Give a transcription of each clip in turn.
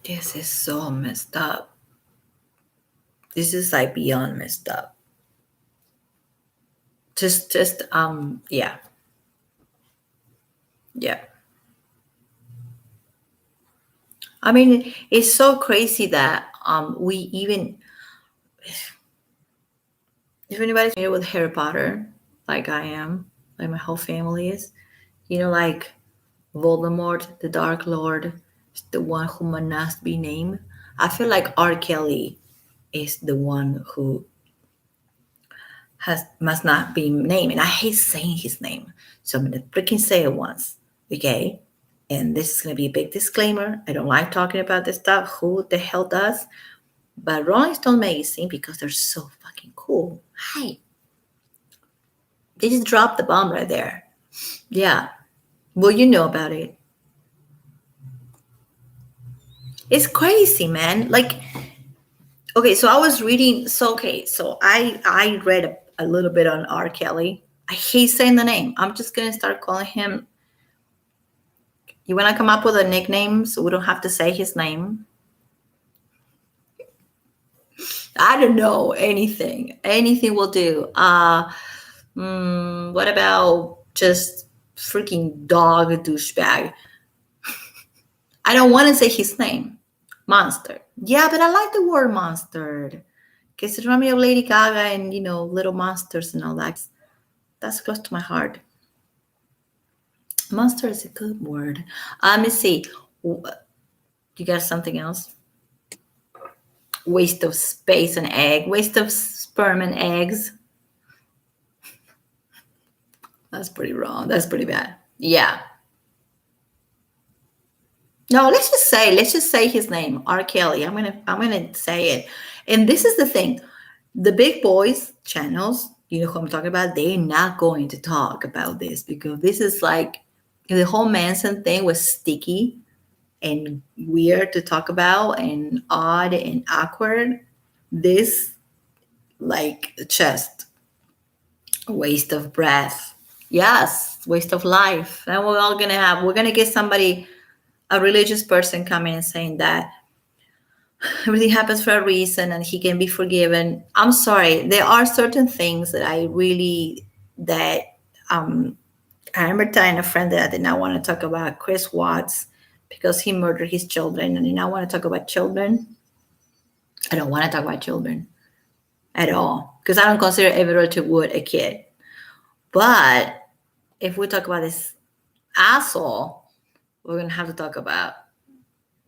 This is so messed up. This is like beyond messed up. Yeah. Yeah. I mean, it's so crazy that we even, if anybody's familiar with Harry Potter, like I am, like my whole family is, like Voldemort, the Dark Lord, is the one who must not be named. I feel like R.Kelly is the one who has must not be named, and I hate saying his name, so I'm gonna freaking say it once, okay? And this is gonna be a big disclaimer. I don't like talking about this stuff. Who the hell does? But Rolling Stone magazine, because they're so fucking cool. Hi, they just dropped the bomb right there. Yeah. Well, you know about it. It's crazy, man. Like, okay, so I was reading. So okay, so I read a little bit on R. Kelly. I hate saying the name. I'm just gonna start calling him. You wanna come up with a nickname so we don't have to say his name? I don't know anything. Anything will do. What about just freaking dog douchebag? I don't want to say his name. Monster. Yeah, but I like the word monster because it reminds me of Lady Gaga and little monsters and all that. That's close to my heart. Monster is a good word. Let me see. You got something else? Waste of space and egg. Waste of sperm and eggs. That's pretty wrong. That's pretty bad. Yeah. No, let's just say his name, R. Kelly. I'm gonna say it. And this is the thing. The big boys channels, you know who I'm talking about, they're not going to talk about this because this is like the whole Manson thing was sticky and weird to talk about and odd and awkward. This like just waste of breath. Yes, waste of life. And we're gonna get somebody, a religious person coming and saying that everything happens for a reason and he can be forgiven. I'm sorry. There are certain things that um I remember telling a friend that I did not want to talk about Chris Watts because he murdered his children and I did not want to talk about children. I don't want to talk about children at all because I don't consider Everett Wood a kid. But if we talk about this asshole, we're gonna have to talk about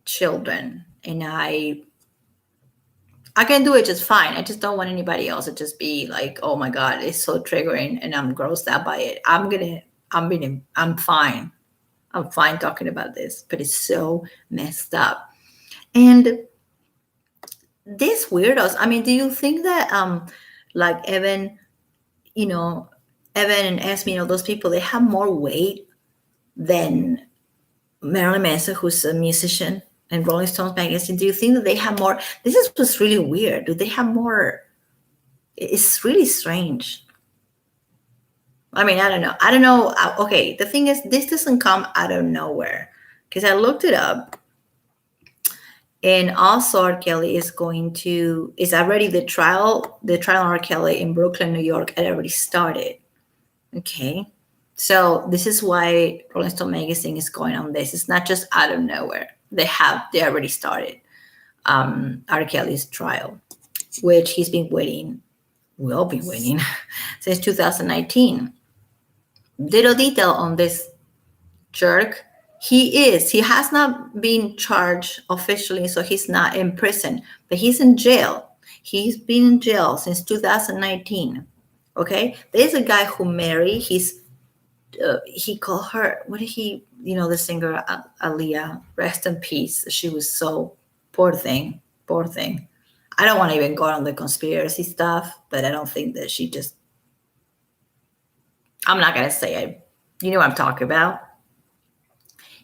children. And I can do it just fine. I just don't want anybody else to just be like, oh my God, it's so triggering and I'm grossed out by it. I'm fine. I'm fine talking about this, but it's so messed up. And these weirdos, I mean, do you think that like you know, Evan and Esme, those people, they have more weight than Marilyn Manson, who's a musician, and Rolling Stones magazine? Do you think that they have more? This is what's really weird. Do they have more? It's really strange. I mean, I don't know. I don't know. Okay, the thing is, this doesn't come out of nowhere because I looked it up, and also R. Kelly is already the trial. The trial on R. Kelly in Brooklyn, New York, had already started. Okay, so this is why Rolling Stone magazine is going on this. It's not just out of nowhere. They already started R. Kelly's trial, which he's been waiting. Will be waiting since 2019. Little detail on this jerk. He has not been charged officially, so he's not in prison, but he's in jail. He's been in jail since 2019. Okay, there's a guy who married. He called her. What did he? The singer Aaliyah. Rest in peace. She was so poor thing. Poor thing. I don't want to even go on the conspiracy stuff, but I don't think that she just. I'm not gonna say it. You know what I'm talking about.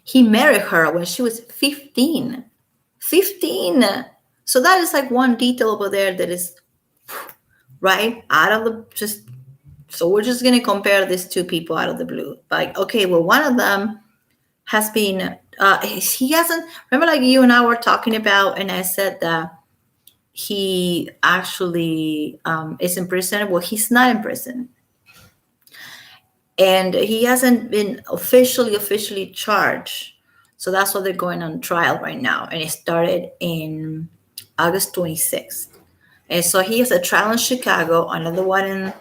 He married her when she was 15. 15. So that is like one detail over there that is right out of the just. So we're just gonna compare these two people out of the blue. Like, okay, well, one of them has been he hasn't. Remember, like you and I were talking about, and I said that he actually is in prison. Well, he's not in prison, and he hasn't been officially charged. So that's why they're going on trial right now, and it started in August 26th. And so he has a trial in Chicago, another one in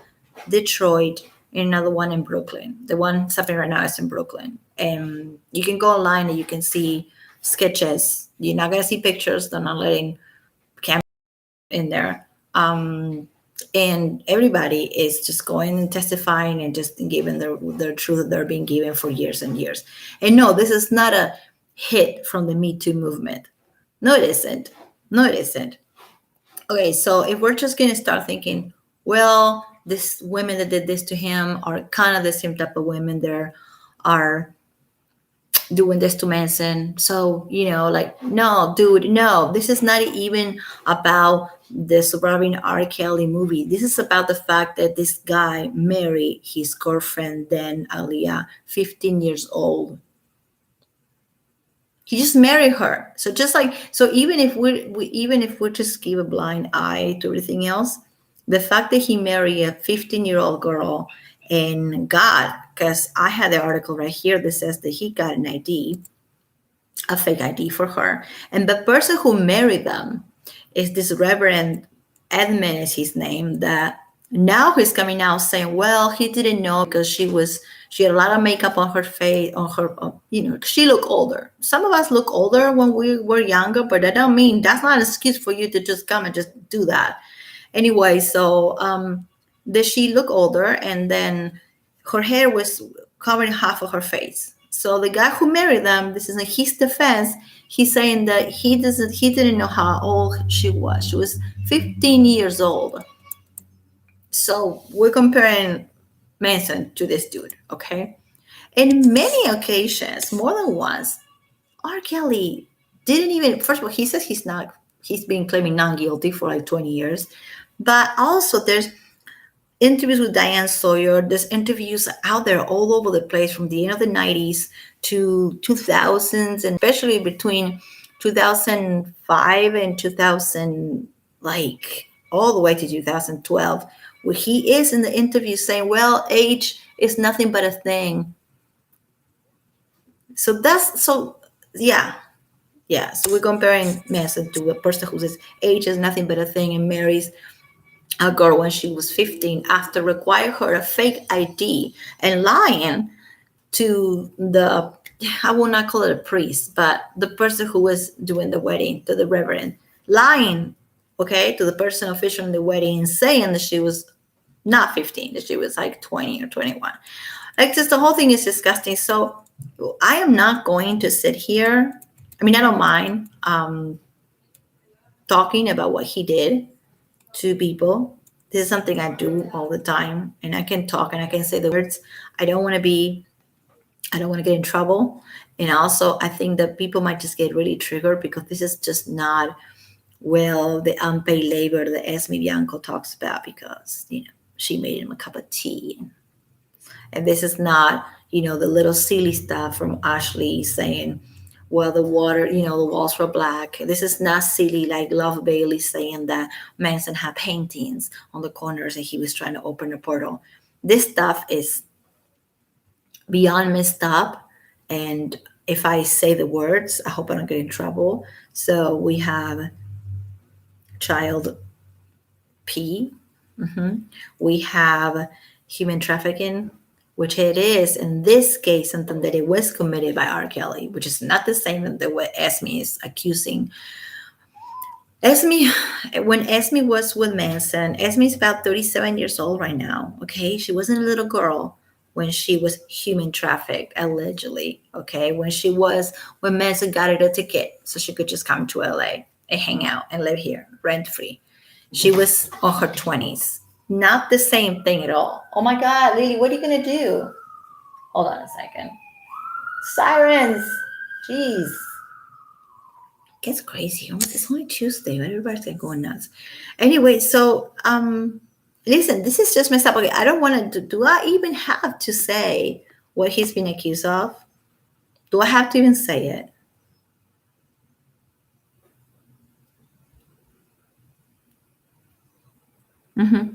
Detroit, and another one in Brooklyn. The one happening right now is in Brooklyn. And you can go online and you can see sketches. You're not gonna see pictures. They're not letting cameras in there. And everybody is just going and testifying and just giving their truth that they're being given for years and years. And no, this is not a hit from the Me Too movement. No, it isn't. No, it isn't. Okay, so if we're just going to start thinking, well, these women that did this to him are kind of the same type of women there are doing this to Manson. So, like, no, dude, no, this is not even about the surviving R.Kelly movie. This is about the fact that this guy married his girlfriend, then Aliyah, 15 years old. He just married her. So just like, so even if even if we just give a blind eye to everything else, the fact that he married a 15-year-old girl and got, because I had the article right here that says that he got an ID, a fake ID for her. And the person who married them is this Reverend Edmund is his name, that now he's coming out saying, well, he didn't know because she had a lot of makeup on her face, on her, she looked older. Some of us look older when we were younger, but that don't mean that's not an excuse for you to just come and just do that. Anyway, so does she look older? And then her hair was covering half of her face. So the guy who married them, this is in his defense, he's saying that he didn't know how old she was. She was 15 years old. So we're comparing Manson to this dude, okay? In many occasions, more than once, R. Kelly didn't even, first of all, he says he's been claiming non-guilty for like 20 years. But also there's interviews with Diane Sawyer. There's interviews out there all over the place from the end of the 90s to 2000s, and especially between 2005 and 2000, like all the way to 2012, where he is in the interview saying, well, age is nothing but a thing. So yeah. So we're comparing Manson to a person who says age is nothing but a thing and marries a girl when she was 15 after requiring her a fake ID and lying to I will not call it a priest, but the person who was doing the wedding, to the reverend, lying, okay, to the person officiating the wedding and saying that she was not 15, that she was like 20 or 21. Like, just the whole thing is disgusting. So I am not going to sit here. I mean, I don't mind talking about what he did to people. This is something I do all the time, and I can talk and I can say the words. I don't want to get in trouble. And also, I think that people might just get really triggered because this is just not, well, the unpaid labor that Esme Bianco talks about because, she made him a cup of tea. And this is not, the little silly stuff from Ashley saying, well, the water, the walls were black. This is not silly like Love Bailey saying that Manson had paintings on the corners and he was trying to open a portal. This stuff is beyond messed up. And if I say the words, I hope I don't get in trouble. So we have child P. We have human trafficking, which it is in this case something that it was committed by R. Kelly, which is not the same as what Esme is accusing. When Esme was with Manson, Esme is about 37 years old right now. Okay, she wasn't a little girl when she was human trafficked, allegedly. Okay, when Manson got her a ticket so she could just come to LA and hang out and live here rent free. She was on her 20s. Not the same thing at all. Oh my God, Lily, what are you going to do? Hold on a second. Sirens. Jeez. It gets crazy. It's only Tuesday, but everybody's going nuts. Anyway, so, listen, this is just messed up. Okay, I don't want to, do I even have to say what he's been accused of? Do I have to even say it? Hmm.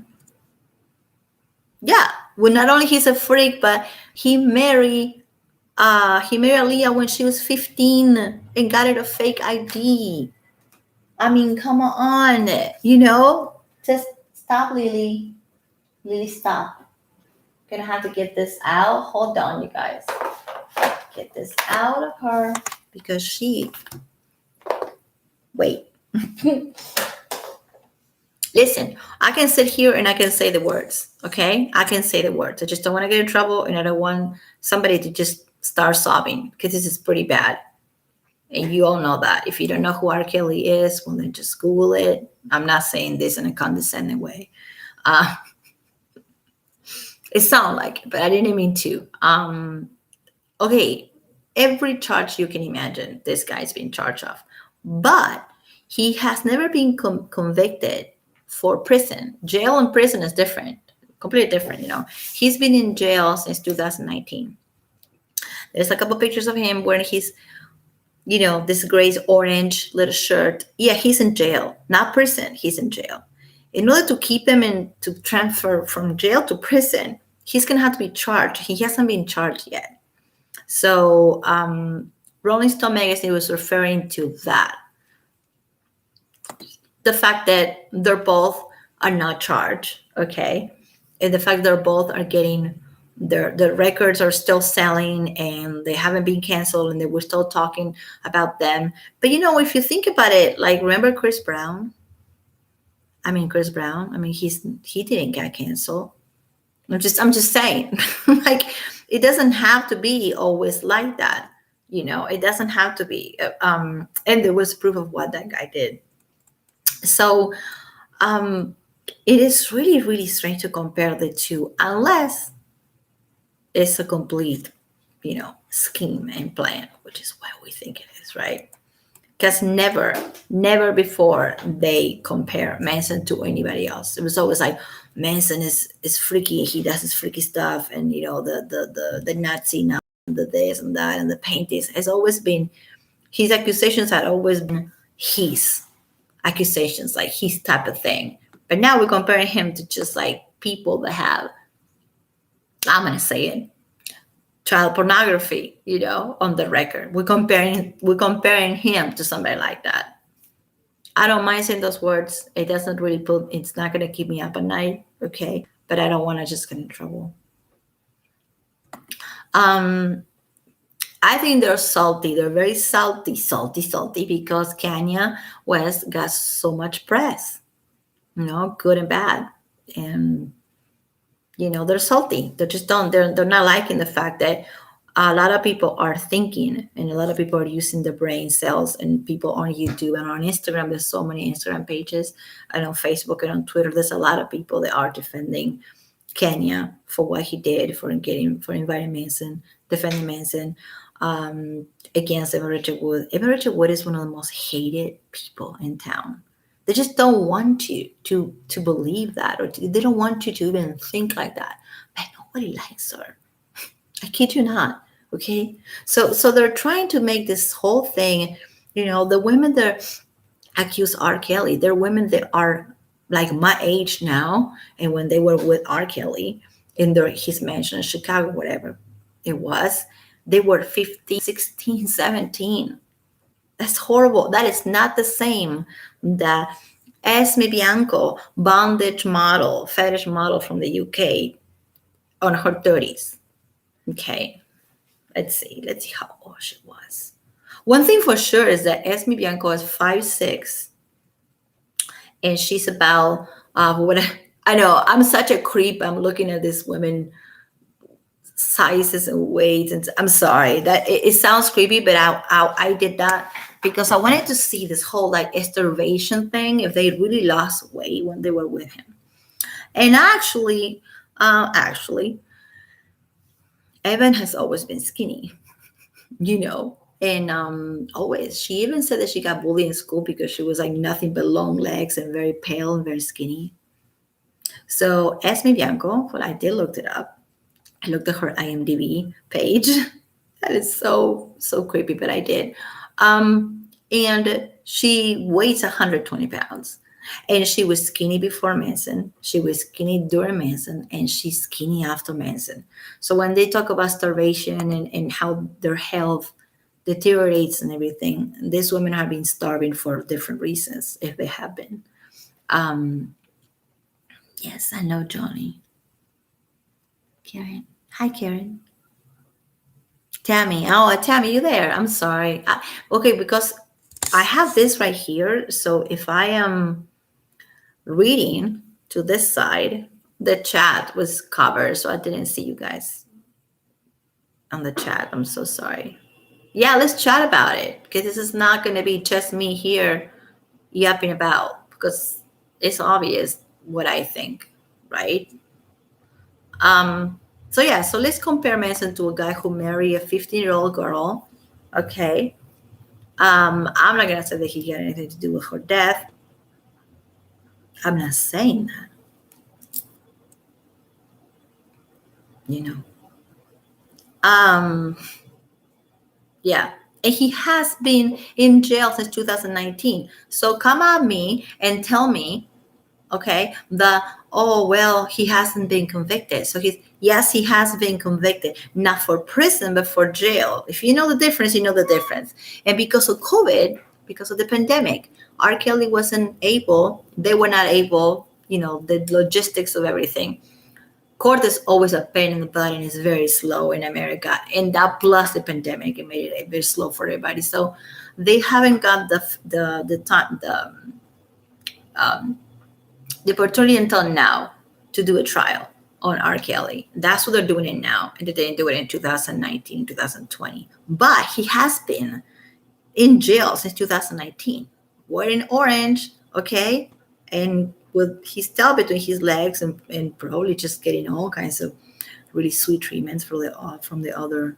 Yeah. Well, not only he's a freak, but he married he married Aaliyah when she was 15 and got her a fake ID. I mean, come on, just stop, Lily. Lily, stop. Gonna have to get this out. Hold on, you guys. Get this out of her because wait. Listen, I can sit here and I can say the words, okay? I can say the words. I just don't want to get in trouble and I don't want somebody to just start sobbing because this is pretty bad. And you all know that. If you don't know who R.Kelly is, well, then just Google it. I'm not saying this in a condescending way. Uh, it sounds like it, but I didn't mean to. Okay, every charge you can imagine, this guy's been charged of, but he has never been convicted for prison. Jail and prison is different, completely different. He's been in jail since 2019. There's a couple pictures of him wearing his, this gray orange little shirt. Yeah, he's in jail, not prison. He's in jail. In order to keep him in, to transfer from jail to prison, he's gonna have to be charged. He hasn't been charged yet. So Rolling Stone magazine was referring to that. The fact that they're both are not charged, okay? And the fact they're both are getting their records are still selling and they haven't been canceled and they were still talking about them. But if you think about it, like remember Chris Brown? Chris Brown, he didn't get canceled. I'm just saying, like, it doesn't have to be always like that. It doesn't have to be. And there was proof of what that guy did. So it is really, really strange to compare the two, unless it's a complete, scheme and plan, which is what we think it is, right? Because never before they compare Manson to anybody else. It was always like Manson is freaky. He does his freaky stuff, and the Nazi now, and the this and that, and the paintings has always been his accusations had always been his accusations, like his type of thing. But now we're comparing him to just like people that have, I'm gonna say it, child pornography, on the record. We're comparing him to somebody like that. I don't mind saying those words. It doesn't really it's not gonna keep me up at night, okay? But I don't wanna just get in trouble. I think they're salty. They're very salty, salty, salty because Kanye West got so much press, good and bad. And they're salty. They're not liking the fact that a lot of people are thinking and a lot of people are using their brain cells, and people on YouTube and on Instagram, there's so many Instagram pages, and on Facebook and on Twitter, there's a lot of people that are defending Kenya for what he did, for inviting Manson, defending Manson, against Evan Richard Wood. Evan Richard Wood is one of the most hated people in town. They just don't want you to believe that, or they don't want you to even think like that. But nobody likes her. I kid you not. Okay, so they're trying to make this whole thing. The women that accuse R.Kelly, they're women that are like my age now, and when they were with R.Kelly in his mansion in Chicago, whatever it was, they were 15, 16, 17. That's horrible. That is not the same that Esme Bianco, bondage model, fetish model from the UK, on her 30s. Okay, let's see how old she was. One thing for sure is that Esme Bianco is 5'6", and she's about what I know. I'm such a creep. I'm looking at this women sizes and weights, and I'm sorry that it sounds creepy, but I did that because I wanted to see this whole like starvation thing, if they really lost weight when they were with him. And actually, Evan has always been skinny, and always. She even said that she got bullied in school because she was like nothing but long legs and very pale and very skinny. So Esme Bianco, well, I did look it up. I looked at her IMDb page. That is so creepy, but I did. And she weighs 120 pounds. And she was skinny before Manson. She was skinny during Manson, and she's skinny after Manson. So when they talk about starvation and how their health deteriorates and everything, these women have been starving for different reasons, if they have been. Um, yes, I know, Johnny. Karen. Hi, Karen. Tammy. Oh, Tammy, you there? I'm sorry. Okay, because I have this right here. So if I am reading to this side, the chat was covered, so I didn't see you guys on the chat. I'm so sorry. Yeah, let's chat about it because this is not going to be just me here yapping about because it's obvious what I think, right? Um, so yeah, so let's compare Manson to a guy who married a 15-year-old girl. Okay. I'm not gonna say that he had anything to do with her death. I'm not saying that, you know. Um, yeah. And he has been in jail since 2019. So come at me and tell me, okay, oh well, he hasn't been convicted. So yes, he has been convicted, not for prison, but for jail. If you know the difference, you know the difference. And because of COVID, because of the pandemic, R. Kelly wasn't able, they were not able, the logistics of everything. Court is always a pain in the butt and it's very slow in America. And that plus the pandemic, it made it very slow for everybody. So they haven't got the time, um, the opportunity until now to do a trial on R. Kelly. That's what they're doing it now. And they didn't do it in 2019, 2020. But he has been in jail since 2019, wearing orange, okay? And with his tail between his legs and probably just getting all kinds of really sweet treatments from the other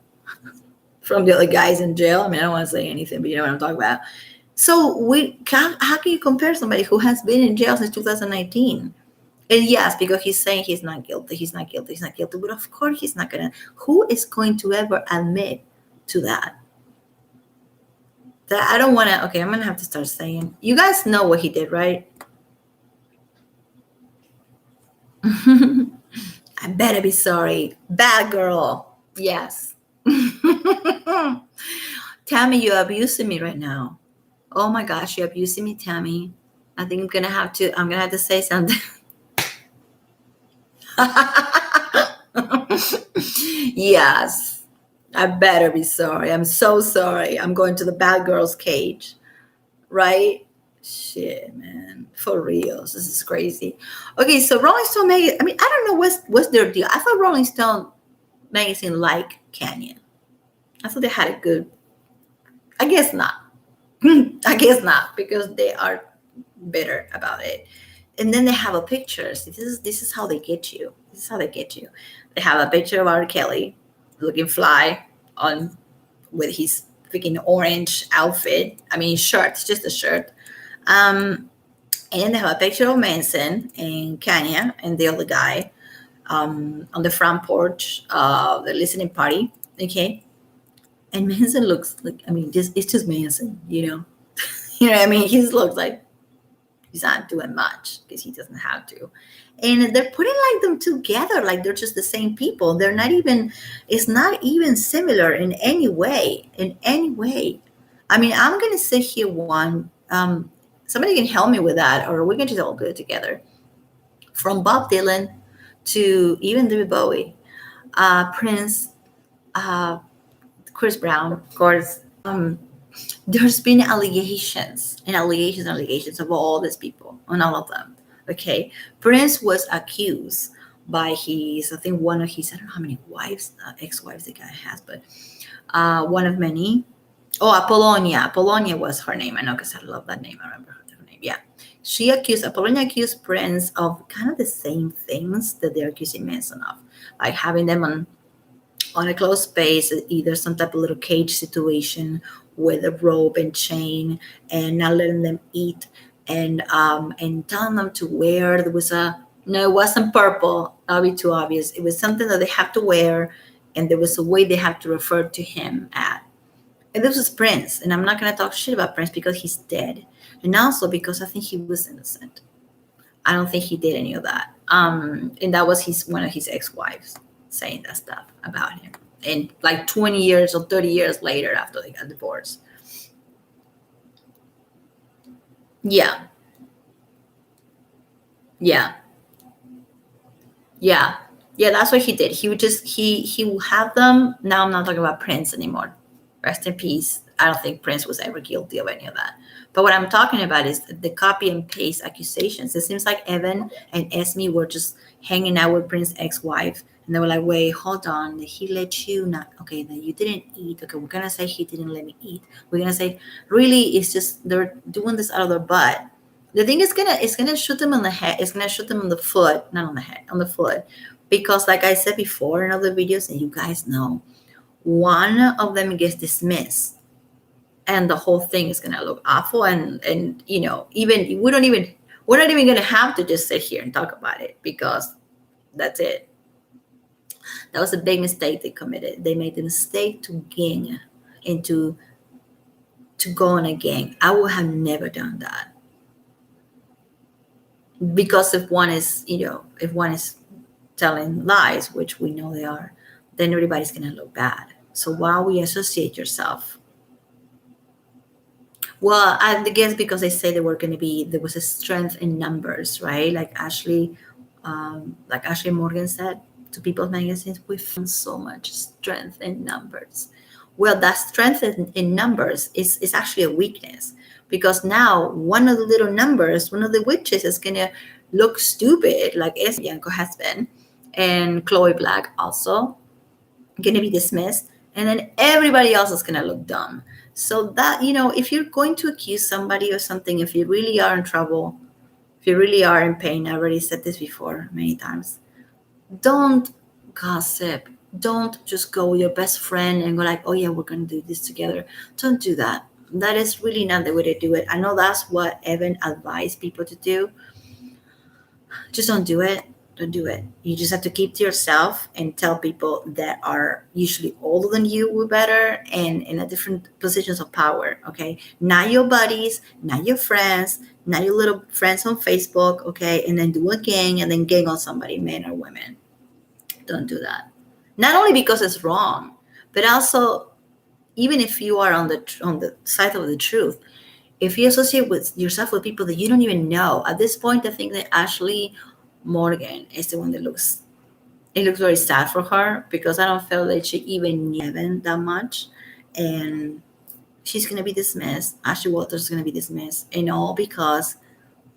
guys in jail. I mean, I don't want to say anything, but you know what I'm talking about. So how can you compare somebody who has been in jail since 2019? And yes, because he's saying he's not guilty, he's not guilty, he's not guilty. But of course he's not gonna. Who is going to ever admit to that? That I don't want to. Okay, I'm gonna have to start saying. You guys know what he did, right? I better be sorry. Bad girl. Yes. Tammy, you're abusing me right now. Oh my gosh, you're abusing me, Tammy. I think I'm gonna have to say something. Yes. I better be sorry. I'm so sorry. I'm going to the bad girl's cage. Right? Shit, man. For real. This is crazy. Okay, so Rolling Stone magazine. I mean, I don't know what's their deal. I thought Rolling Stone magazine liked Canyon. I thought they had a good. I guess not. I guess not because they are bitter about it. And then they have a pictures. This is how they get you. This is how they get you. They have a picture of R. Kelly looking fly on with his freaking orange outfit. I mean, shirt, just a shirt. Um, and they have a picture of Manson and Kanye and the other guy on the front porch, the listening party. Okay, and Manson looks like, I mean, it's just Manson, you know. You know what I mean? He just looks like he's not doing much because he doesn't have to. And they're putting like them together like they're just the same people. They're not even, it's not even similar in any way. In any way. I mean, I'm gonna sit here one. Somebody can help me with that, or we can just all do it together. From Bob Dylan to even David Bowie, Prince, uh, Chris Brown, of course. There's been allegations and allegations and allegations of all these people on all of them. Okay, Prince was accused by his, I think one of his, I don't know how many wives, ex-wives the guy has, but one of many. Oh, Apollonia. Apollonia was her name. I know because I love that name. I remember her name. Yeah. Apollonia accused Prince of kind of the same things that they're accusing Manson of, like having them on a closed space, either some type of little cage situation with a rope and chain, and not letting them eat, and telling them to wear. There was a no, it wasn't purple. That'll be too obvious. It was something that they have to wear, and there was a way they have to refer to him at. And this was Prince, and I'm not going to talk shit about Prince because he's dead, and also because I think he was innocent. I don't think he did any of that. And that was one of his ex-wives saying that stuff about him, and like 20 years or 30 years later after they got divorced. Yeah, yeah, yeah, yeah. That's what he did. He would just he would have them. Now I'm not talking about Prince anymore. Rest in peace. I don't think Prince was ever guilty of any of that. But what I'm talking about is the copy and paste accusations. It seems like Evan and Esme were just hanging out with Prince's ex-wife, and they were like, "Wait, hold on. Did he let you not? Okay, then you didn't eat. Okay, we're gonna say he didn't let me eat. We're gonna say really, it's just they're doing this out of their butt." The thing is gonna shoot them on the head. It's gonna shoot them on the foot, not on the head, on the foot, because like I said before in other videos, and you guys know, one of them gets dismissed and the whole thing is going to look awful, and even we're not even going to have to just sit here and talk about it, because that's it. That was a big mistake they committed. They made the mistake to gang into to go on a gang. I would have never done that, because if one is telling lies, which we know they are, then everybody's going to look bad. So why we associate yourself? Well, I guess because they say there was a strength in numbers, right? Like Ashley Morgan said to People's Magazines, we found so much strength in numbers. Well, that strength in numbers is actually a weakness, because now one of the little numbers, one of the witches is going to look stupid, like Bianco has been, and Chloe Black also going to be dismissed, and then everybody else is going to look dumb. So that, if you're going to accuse somebody of something, if you really are in trouble, if you really are in pain, I already said this before many times, don't gossip. Don't just go with your best friend and go like, oh yeah, we're going to do this together. Don't do that. That is really not the way to do it. I know that's what Evan advised people to do. Just don't do it. Don't do it. You just have to keep to yourself and tell people that are usually older than you were better and in a different positions of power. Okay, not your buddies, not your friends, not your little friends on Facebook. Okay, and then do a gang and then gang on somebody, men or women. Don't do that. Not only because it's wrong, but also, even if you are on the side of the truth, if you associate with yourself with people that you don't even know, at this point, I think that Ashley Morgan is the one that looks very sad for her, because I don't feel that she even knew Evan that much, and she's gonna be dismissed. Ashley Walters is gonna be dismissed, and all because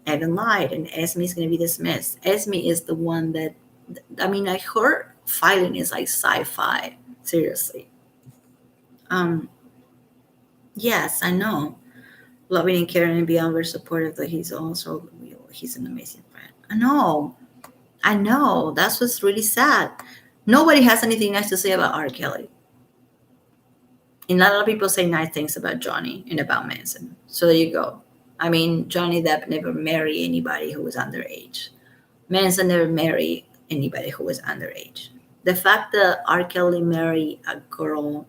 Evan lied, and Esme is gonna be dismissed. Esme is the one that, I mean, like, her fighting is like sci-fi. Seriously. Um. Yes, I know. Loving and caring and beyond very supportive, that he's an amazing friend. I know. That's what's really sad. Nobody has anything nice to say about R.Kelly. And a lot of people say nice things about Johnny and about Manson. So there you go. I mean, Johnny Depp never married anybody who was underage. Manson never married anybody who was underage. The fact that R.Kelly married a girl,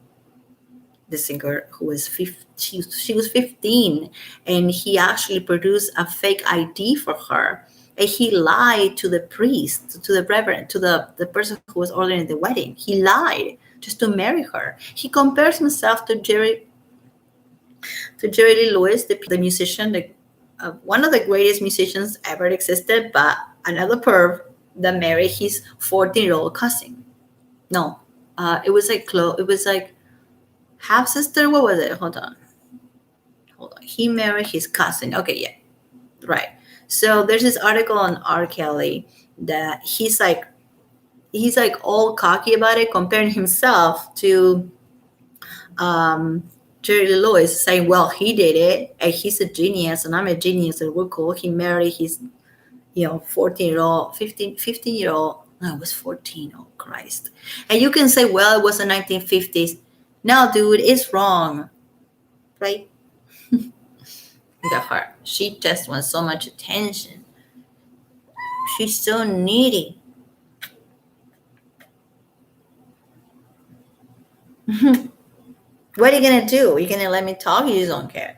the singer, who was 15, she was 15, and he actually produced a fake ID for her, and he lied to the priest, to the reverend, to the person who was ordering the wedding. He lied just to marry her. He compares himself to Jerry Lee Lewis, the musician, one of the greatest musicians ever existed, but another perv that married his 14-year-old cousin. No, it was like half sister. What was it? Hold on. He married his cousin. Okay, yeah, right. So there's this article on R. Kelly that he's like all cocky about it, comparing himself to um, Jerry Lee Lewis, saying, "Well, he did it, and he's a genius, and I'm a genius, and we're cool." He married his 14-year-old, 15-year-old. No, it was 14. Oh Christ! And you can say, "Well, it was the 1950s." No, dude, it's wrong, right? Look at her. She just wants so much attention. She's so needy. What are you gonna do? You're gonna let me talk? You just don't care.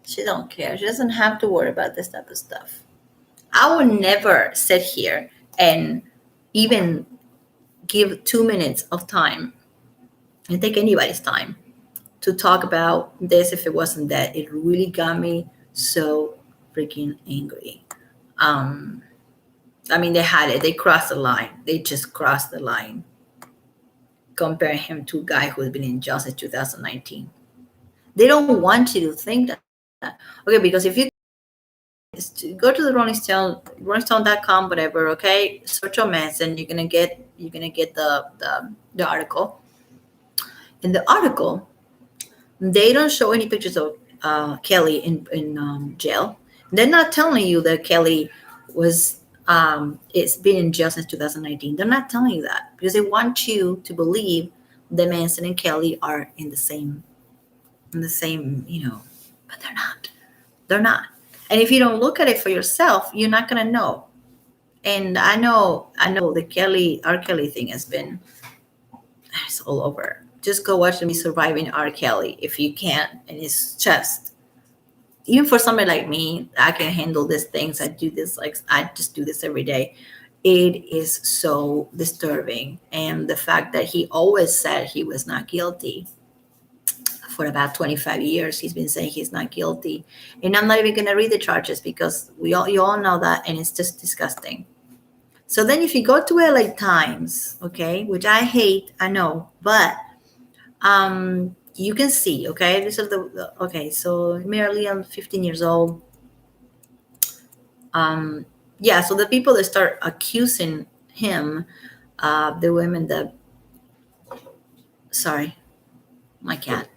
She don't care. She doesn't have to worry about this type of stuff. I would never sit here and even give 2 minutes of time and take anybody's time to talk about this if it wasn't that. It really got me so freaking angry. Um, I mean, they had it. They crossed the line. They just crossed the line. Comparing him to a guy who's been in jail since 2019. They don't want you to think that. Okay, because if you go to the Rolling Stone.com, whatever. Okay, search on Manson. You're gonna get the article. In the article, they don't show any pictures of Kelly in jail. They're not telling you that Kelly was it's been in jail since 2019. They're not telling you that because they want you to believe that Manson and Kelly are in the same, but they're not. They're not. And if you don't look at it for yourself, you're not gonna know. And I know the R.Kelly thing has been, it's all over. Just go watch me surviving R.Kelly if you can. And it's just, even for somebody like me, I can handle these things. I just do this every day. It is so disturbing. And the fact that he always said he was not guilty. For about 25 years, he's been saying he's not guilty. And I'm not even going to read the charges because you all know that, and it's just disgusting. So then if you go to LA Times, okay, which I hate, I know, but you can see, okay, this is okay, so merely I'm 15 years old. Yeah, so the people that start accusing him, the women that, sorry, my cat,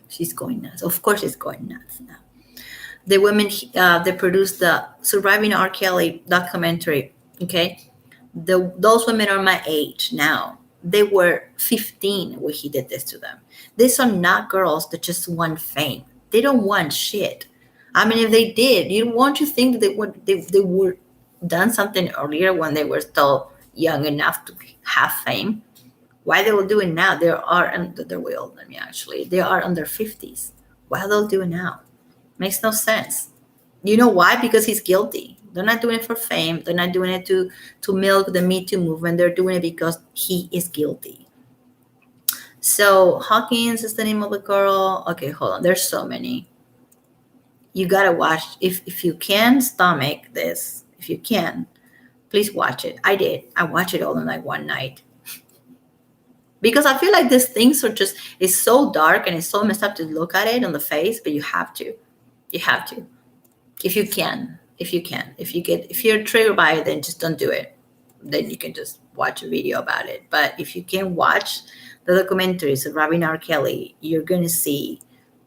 she's going nuts. Of course she's going nuts now. The women that produced the Surviving R. Kelly documentary, okay, those women are my age now. They were 15 when he did this to them. These are not girls that just want fame. They don't want shit. I mean, if they did, you want to think that they would done something earlier when they were still young enough to have fame. Why they will do it now? They're way older than me actually. They are under 50s. Why they'll do it now? Makes no sense. You know why? Because he's guilty. They're not doing it for fame. They're not doing it to milk the Me Too movement. They're doing it because he is guilty. So Hawkins is the name of the girl. Okay, hold on. There's so many. You gotta watch. If you can stomach this, if you can, please watch it. I did. I watched it all in like one night. Because I feel like these things are just, it's so dark and it's so messed up to look at it on the face, but you have to. You have to. If you can. If you're triggered by it, then just don't do it. Then you can just watch a video about it. But if you can watch the documentaries of Robin R. Kelly, you're going to see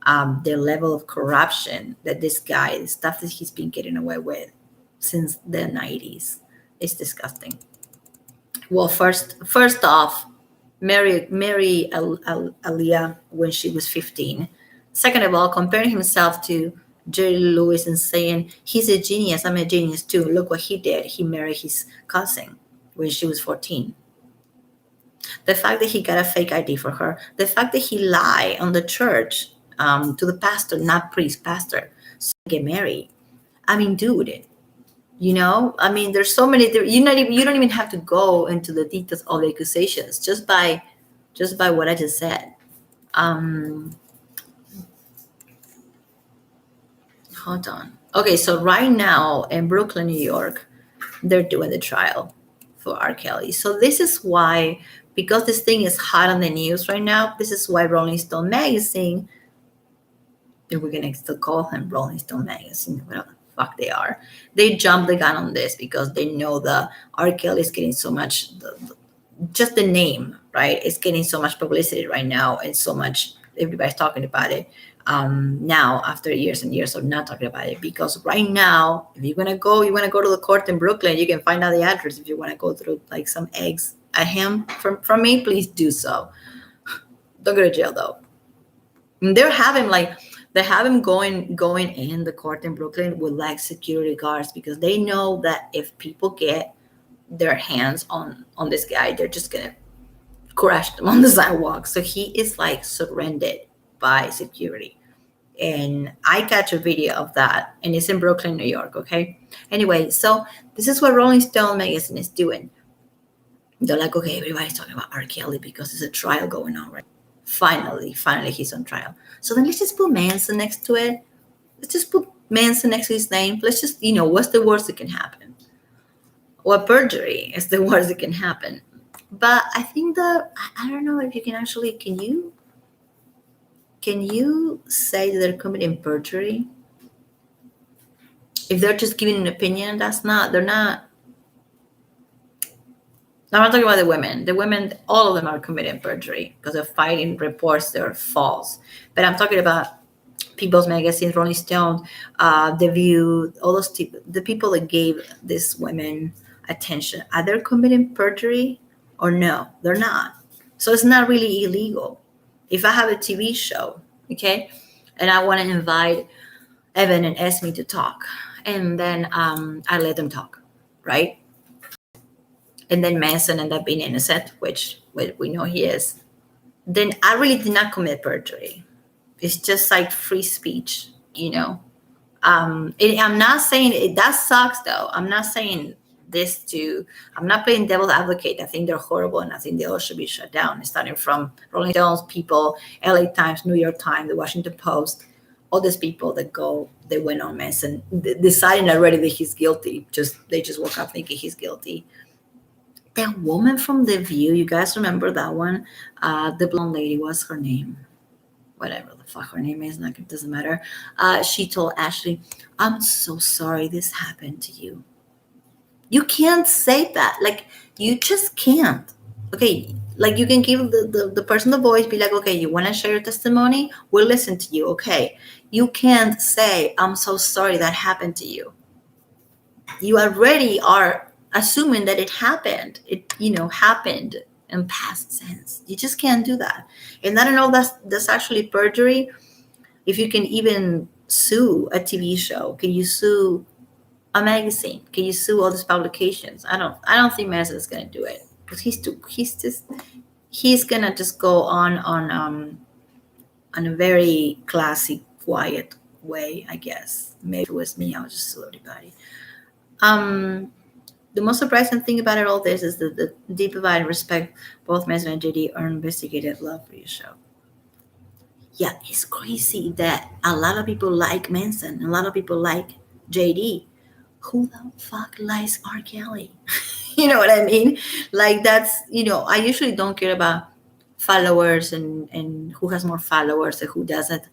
the level of corruption that this guy, the stuff that he's been getting away with since the 90s. It's disgusting. Well, first off, marry Aaliyah when she was 15. Second of all, comparing himself to Jerry Lewis and saying he's a genius, I'm a genius too. Look what he did. He married his cousin when she was 14. The fact that he got a fake ID for her, the fact that he lied on the church to the pastor, not priest, pastor, so get married. I mean, dude, I mean, there's so many. You don't even have to go into the details of the accusations just by what I just said. Hold on. Okay, so right now in Brooklyn, New York, they're doing the trial for R. Kelly. So this is why, because this thing is hot on the news right now, this is why Rolling Stone magazine, and we're gonna still call him Rolling Stone magazine, whatever the fuck they are, they jump the gun on this because they know the R. Kelly is getting so much, just the name, right? It's getting so much publicity right now, and so much, everybody's talking about it. Now after years and years of not talking about it, because right now if you want to go to the court in Brooklyn, you can find out the address. If you want to go through like some eggs at him from me, please do so. Don't go to jail though. And they have him going in the court in Brooklyn with like security guards, because they know that if people get their hands on this guy, they're just gonna crushed him on the sidewalk. So he is like surrendered by security. And I catch a video of that, and it's in Brooklyn, New York. Okay. Anyway, so this is what Rolling Stone magazine is doing. They're like, okay, everybody's talking about R. Kelly because there's a trial going on, right? Finally, he's on trial. So then let's just put Manson next to it. Let's just put Manson next to his name. Let's just, what's the worst that can happen? Well, perjury is the worst that can happen. But I think that I don't know if you can actually can you say that they're committing perjury if they're just giving an opinion? They're not. I'm not talking about the women. The women, all of them are committing perjury because they're fighting reports that are false. But I'm talking about People's Magazine, Rolling Stone, The View, all those the people that gave these women attention. Are they committing perjury or no? They're not. So it's not really illegal. If I have a TV show, okay, and I want to invite Evan and Esme to talk, and then I let them talk, right? And then Manson ended up being innocent, which we know he is. Then I really did not commit perjury. It's just like free speech. I'm not saying that sucks though. I'm not saying I'm not playing devil's advocate. I think they're horrible, and I think they all should be shut down, starting from Rolling Stones, People, LA Times, New York Times, the Washington Post, all these people they went on Manson, deciding already that he's guilty. They just woke up thinking he's guilty. That woman from The View, you guys remember that one? The blonde lady, what's her name? Whatever the fuck her name is, like, it doesn't matter. She told Ashley, I'm so sorry this happened to you. You can't say that. Like, you just can't. Okay, like, you can give the person the voice, be like, okay, you want to share your testimony? We'll listen to you, okay. You can't say, I'm so sorry that happened to you. You already are assuming that it happened. Happened in past tense. You just can't do that. And I don't know if that's actually perjury. If you can even sue a TV show, can you sue a magazine? Can you sue all these publications? I don't think Manson is gonna do it because he's gonna just go on a very classy, quiet way, I guess. Maybe if it was me, I would just sue everybody. The most surprising thing about all this is the deep divide and respect both Manson and JD earn investigative love for your show. Yeah, it's crazy that a lot of people like Manson, a lot of people like JD. Who the fuck likes R. Kelly? You know what I mean? Like, I usually don't care about followers and who has more followers and who doesn't.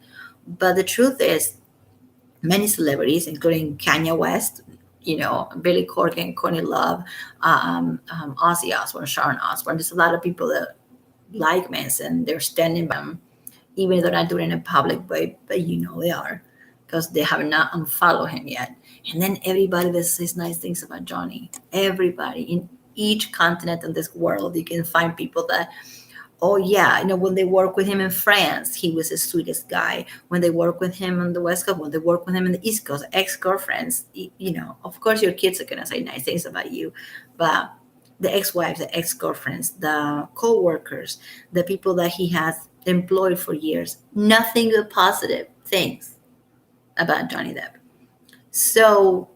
But the truth is, many celebrities, including Kanye West, Billy Corgan, Courtney Love, Ozzy Osbourne, Sharon Osbourne. There's a lot of people that like Manson. They're standing by him, even if they're not doing it in a public way, but they are, because they have not unfollowed him yet. And then everybody that says nice things about Johnny, everybody in each continent in this world, you can find people that, oh yeah, when they work with him in France, he was the sweetest guy. When they work with him on the West Coast, when they work with him in the East Coast, ex-girlfriends, of course your kids are going to say nice things about you, but the ex-wives, the ex-girlfriends, the co-workers, the people that he has employed for years, nothing but positive things about Johnny Depp. So,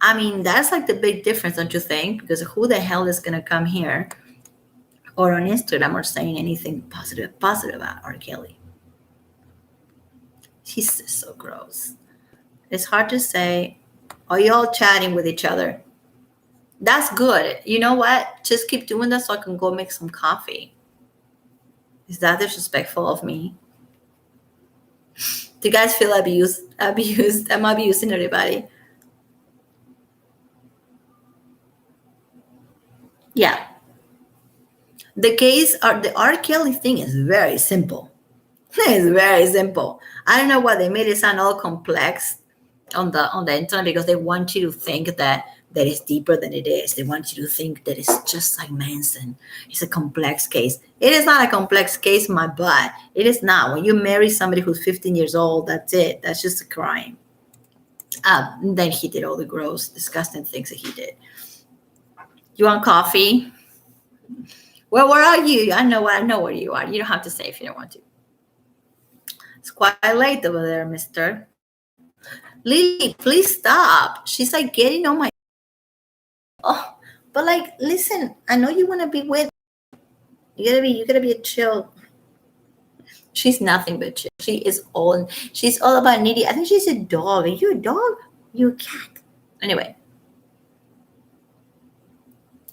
I mean, that's like the big difference, don't you think? Because who the hell is going to come here or on Instagram or saying anything positive about R. Kelly? He's just so gross. It's hard to say. Are you all chatting with each other? That's good. You know what? Just keep doing that so I can go make some coffee. Is that disrespectful of me? Do you guys feel abused? I'm abusing everybody. Yeah. The R. Kelly thing is very simple. It's very simple. I don't know why they made it sound all complex on the internet, because they want you to think that it's deeper than it is. They want you to think that it's just like Manson. It's a complex case. It is not a complex case, my butt. It is not. When you marry somebody who's 15 years old, that's it. That's just a crime. Then he did all the gross, disgusting things that he did. You want coffee? Well, where are you? I know where you are. You don't have to say if you don't want to. It's quite late over there, mister. Lily, please stop. She's like getting on my. Oh, but like, listen, I know you want to be with. You gotta be a chill. She's nothing but chill. She's all about needy. I think she's a dog. Are you a dog? You a cat? Anyway,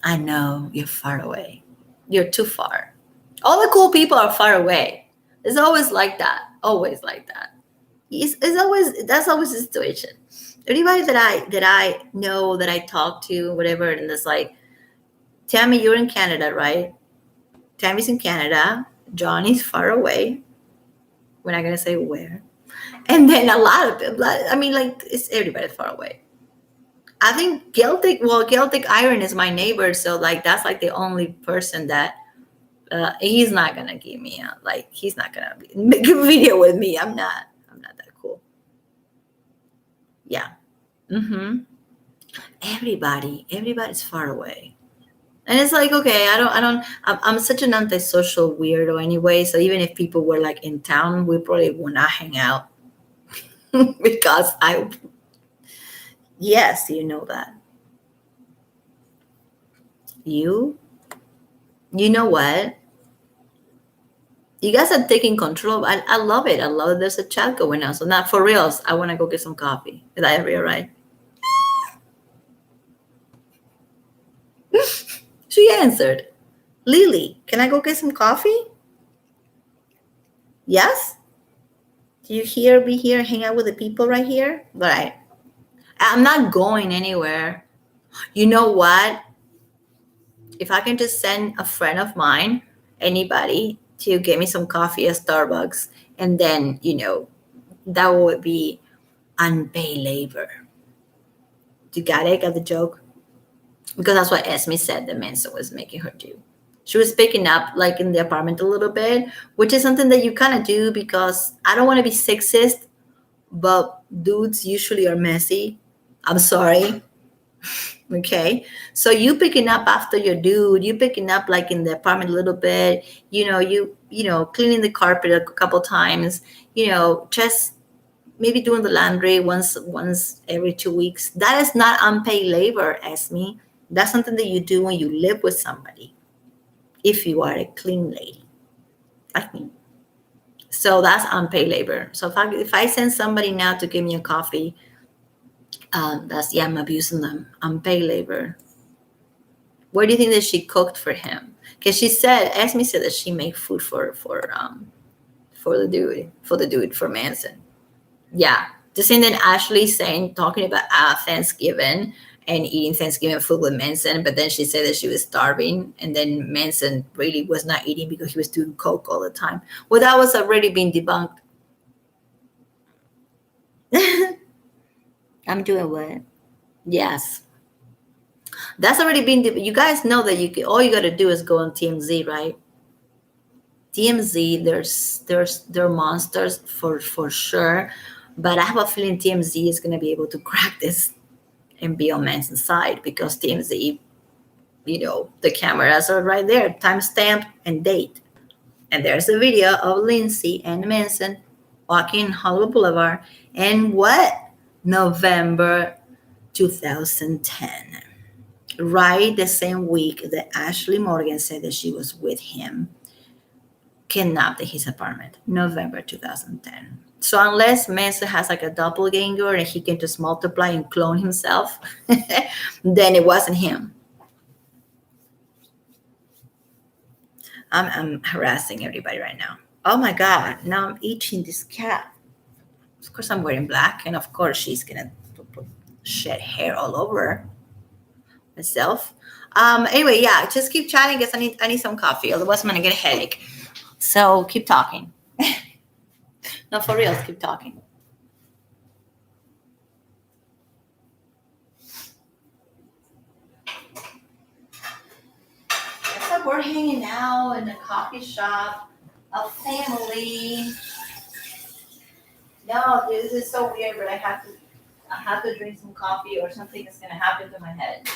I know you're far away. You're too far. All the cool people are far away. It's always like that. Always like that. It's always that's always the situation. Everybody that I know that I talk to, whatever, and it's like, Tammy, you're in Canada, right? Tammy's in Canada. Johnny's far away. We're not gonna say where. And then a lot of people. I mean, like it's everybody far away. I think Celtic Iron is my neighbor, so like that's like the only person that he's not gonna give me a, like he's not gonna make a video with me. I'm not that cool. Yeah. Mm-hmm. Everybody's far away. And it's like, okay, I'm such an antisocial weirdo anyway. So even if people were like in town, we probably would not hang out because yes, you know that. You, you know what? You guys are taking control. I love it. I love that there's a chat going on. So not for reals. I want to go get some coffee. Is that real, right? She answered, Lily, can I go get some coffee? Yes? Do you hear me here, hang out with the people right here? Right. I'm not going anywhere. You know what? If I can just send a friend of mine, anybody, to get me some coffee at Starbucks, and then, that would be unpaid labor. You got it? Got the joke? Because that's what Esme said that Manson was making her do. She was picking up like in the apartment a little bit, which is something that you kind of do because I don't want to be sexist, but dudes usually are messy. I'm sorry. Okay. So you picking up after your dude, you picking up like in the apartment a little bit, cleaning the carpet a couple times, just maybe doing the laundry once every 2 weeks. That is not unpaid labor, Esme. That's something that you do when you live with somebody. If you are a clean lady, like me. So that's unpaid labor. So if I send somebody now to give me a coffee, I'm abusing them. Unpaid labor. What do you think that she cooked for him? Because Esme said that she made food for Manson. Yeah. Just and then Ashley talking about Thanksgiving and eating Thanksgiving food with Manson, but then she said that she was starving, and then Manson really was not eating because he was doing coke all the time. Well, that was already been debunked. I'm doing what? Yes, that's already been. You guys know that all you got to do is go on TMZ, right? TMZ, they're monsters for sure, but I have a feeling TMZ is going to be able to crack this and be on Manson's side because TMZ, the cameras are right there, timestamp and date. And there's a video of Lindsay and Manson walking Hollywood Boulevard in what? November 2010. Right the same week that Ashley Morgan said that she was with him, kidnapped in his apartment, November 2010. So unless Manson has like a doppelganger and he can just multiply and clone himself, then it wasn't him. I'm harassing everybody right now. Oh my God, now I'm itching this cat. Of course, I'm wearing black, and of course, she's gonna shed hair all over herself. Anyway, yeah, just keep chatting because I need some coffee, otherwise, I'm gonna get a headache. So keep talking. No, for real, keep talking. It's like we're hanging out in a coffee shop, a family. No, this is so weird, but I have to drink some coffee or something is gonna happen to my head.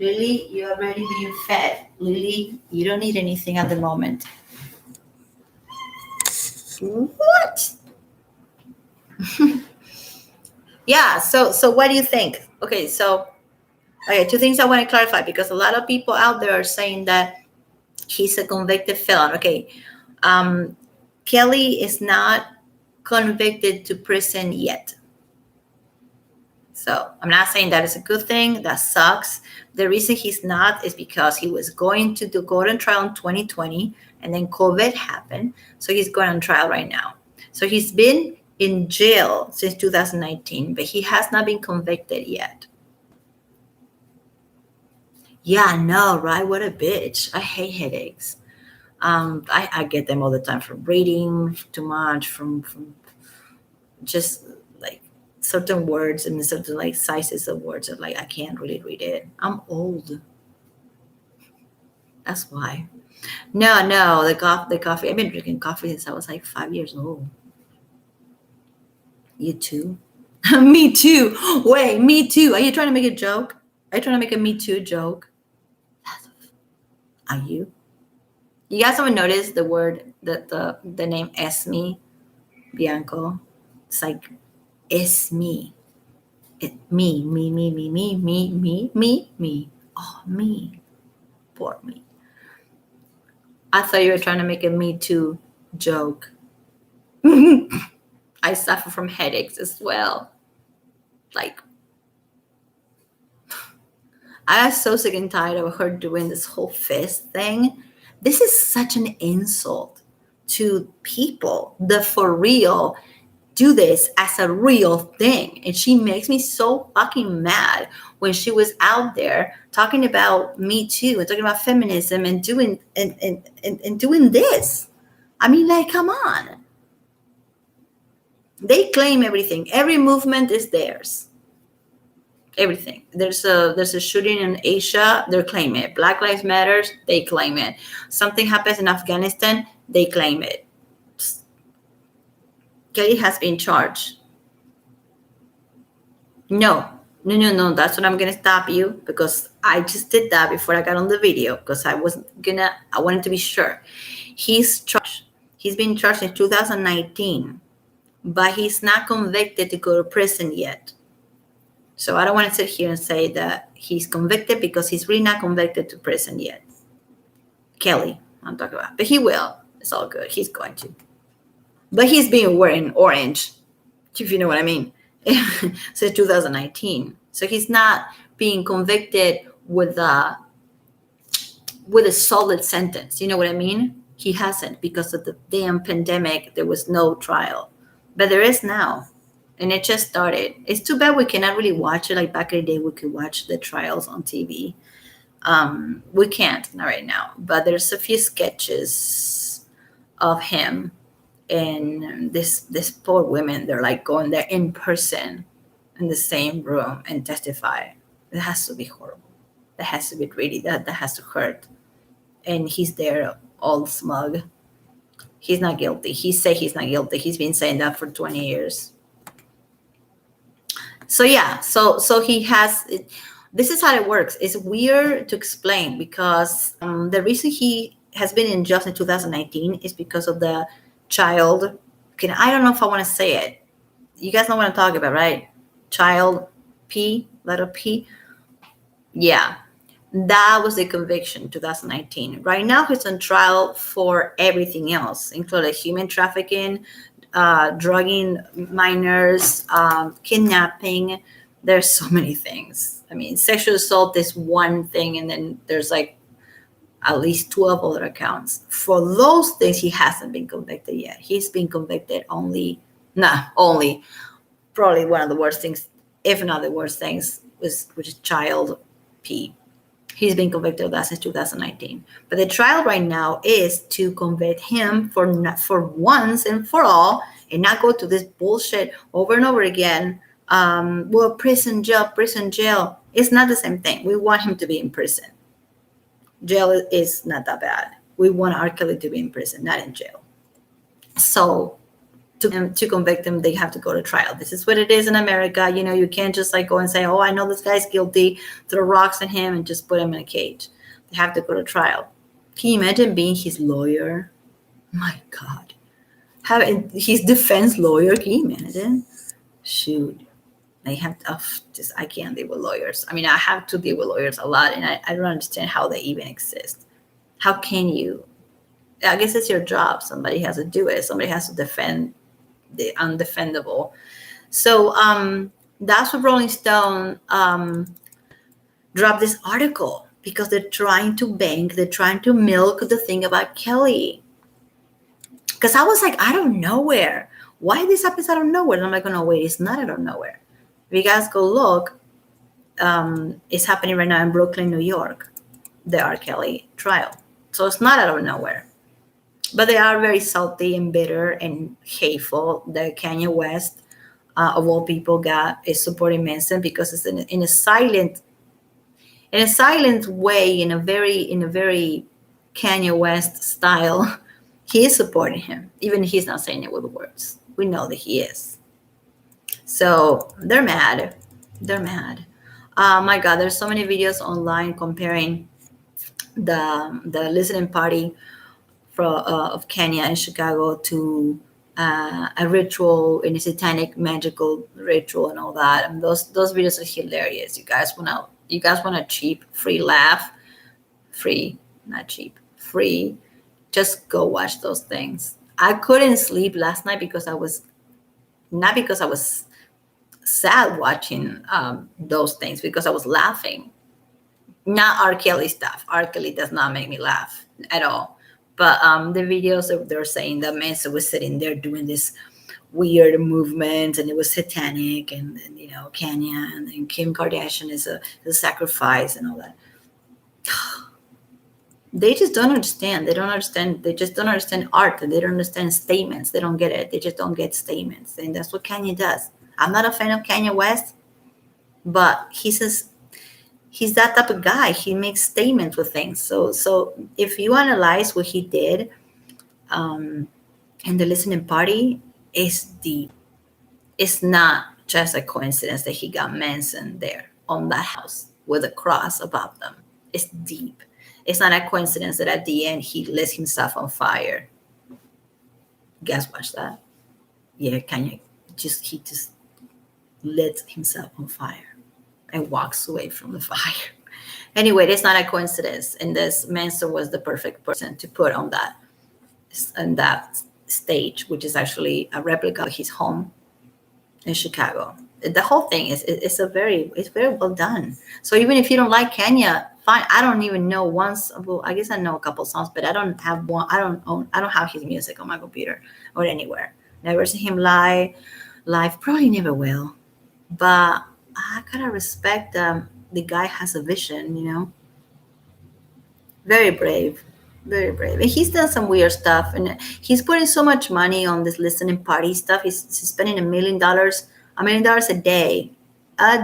Lily, you're already being fed. Lily, you don't need anything at the moment. What? Yeah, so what do you think? Okay, so okay, two things I want to clarify because a lot of people out there are saying that he's a convicted felon. Okay, um, Kelly is not convicted to prison yet. So I'm not saying that is a good thing. That sucks. The reason he's not is because he was going to go on trial in 2020, and then COVID happened. So he's going on trial right now. So he's been in jail since 2019, but he has not been convicted yet. Yeah, I know, right? What a bitch. I hate headaches. I get them all the time from reading too much, from just like certain words and certain like sizes of words that like I can't really read it. I'm old. That's why. No, the coffee. I've been drinking coffee since I was like 5 years old. You too? Me too. Wait, me too. Are you trying to make a joke? Are you trying to make a me too joke? Are you? You guys ever notice the word that the name Esme Bianco? It's like it's me. Me. Oh, me. Poor me. I thought you were trying to make a me too joke. I suffer from headaches as well. Like, I got so sick and tired of her doing this whole fist thing. This is such an insult to people that for real do this as a real thing. And she makes me so fucking mad when she was out there talking about Me Too and talking about feminism and doing this. I mean, like, come on. They claim everything. Every movement is theirs. Everything. There's a shooting in Asia, they're claiming it. Black Lives Matters, they claim it. Something happens in Afghanistan, they claim it. Kelly has been charged. No. That's what I'm gonna stop you because I just did that before I got on the video because I wanted to be sure. He's charged. He's been charged in 2019, but he's not convicted to go to prison yet. So I don't want to sit here and say that he's convicted because he's really not convicted to prison yet. Kelly, I'm talking about. But he will. It's all good. He's going to. But he's been wearing orange, if you know what I mean, since 2019. So he's not being convicted with a solid sentence. You know what I mean? He hasn't because of the damn pandemic. There was no trial. But there is now. And it just started. It's too bad we cannot really watch it like back in the day. We could watch the trials on TV. We can't, not right now. But there's a few sketches of him and this poor women. They're like going there in person in the same room and testify. It has to be horrible. That has to be really that has to hurt. And he's there all smug. He's not guilty. He said he's not guilty. He's been saying that for 20 years. So yeah, so he has. This is how it works. It's weird to explain because the reason he has been in jail since 2019 is because of the child. I don't know if I want to say it. You guys know what I'm talking about, right? Child P, letter P. Yeah, that was the conviction, 2019. Right now, he's on trial for everything else, including human trafficking, drugging minors, kidnapping. There's so many things. I mean, sexual assault is one thing, and then there's like at least 12 other accounts. For those things, he hasn't been convicted yet. He's been convicted only probably one of the worst things, if not the worst things, which is child P. He's been convicted of that since 2019. But the trial right now is to convict him for once and for all and not go to this bullshit over and over again. Well, prison, jail. It's not the same thing. We want him to be in prison. Jail is not that bad. We want R.Kelly to be in prison, not in jail. So to convict him, they have to go to trial. This is what it is in America. You can't just like go and say, oh, I know this guy's guilty, throw rocks at him and just put him in a cage. They have to go to trial. Can you imagine being his lawyer? My God. Having his defense lawyer, can you imagine? Shoot. I have I can't deal with lawyers. I mean, I have to deal with lawyers a lot, and I don't understand how they even exist. How can you? I guess it's your job. Somebody has to do it. Somebody has to defend the undefendable. So that's what Rolling Stone dropped this article, because they're trying to milk the thing about Kelly. Because I was like, out of nowhere. Why this happens out of nowhere? And I'm like, oh, no, wait, it's not out of nowhere. If you guys go look, it's happening right now in Brooklyn, New York, the R.Kelly trial. So it's not out of nowhere. But they are very salty and bitter and hateful. The Kanye West, of all people, is supporting Manson because it's in a silent way, in a very Kanye West style. He is supporting him, even if he's not saying it with words. We know that he is. So they're mad. My God, there's so many videos online comparing the listening party of Kenya in Chicago to a ritual, in a satanic magical ritual and all that. And those videos are hilarious. You guys want a cheap, free laugh? Free, not cheap. Free. Just go watch those things. I couldn't sleep last night because I was sad watching those things, because I was laughing. Not R. Kelly stuff. R. Kelly does not make me laugh at all. But the videos that they're saying that Manson was sitting there doing this weird movement, and it was satanic, and Kenya and Kim Kardashian is a sacrifice and all that. They just don't understand. They just don't understand art. They don't understand statements. They don't get it. They just don't get statements. And that's what Kanye does. I'm not a fan of Kanye West, but he's that type of guy. He makes statements with things. So if you analyze what he did in the listening party, it's deep. It's not just a coincidence that he got Manson there on that house with a cross above them. It's deep. It's not a coincidence that at the end he lit himself on fire. You guys watch that? Yeah, Kanye he just lit himself on fire and walks away from the fire. Anyway, it's not a coincidence. And this Manson was the perfect person to put on that stage, which is actually a replica of his home in Chicago. The whole thing is very well done. So even if you don't like Kenya, fine. I don't even know I guess I know a couple songs, but I don't have one. I don't have his music on my computer or anywhere. Never seen him live. Probably never will. But I gotta respect the guy has a vision. Very brave. Very brave. And he's done some weird stuff, and he's putting so much money on this listening party stuff. He's spending $1 million a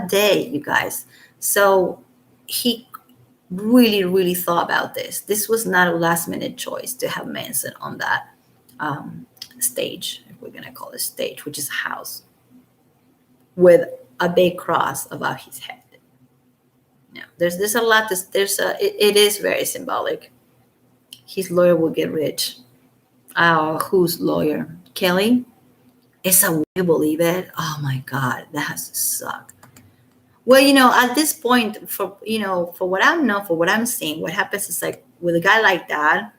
day, you guys. So he really, really thought about this. This was not a last minute choice to have Manson on that stage, if we're gonna call it stage, which is a house with a big cross above his head. Yeah, there's a lot. It is very symbolic. His lawyer will get rich. Whose lawyer? Kelly? It's a way to believe it. Oh my God, that has to suck. Well, at this point, for what I know, for what I'm seeing, what happens is, like, with a guy like that,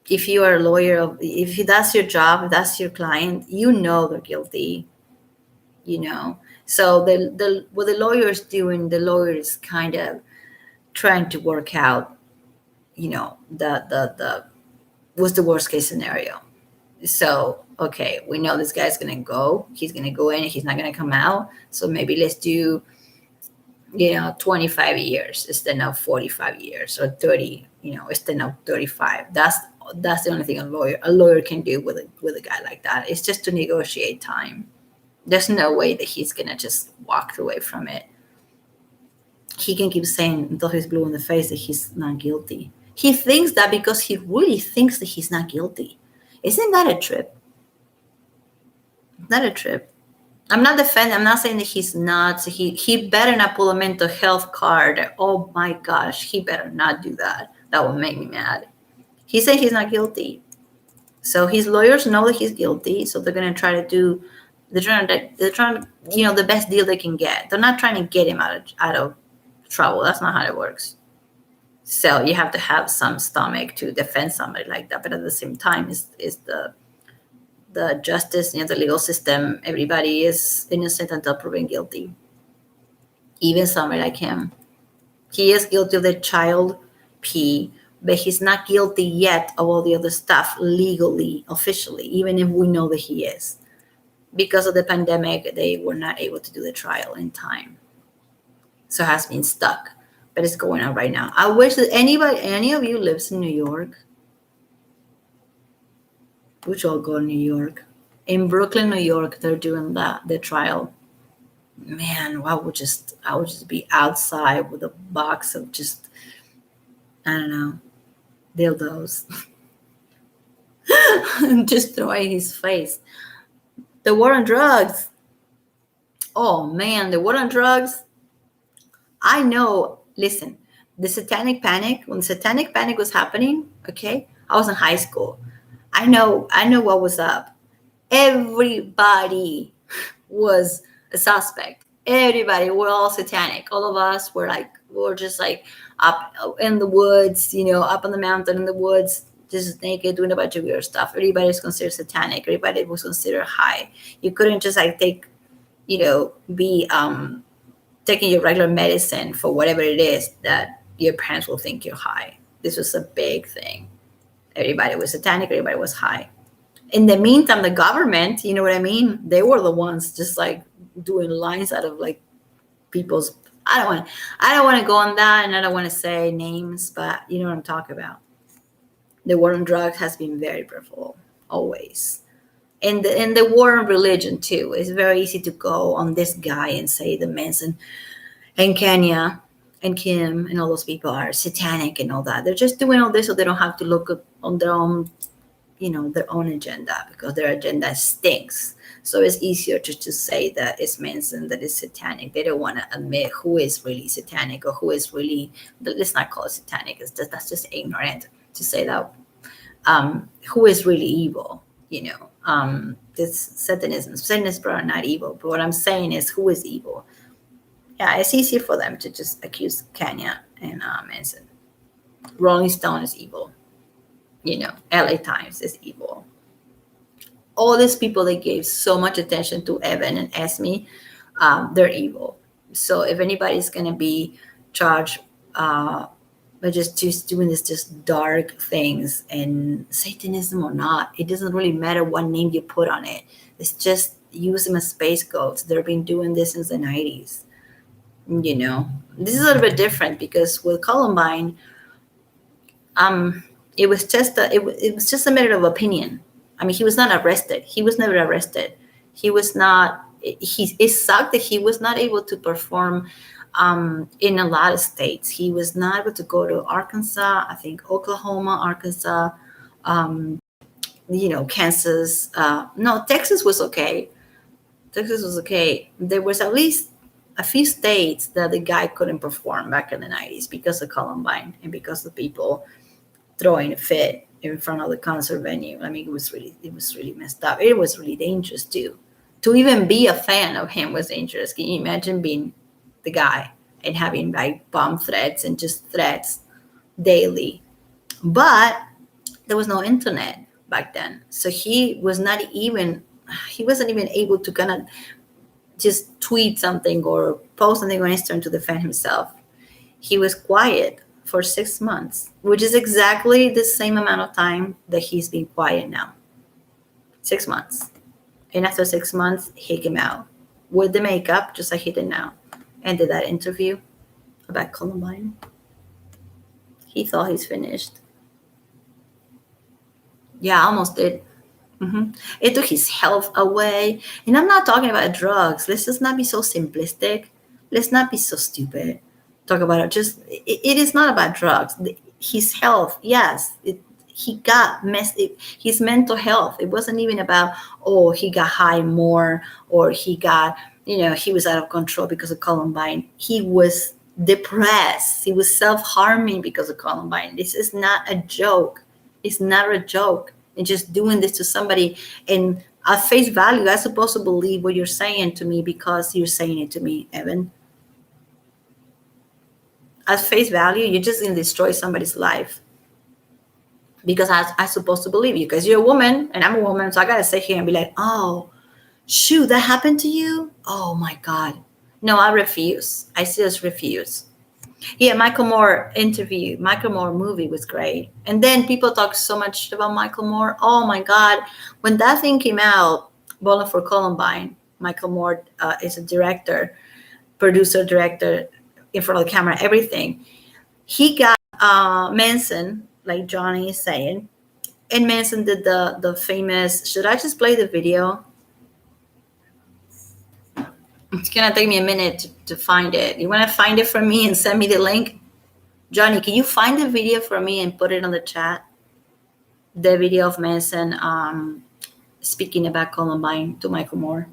if you are a lawyer, if that's your job, if that's your client, they're guilty. So what the lawyer is doing, the lawyer is kind of trying to work out, the what's the worst case scenario. So, okay, we know this guy's going to go. He's going to go in and he's not going to come out. So maybe let's do, 25 years instead of 45 years, or 30, instead of 35. That's the only thing a lawyer can do with a guy like that. It's just to negotiate time. There's no way that he's going to just walk away from it. He can keep saying until he's blue in the face that he's not guilty. He thinks that because he really thinks that he's not guilty. Isn't that a trip? not a trip. I'm not defending. I'm not saying that he's not. He better not pull a mental health card. Oh my gosh, he better not do that. That would make me mad. He said he's not guilty, so his lawyers know that he's guilty. So they're gonna try to do. They're trying to the best deal they can get. They're not trying to get him out of trouble. That's not how it works. So you have to have some stomach to defend somebody like that. But at the same time, is the justice, the legal system, everybody is innocent until proven guilty. Even somebody like him. He is guilty of the child P, but he's not guilty yet of all the other stuff legally, officially, even if we know that he is. Because of the pandemic, they were not able to do the trial in time. So it has been stuck. But it's going on right now. I wish that any of you lives in New York. We should all go to New York. In Brooklyn, New York, they're doing the trial. Man, I would just be outside with a box of just, I don't know, dildos. Just throwing his face. The war on drugs. Oh man, the war on drugs. I know, listen, the satanic panic, when the satanic panic was happening, okay, I was in high school. I know what was up. Everybody was a suspect. Everybody, we're all satanic. All of us we're just like up in the woods, up on the mountain in the woods, just naked, doing a bunch of weird stuff. Everybody was considered satanic. Everybody was considered high. You couldn't just take, be taking your regular medicine for whatever it is that your parents will think you're high. This was a big thing. Everybody was satanic. Everybody was high. In the meantime, the government, you know what I mean? They were the ones just doing lines out of people's. I don't want to go on that, and I don't want to say names, but you know what I'm talking about. The war on drugs has been very powerful, always. And the war on religion too. It's very easy to go on this guy and say the Manson and Kenya and Kim and all those people are satanic and all that. They're just doing all this so they don't have to look on their own, their own agenda, because their agenda stinks. So it's easier to say that it's Manson, that is satanic. They don't want to admit who is really satanic or who is really. Let's not call it satanic. That's just ignorant to say that. Who is really evil? This Satanists are not evil, but what I'm saying is who is evil. Yeah, it's easier for them to just accuse Kenya and Manson. Rolling Stone is evil. LA Times is evil. All these people that gave so much attention to Evan and Esme, they're evil. So if anybody's going to be charged but just doing this just dark things and Satanism or not, it doesn't really matter what name you put on it. It's just use them as scapegoats. They've been doing this since the 90s. This is a little bit different because with Columbine, it was just a matter of opinion. I mean, he was not arrested. He was never arrested. He was not. It sucked that he was not able to perform in a lot of states. He was not able to go to Arkansas, I think Oklahoma, Arkansas, Kansas. No, Texas was okay. There was at least a few states that the guy couldn't perform back in the 90s because of Columbine and because of people throwing a fit in front of the concert venue. I mean, it was really messed up. It was really dangerous too. To even be a fan of him was dangerous. Can you imagine being the guy and having bomb threats and just threats daily? But there was no internet back then, so he wasn't even able to kind of just tweet something or post something on Instagram to defend himself. He was quiet for 6 months, which is exactly the same amount of time that he's been quiet now. 6 months. And after 6 months, he came out with the makeup, just like he did now, and did that interview about Columbine. He thought he's finished. Yeah, almost did. It took his health away. And I'm not talking about drugs. Let's just not be so simplistic. Let's not be so stupid. Talk about it. It is not about drugs. His health, yes. he got messed. His mental health. It wasn't even about, oh, he got high more, or he got, he was out of control because of Columbine. He was depressed. He was self-harming because of Columbine. This is not a joke. It's not a joke. And just doing this to somebody, and at face value, I'm supposed to believe what you're saying to me because you're saying it to me, Evan. At face value, you're just going to destroy somebody's life because I'm supposed to believe you because you're a woman and I'm a woman. So I got to sit here and be like, oh, shoot, that happened to you? Oh my God. No, I refuse. I just refuse. Yeah, Michael Moore movie was great. And then people talk so much about Michael Moore. Oh my God. When that thing came out, Bowling for Columbine, Michael Moore is a director, producer, director, in front of the camera, everything. He got Manson, like Johnny is saying, and Manson did the famous. Should I just play the video? It's gonna take me a minute to find it. You want to find it for me and send me the link, Johnny? Can you find the video for me and put it on the chat? The video of Manson speaking about Columbine to Michael Moore.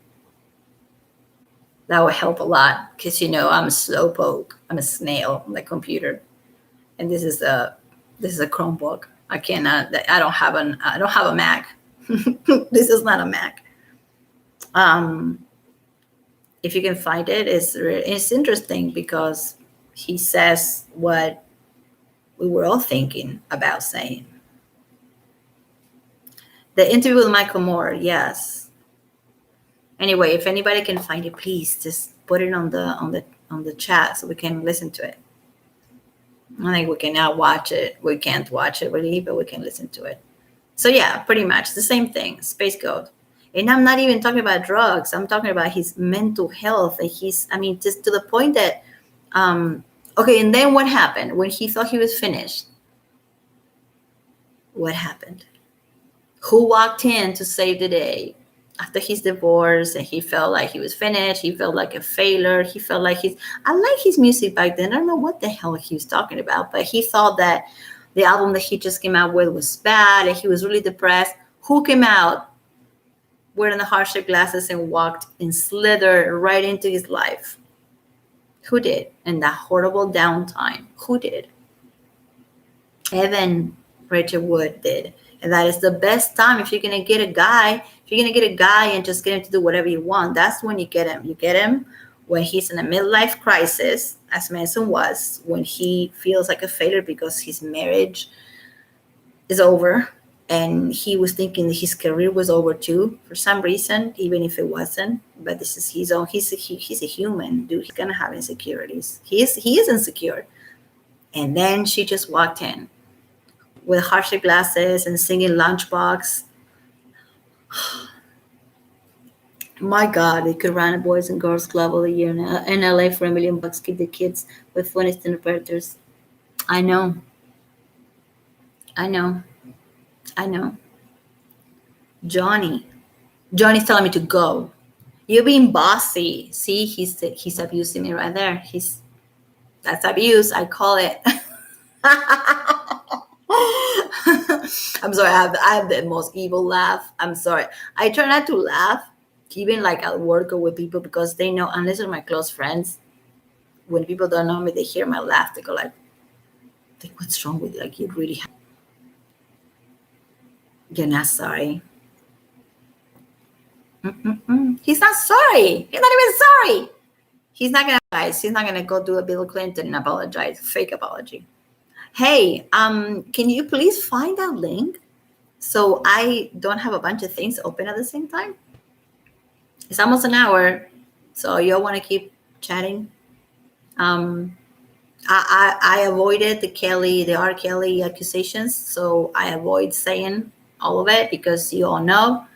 That would help a lot because I'm a slowpoke. I'm a snail on the computer, and this is a Chromebook. I cannot. I don't have a Mac. This is not a Mac. If you can find it, it's interesting because he says what we were all thinking about saying. The interview with Michael Moore, yes. Anyway, if anybody can find it, please just put it on the chat so we can listen to it. I think we can now watch it. We can't watch it really, but we can listen to it. So yeah, pretty much the same thing. Space Goat. And I'm not even talking about drugs. I'm talking about his mental health. And just to the point that, okay, and then what happened? When he thought he was finished, what happened? Who walked in to save the day? After his divorce, and he felt like he was finished, he felt like a failure, he felt like I like his music back then. I don't know what the hell he was talking about, but he thought that the album that he just came out with was bad, and he was really depressed. Who came out wearing the heart-shaped glasses and walked and slithered right into his life? Who did? In that horrible downtime, who did? Evan Rachel Wood did. And that is the best time if you're gonna get a guy and just get him to do whatever you want. That's when you get him. You get him when he's in a midlife crisis, as Manson was, when he feels like a failure because his marriage is over, and he was thinking that his career was over too for some reason, even if it wasn't. But this is his own. He's a human, dude. He's gonna have insecurities. He is insecure. And then she just walked in with heart-shaped glasses and singing Lunchbox. My God, they could run a Boys and Girls Club all year in LA for $1 million. Keep the kids with funniest interpreters. I know. Johnny's telling me to go. You're being bossy. See, he's abusing me right there. That's abuse. I call it. I'm sorry. I have the most evil laugh. I'm sorry. I try not to laugh, even like at work or with people, because they know, unless they're my close friends, when people don't know me, they hear my laugh. They go like, "What's wrong with you? Like, you really have." You're not sorry. He's not sorry. He's not even sorry. He's not gonna, guys. He's not gonna go do a Bill Clinton and apologize. Fake apology. Hey, can you please find that link so I don't have a bunch of things open at the same time? It's almost an hour, so y'all want to keep chatting? I avoided the R.Kelly accusations, so I avoid saying all of it because you all know,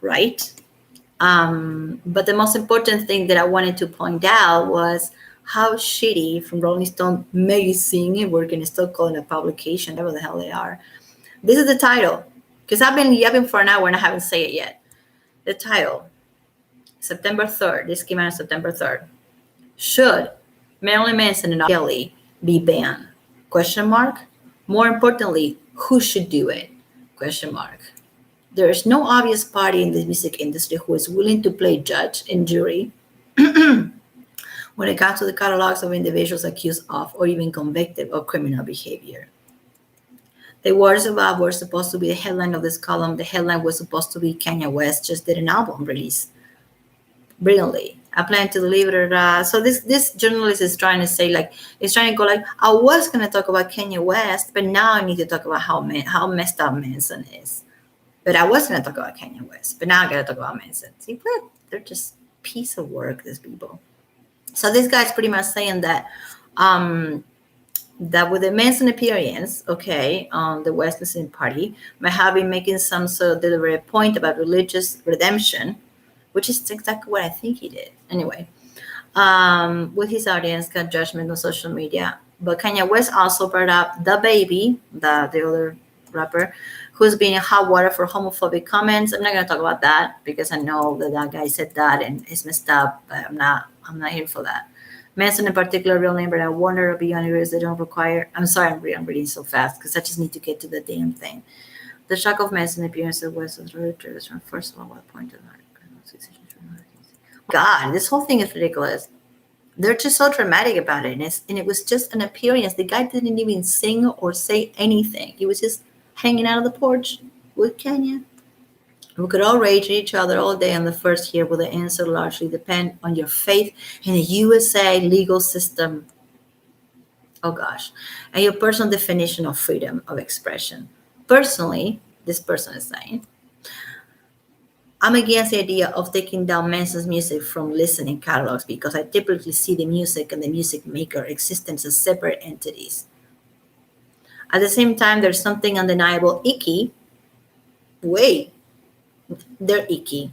right? But the most important thing that I wanted to point out was how shitty from Rolling Stone magazine, we're going to still call it a publication, whatever the hell they are. This is the title, because I've been yapping for an hour and I haven't said it yet. The title, September 3rd. This came out on September 3rd. Should Marilyn Manson and R. Kelly be banned? Question mark. More importantly, Who should do it? Question mark. There is no obvious party in the music industry who is willing to play judge and jury when it comes to the catalogs of individuals accused of or even convicted of criminal behavior. The words above were supposed to be the headline of this column. The headline was supposed to be Kanye West just did an album release. Brilliantly. I plan to deliver it. So this journalist is trying to say, like, he's trying to go like, I was going to talk about Kanye West, but now I need to talk about how messed up Manson is. But I was going to talk about Kanye West, but now I got to talk about Manson. See, what? They're just piece of work, these people. So this guy's pretty much saying that that with the Manson appearance, okay, on the West Listening Party, might have been making some sort of deliberate point about religious redemption, which is exactly what I think he did. Anyway, with his audience, got judgment on social media. But Kanye West also brought up the baby, the other rapper, who's been in hot water for homophobic comments. I'm not going to talk about that because I know that guy said that and it's messed up, but I'm not here for that. Manson in particular, real name, but I wonder beyond areas they don't require. I'm sorry, I'm reading so fast because I just need to get to the damn thing. The shock of Manson appearance at West was reuters from first of all, what point of God, this whole thing is ridiculous. They're just so dramatic about it, and it was just an appearance. The guy didn't even sing or say anything. He was just hanging out on the porch with Kenya. We could all rage at each other all day on the first year, but the answer largely depend on your faith in the USA legal system. Oh gosh. And your personal definition of freedom of expression. Personally, this person is saying, I'm against the idea of taking down Manson's music from listening catalogs because I typically see the music and the music maker existence as separate entities. At the same time, there's something undeniable icky. Wait, they're icky.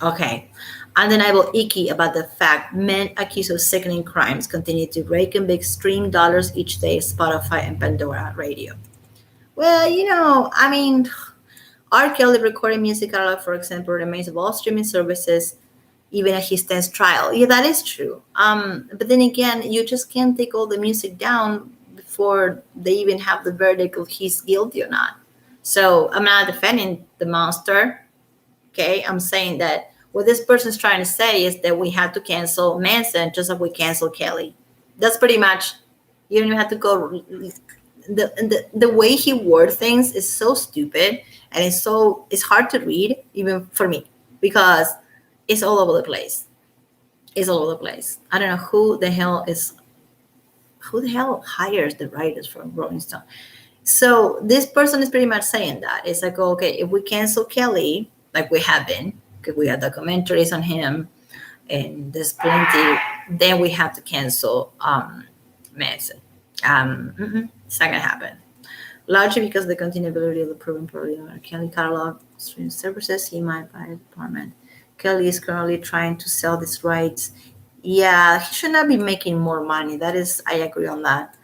Okay. Undeniable icky about the fact men accused of sickening crimes continue to rake in big stream dollars each day, Spotify and Pandora radio. Well, I mean, R.Kelly recorded music catalog, for example, remains of all streaming services, even as he stands trial. Yeah, that is true. But then again, you just can't take all the music down before they even have the verdict of he's guilty or not. So I'm not defending the monster. Okay, I'm saying that what this person's trying to say is that we have to cancel Manson just like we cancel Kelly. That's pretty much. You don't even have to go. The way he word things is so stupid, and it's hard to read even for me because it's all over the place. It's all over the place. I don't know who the hell hires the writers from Rolling Stone. So this person is pretty much saying that it's like, okay, if we cancel Kelly, like we have been, because we have documentaries on him, and there's plenty, then we have to cancel Manson. It's not gonna happen. Largely because of the continuability of the proven probability of R.Kelly catalog streaming services, he might buy a department. Kelly is currently trying to sell these rights. Yeah, he should not be making more money. That is, I agree on that.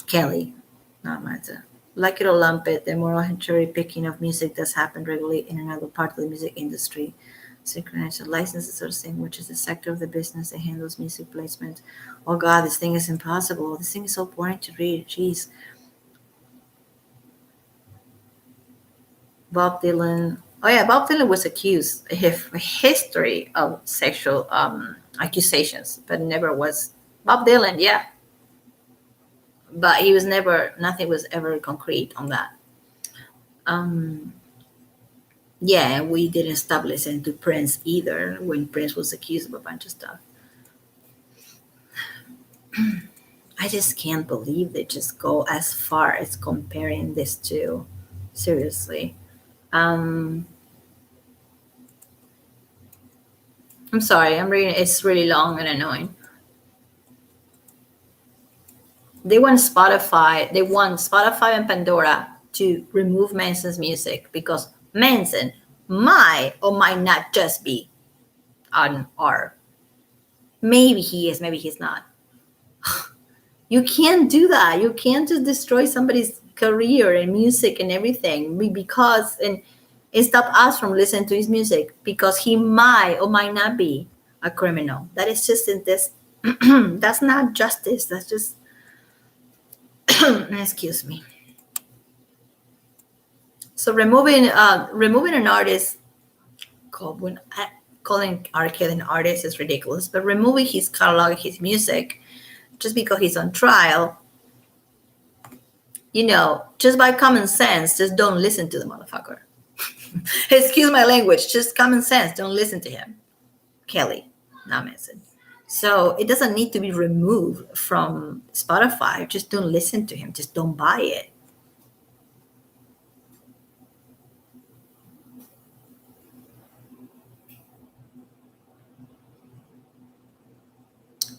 Kelly, not Manson. Like it or lump it, the moral cherry picking of music does happen regularly in another part of the music industry. Synchronized licenses are saying which is the sector of the business that handles music placement. Oh God, this thing is impossible. This thing is so boring to read. Jeez. Bob Dylan. Oh yeah, Bob Dylan was accused of a history of sexual accusations, but never was Bob Dylan. Yeah, but he was never. Nothing was ever concrete on that. Yeah, we didn't stop listening to Prince either when Prince was accused of a bunch of stuff. I just can't believe they just go as far as comparing this two. Seriously. I'm sorry, I'm reading. It's really long and annoying. They want Spotify and Pandora to remove Manson's music because Manson might or might not just be on R. Maybe he is, maybe he's not. You can't do that. You can't just destroy somebody's career and music and everything because and stop us from listening to his music because he might or might not be a criminal. That is just in this. That's not justice. That's just excuse me. So removing an artist, called when calling R.Kelly an artist is ridiculous, but removing his catalog, his music, just because he's on trial, just by common sense, just don't listen to the motherfucker. Excuse my language, just common sense, don't listen to him. Kelly, not Manson. So it doesn't need to be removed from Spotify. Just don't listen to him. Just don't buy it.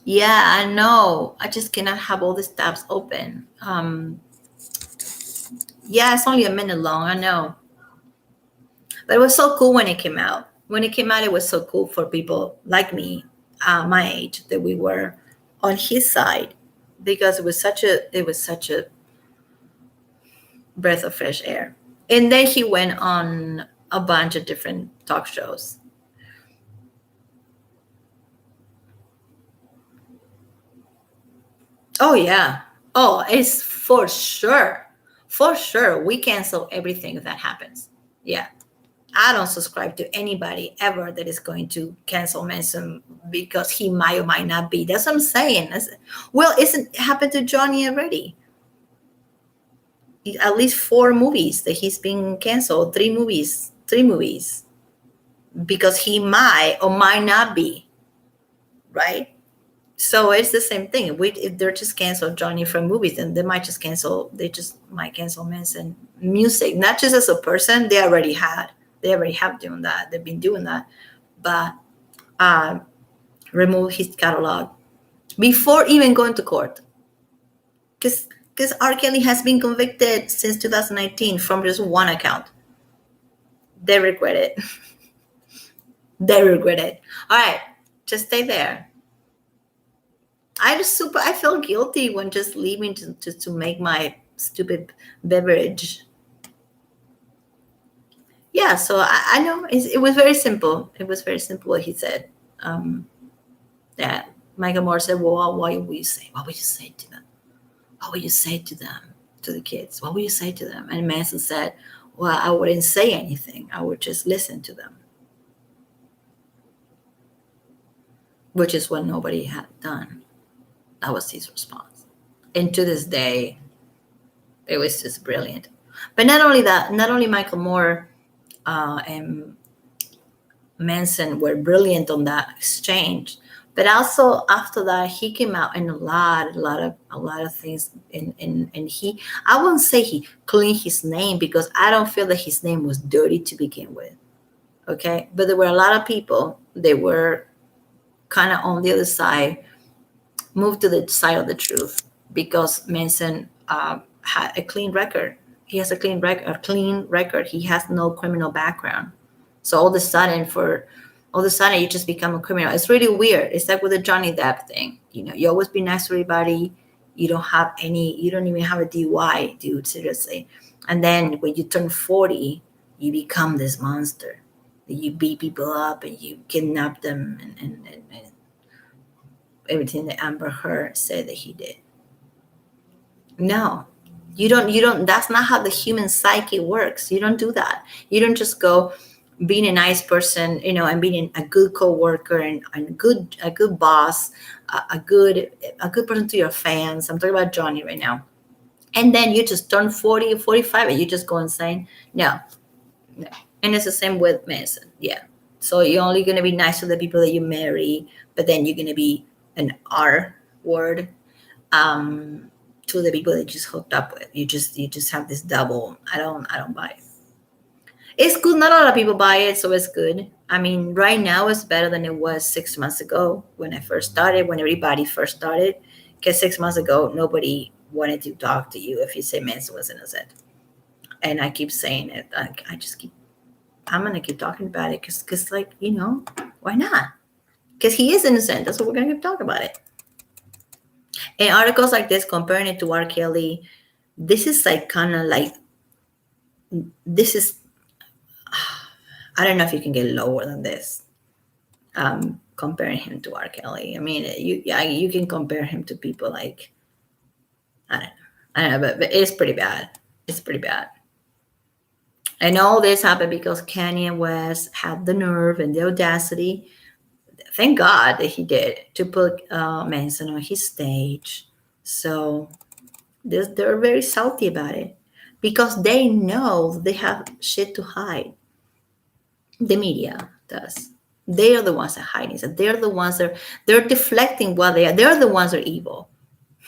Yeah, I know. I just cannot have all these tabs open. Yeah, it's only a minute long. I know. But it was so cool when it came out. When it came out, it was so cool for people like me, my age, that we were on his side, because it was such a breath of fresh air. And then he went on a bunch of different talk shows. Oh yeah. Oh, it's for sure. For sure. We cancel everything if that happens. Yeah. I don't subscribe to anybody ever that is going to cancel Manson because he might or might not be. That's what I'm saying. Well, it happened to Johnny already. At least 4 movies that he's been canceled, 3 movies, 3 movies, because he might or might not be, right? So it's the same thing. If they're just cancel Johnny from movies, then they just might cancel Manson music, not just as a person. They already have done that. They've been doing that, but uh, remove his catalog before even going to court, because R. Kelly has been convicted since 2019 from just one account. They regret it. They regret it. All right, just stay there. I feel guilty when just leaving to make my stupid beverage. Yeah, so I know it was very simple. It was very simple what he said. That Michael Moore said, "Well, what would you say? What would you say to them? What would you say to them, to the kids? What would you say to them?" And Manson said, "Well, I wouldn't say anything. I would just listen to them," which is what nobody had done. That was his response. And to this day, it was just brilliant. But not only that, not only Michael Moore and Manson were brilliant on that exchange, but also after that he came out in a lot of things. And I won't say he cleaned his name, because I don't feel that his name was dirty to begin with. Okay, but there were a lot of people that were kind of on the other side, moved to the side of the truth, because Manson had a clean record. He has a clean record. He has no criminal background. So all of a sudden, you just become a criminal. It's really weird. It's like with the Johnny Depp thing. You always be nice to everybody. You don't even have a DUI, dude. Seriously. And then when you turn 40, you become this monster. You beat people up and you kidnap them, and everything that Amber Heard said that he did. No, you don't. That's not how the human psyche works. You don't do that. You don't just go being a nice person, and being a good coworker, and a good boss, a good person to your fans. I'm talking about Johnny right now. And then you just turn 40 or 45 and you just go insane. No, no. And it's the same with Manson. Yeah. So you're only gonna be nice to the people that you marry, but then you're gonna be an R word um, to the people that you just hooked up with. You just have this double. I don't buy it. It's good. Not a lot of people buy it, so it's good. I mean, right now it's better than it was 6 months ago when I first started, when everybody first started. Because 6 months ago, nobody wanted to talk to you if you say Manson was innocent. And I keep saying it. I'm gonna keep talking about it because, like, why not? Because he is innocent. That's what we're gonna keep talking about it. And articles like this comparing it to R. Kelly, this is like kind of like this is. I don't know if you can get lower than this. Comparing him to R. Kelly. I mean, you can compare him to people like I don't know, but it's pretty bad. It's pretty bad. And all this happened because Kanye West had the nerve and the audacity, thank God that he did, to put Manson on his stage. So they're very salty about it because they know they have shit to hide. The media does. They are the ones that hide it. They're the ones that they're deflecting what they are. They're the ones that are evil.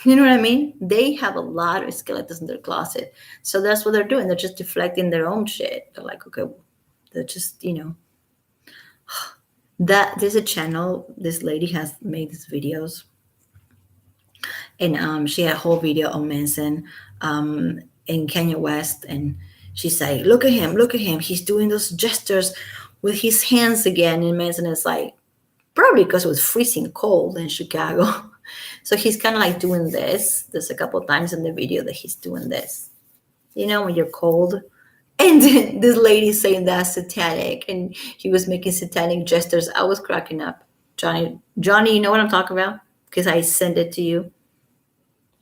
You know what I mean? They have a lot of skeletons in their closet. So that's what they're doing. They're just deflecting their own shit. They're like, okay, they're just, that there's a channel. This lady has made these videos, and she had a whole video on Manson, and Kanye West, and she's like, look at him, he's doing those gestures with his hands again, and Manson is like, probably because it was freezing cold in Chicago, so he's kind of like doing this. There's a couple times in the video that he's doing this, when you're cold. And this lady saying that's satanic, and he was making satanic gestures. I was cracking up. Johnny, you know what I'm talking about? Because I sent it to you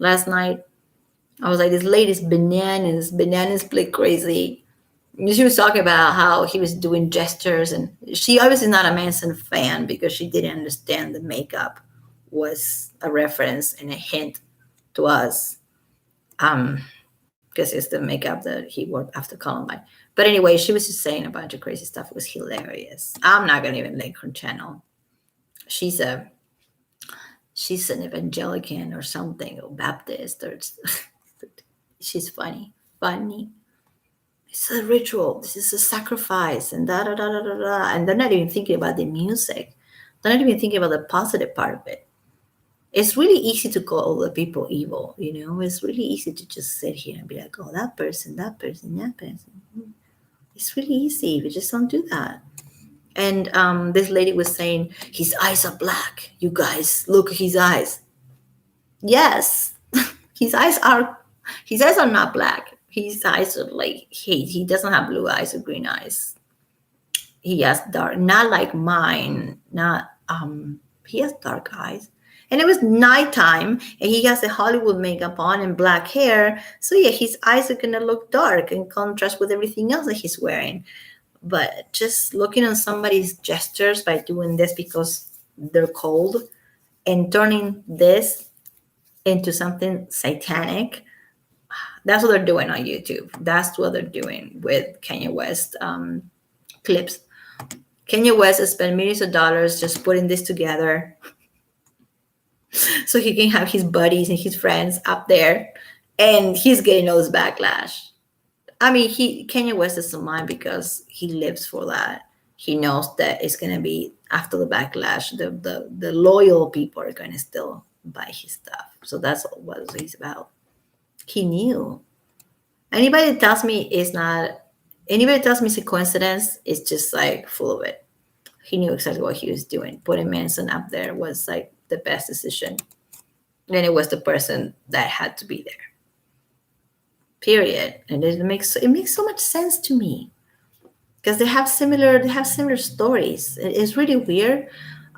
last night. I was like, this lady's bananas play crazy. She was talking about how he was doing gestures, and she obviously not a Manson fan because she didn't understand the makeup was a reference and a hint to us. Because it's the makeup that he wore after Columbine. But anyway, she was just saying a bunch of crazy stuff. It was hilarious. I'm not gonna even link her channel. She's a she's an evangelican or something, or Baptist, or she's funny. It's a ritual. This is a sacrifice, and da da da da da da. And they're not even thinking about the music. They're not even thinking about the positive part of it. It's really easy to call the people evil, It's really easy to just sit here and be like, oh, that person, that person, that person. It's really easy. We just don't do that. And this lady was saying, his eyes are black. You guys, look at his eyes. Yes, his eyes are not black. His eyes are like he doesn't have blue eyes or green eyes. He has dark, not like mine. Not he has dark eyes. And it was nighttime, and he has the Hollywood makeup on and black hair. So yeah, his eyes are gonna look dark in contrast with everything else that he's wearing. But just looking on somebody's gestures by doing this because they're cold and turning this into something satanic, that's what they're doing on YouTube. That's what they're doing with Kanye West clips. Kanye West has spent millions of dollars just putting this together so he can have his buddies and his friends up there, and he's getting all this backlash. I mean, Kanye West doesn't mind because he lives for that. He knows that it's gonna be after the backlash, the loyal people are gonna still buy his stuff. So that's what he's about. He knew. Anybody that tells me it's a coincidence, it's just like full of it. He knew exactly what he was doing. Putting Manson up there was like the best decision. And it was the person that had to be there. Period. And it makes so much sense to me. Because they have similar stories. It's really weird.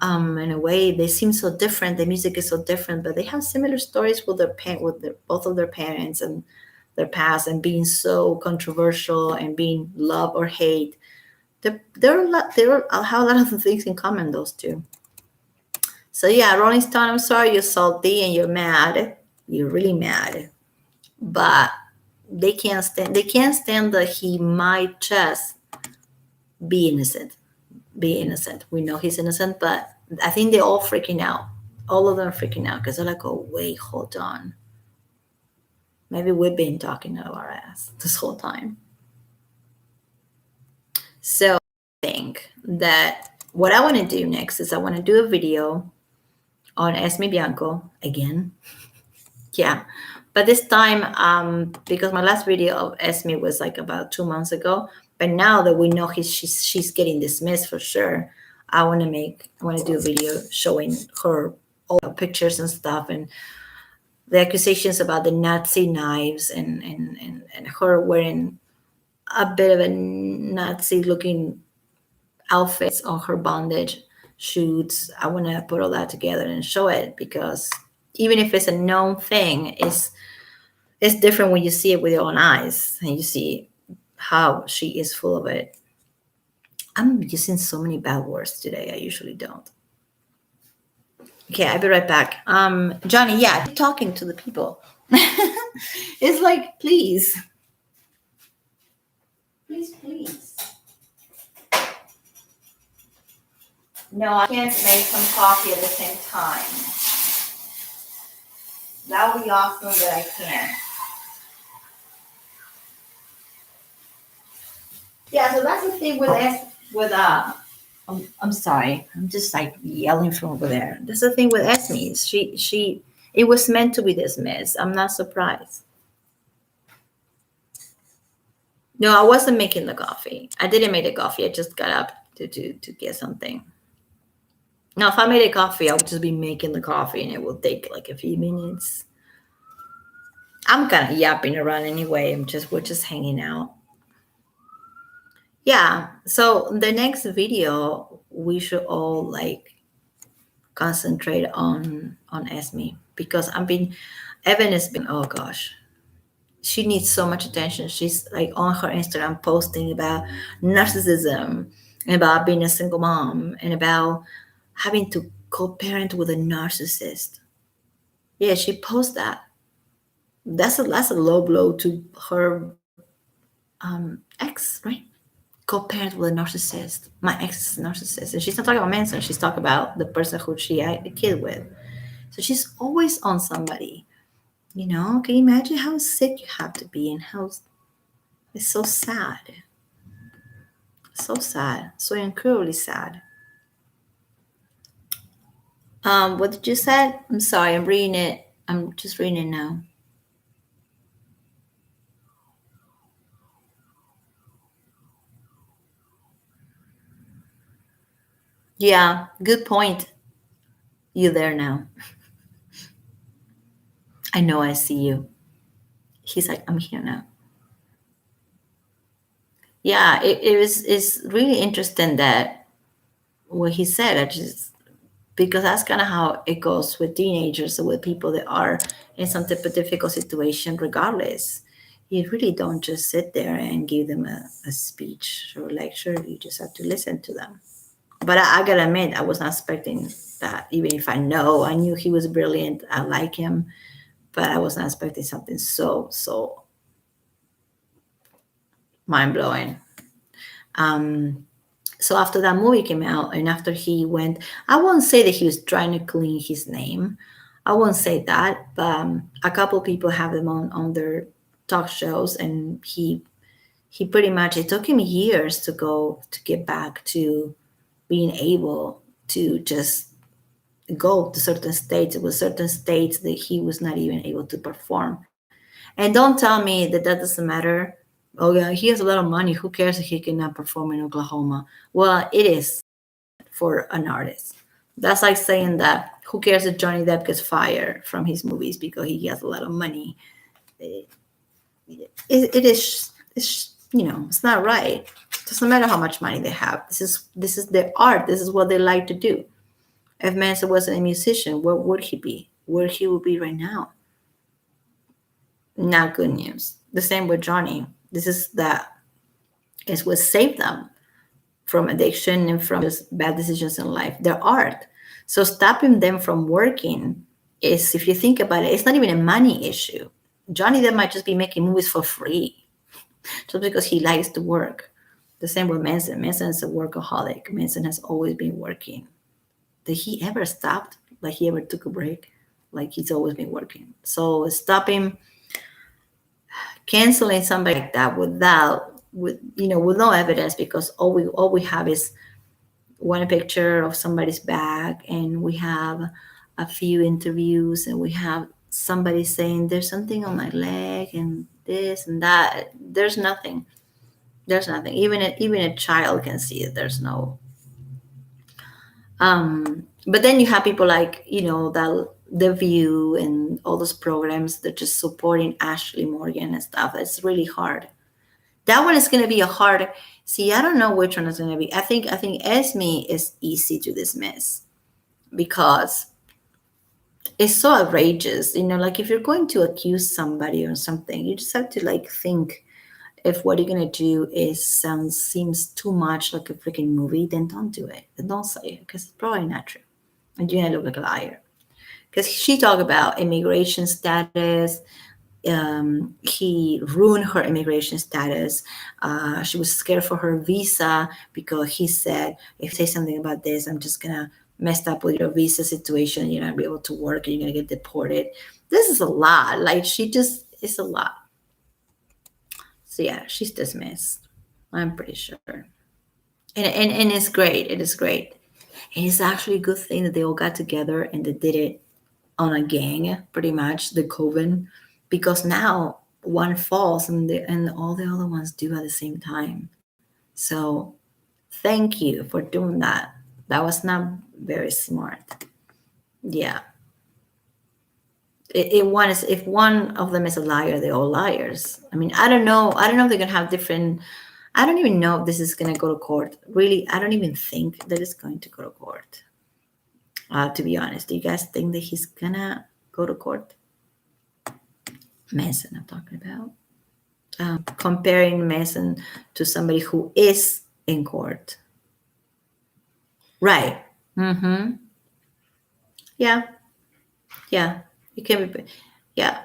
In a way, they seem so different. The music is so different, but they have similar stories with both of their parents and their past, and being so controversial and being love or hate. There have a lot of things in common, those two. So yeah, Rolling Stone, I'm sorry you're salty and you're mad. You're really mad. But they can't stand that he might just be innocent. We know he's innocent, but I think they're all freaking out. All of them are freaking out because they're like, oh wait, hold on. Maybe we've been talking out of our ass this whole time. So I think that what I want to do next is I want to do a video on Esme Bianco again. Yeah. But this time, because my last video of Esme was like about 2 months ago, but now that we know she's getting dismissed for sure, I want to do a video showing her all the pictures and stuff, and the accusations about the Nazi knives, and her wearing a bit of a Nazi looking outfits on her bondage shoots. I want to put all that together and show it, because even if it's a known thing, it's different when you see it with your own eyes and you see how she is full of it. I'm using so many bad words today. I usually don't. Okay, I'll be right back. Johnny, yeah, keep talking to the people. It's like, please, please, please. No, I can't make some coffee at the same time. That would be awesome, but I can't. Yeah, so that's the thing with I'm sorry. I'm just like yelling from over there. That's the thing with Esme. She it was meant to be dismissed. I'm not surprised. No, I wasn't making the coffee. I didn't make the coffee. I just got up to get something. Now, if I made a coffee, I would just be making the coffee and it will take like a few minutes. I'm kind of yapping around anyway. We're just hanging out. Yeah. So the next video, we should all like concentrate on Esme because Evan has been, oh gosh, she needs so much attention. She's like on her Instagram posting about narcissism and about being a single mom and about having to co-parent with a narcissist. Yeah, she posts that. That's a low blow to her ex, right? Co-parent with a narcissist. My ex is a narcissist, and she's not talking about Manson. She's talking about the person who she had a kid with. So she's always on somebody. Can you imagine how sick you have to be and how it's so sad. So sad. So incredibly sad. What did you say? I'm sorry, I'm reading it. I'm just reading it now. Yeah, good point. You there now. I know I see you. He's like, I'm here now. Yeah, it's really interesting that what he said. I just because that's kind of how it goes with teenagers or with people that are in some type of difficult situation, regardless. You really don't just sit there and give them a speech or lecture. You just have to listen to them. But I gotta admit, I was not expecting that. Even if I knew he was brilliant. I like him, but I was not expecting something so mind blowing. So after that movie came out, and after he went, I won't say that he was trying to clean his name. I won't say that, but a couple people have him on their talk shows, and he pretty much it took him years to get back to being able to just go to certain states. It was certain states that he was not even able to perform. And don't tell me that doesn't matter. Oh yeah, he has a lot of money. Who cares if he cannot perform in Oklahoma? Well, it is for an artist. That's like saying that who cares if Johnny Depp gets fired from his movies because he has a lot of money. It is it's not right. It doesn't matter how much money they have. This is their art. This is what they like to do. If Manson wasn't a musician, where would he be? Where he would be right now? Not good news. The same with Johnny. This is what saved them from addiction and from just bad decisions in life. Their art. So stopping them from working is, if you think about it, it's not even a money issue. Johnny Depp might just be making movies for free, just because he likes to work. The same with Manson. Manson is a workaholic. Manson has always been working. Did he ever stop? Like he ever took a break? Like he's always been working. So stopping canceling somebody like that with no evidence, because all we have is one picture of somebody's back, and we have a few interviews, and we have somebody saying there's something on my leg and this and that. There's nothing. Even a child can see it. There's no but then you have people like that the View and all those programs that just supporting Ashley Morgan and stuff. It's really hard. That one is going to be a hard. See, I don't know which one is going to be. I think Esme is easy to dismiss because it's so outrageous. Like if you're going to accuse somebody or something, you just have to like think. If what you're gonna do is sounds seems too much like a freaking movie, then don't do it. Then don't say it because it's probably not true, and you're gonna look like a liar. Because she talked about immigration status. He ruined her immigration status. She was scared for her visa because he said, if you say something about this, I'm just gonna mess up with your visa situation. You're not gonna be able to work and you're gonna get deported. This is a lot. Like she just it's a lot. So yeah, she's dismissed. I'm pretty sure. And it's great. It is great. And it's actually a good thing that they all got together and they did it on a gang, pretty much, the coven, because now one falls and all the other ones do at the same time. So thank you for doing that. That was not very smart. Yeah. If one of them is a liar, they're all liars. I mean, I don't know. I don't know if they're gonna have different. I don't even know if this is gonna go to court. Really, I don't even think that it's going to go to court. To be honest, do you guys think that he's gonna go to court? Manson, I'm talking about. Comparing Manson to somebody who is in court. Right. Mm-hmm. Yeah. Yeah. It can be. Yeah.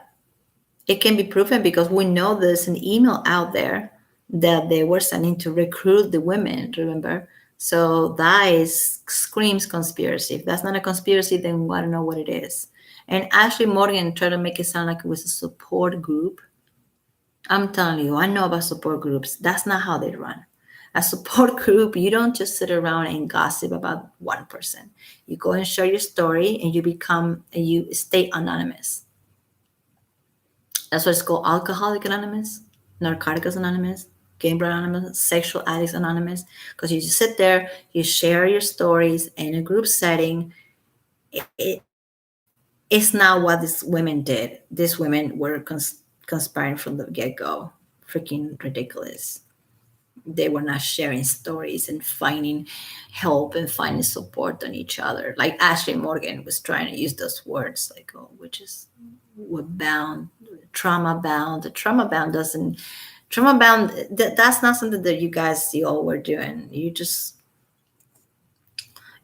It can be proven because we know there's an email out there that they were sending to recruit the women. Remember. So that is screams conspiracy. If that's not a conspiracy, then I don't know what it is. And Ashley Morgan tried to make it sound like it was a support group. I'm telling you, I know about support groups. That's not how they run. A support group, you don't just sit around and gossip about one person. You go and share your story and you stay anonymous. That's what it's called, Alcoholic Anonymous, Narcotics Anonymous, Gambler Anonymous, Sexual Addicts Anonymous. Because you just sit there, you share your stories in a group setting. It's not what these women did. These women were conspiring from the get-go. Freaking ridiculous. They were not sharing stories and finding help and finding support on each other. Like Ashley Morgan was trying to use those words, like, oh, which is we're bound, trauma bound. The trauma bound doesn't, trauma bound, that's not something that you guys see all we're doing. You just,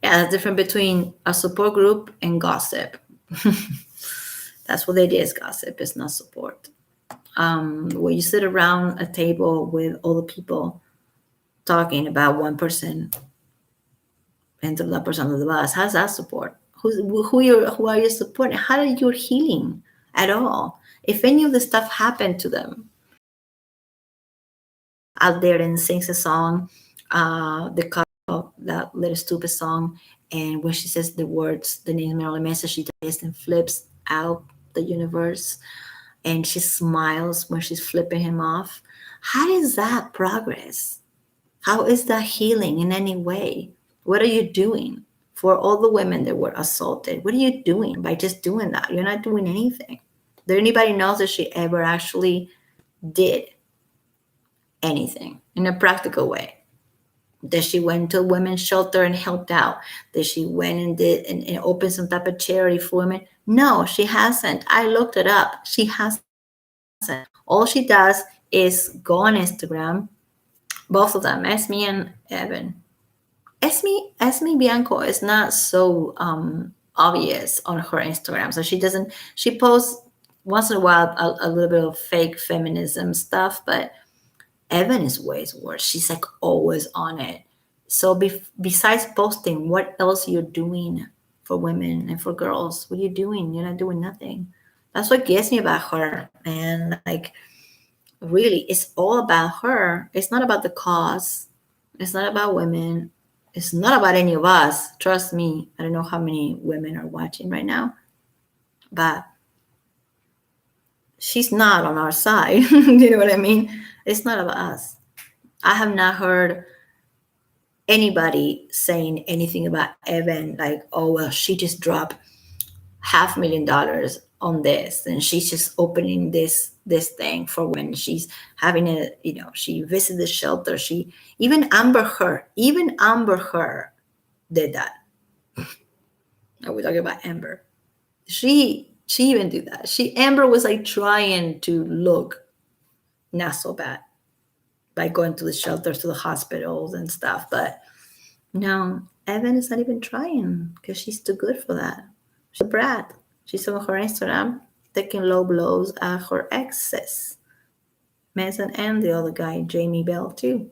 yeah, the difference between a support group and gossip. That's what it is, gossip. It's not support. When you sit around a table with all the people talking about one person and the person on the bus, how's that support? Who are you supporting? How are you healing at all? If any of the stuff happened to them out there and sings a song, the cover of that little stupid song, and when she says the words, the name Marilyn Manson, she does and flips out the universe, and she smiles when she's flipping him off. How is that progress? How is that healing in any way? What are you doing for all the women that were assaulted? What are you doing by just doing that? You're not doing anything. Did anybody knows that she ever actually did anything in a practical way? That she went to a women's shelter and helped out? That she went and did and opened some type of charity for women? No, she hasn't. I looked it up. She hasn't. All she does is go on Instagram, both of them, Esme and Evan. Esme Bianco is not so obvious on her Instagram, so she posts once in a while a little bit of fake feminism stuff, but Evan is way worse. She's like always on it. So besides posting, what else you're doing for women and for girls? What are you doing? You're not doing nothing. That's what gets me about her, and like really, it's all about her. It's not about the cause. It's not about women. It's not about any of us. Trust me. I don't know how many women are watching right now, but she's not on our side. You know what I mean? It's not about us. I have not heard anybody saying anything about Evan like, oh, well, she just dropped $500,000 on this and she's just opening this thing for when she's having she visited the shelter. She even Amber Heard did that. Are we talking about Amber? She even did that. Amber was like trying to look not so bad. by going to the shelters, to the hospitals and stuff. But no, Evan is not even trying because she's too good for that. She's a brat. She's on her Instagram taking low blows at her exes, Manson and the other guy, Jamie Bell, too.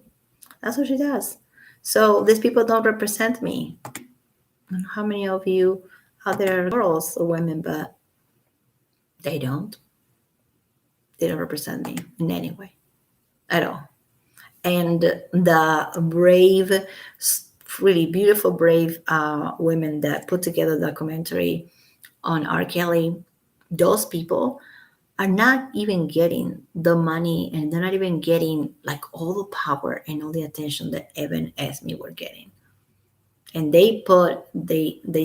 That's what she does. So these people don't represent me. I don't know how many of you out there are girls or women, but they don't. They don't represent me in any way at all. And the brave, really beautiful, brave women that put together the documentary on R.Kelly, those people are not even getting the money, and they're not even getting like all the power and all the attention that Evan Esme were getting. And they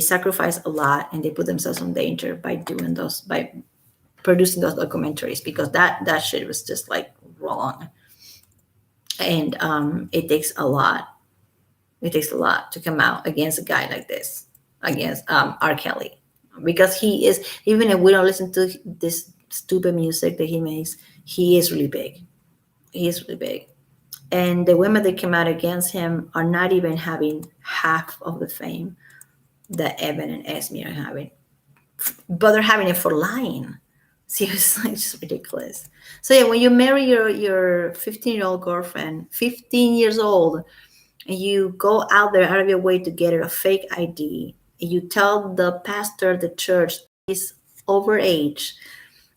sacrifice a lot, and they put themselves in danger by doing those, by producing those documentaries, because that shit was just like wrong. And it takes a lot. It takes a lot to come out against a guy like this, against R. Kelly, because he is, even if we don't listen to this stupid music that he makes, he is really big. He is really big. And the women that came out against him are not even having half of the fame that Evan and Esme are having, but they're having it for lying. Seriously, it's just ridiculous. So yeah, when you marry your 15-year-old girlfriend, 15 years old, and you go out there out of your way to get her a fake ID, and you tell the pastor, the church, is over age,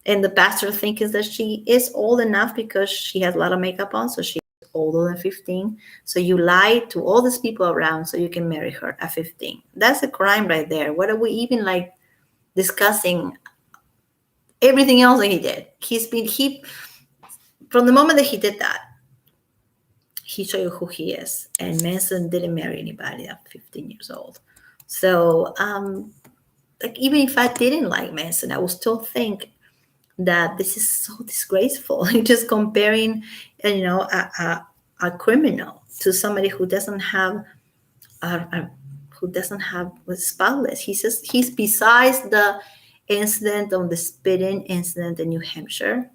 and the pastor thinks that she is old enough because she has a lot of makeup on, so she's older than 15. So you lie to all these people around so you can marry her at 15. That's a crime right there. What are we even like discussing? Everything else that he did, he from the moment that he did that, he showed you who he is. And Manson didn't marry anybody at 15 years old. So like, even if I didn't like Manson, I would still think that this is so disgraceful. Just comparing, a criminal to somebody who doesn't have was spotless. He says he's, besides the incident of the spitting incident in New Hampshire,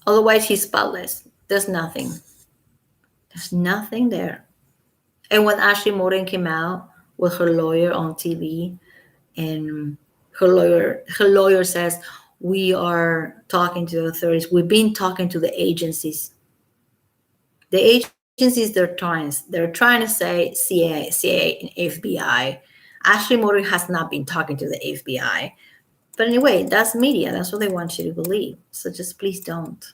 otherwise he's spotless. There's nothing. There's nothing there. And when Ashley Morgan came out with her lawyer on TV, and her lawyer says, we are talking to the authorities. We've been talking to the agencies. The agencies, they're trying to say CIA and FBI. Ashley Morgan has not been talking to the FBI. But anyway, that's media. That's what they want you to believe. So just please don't.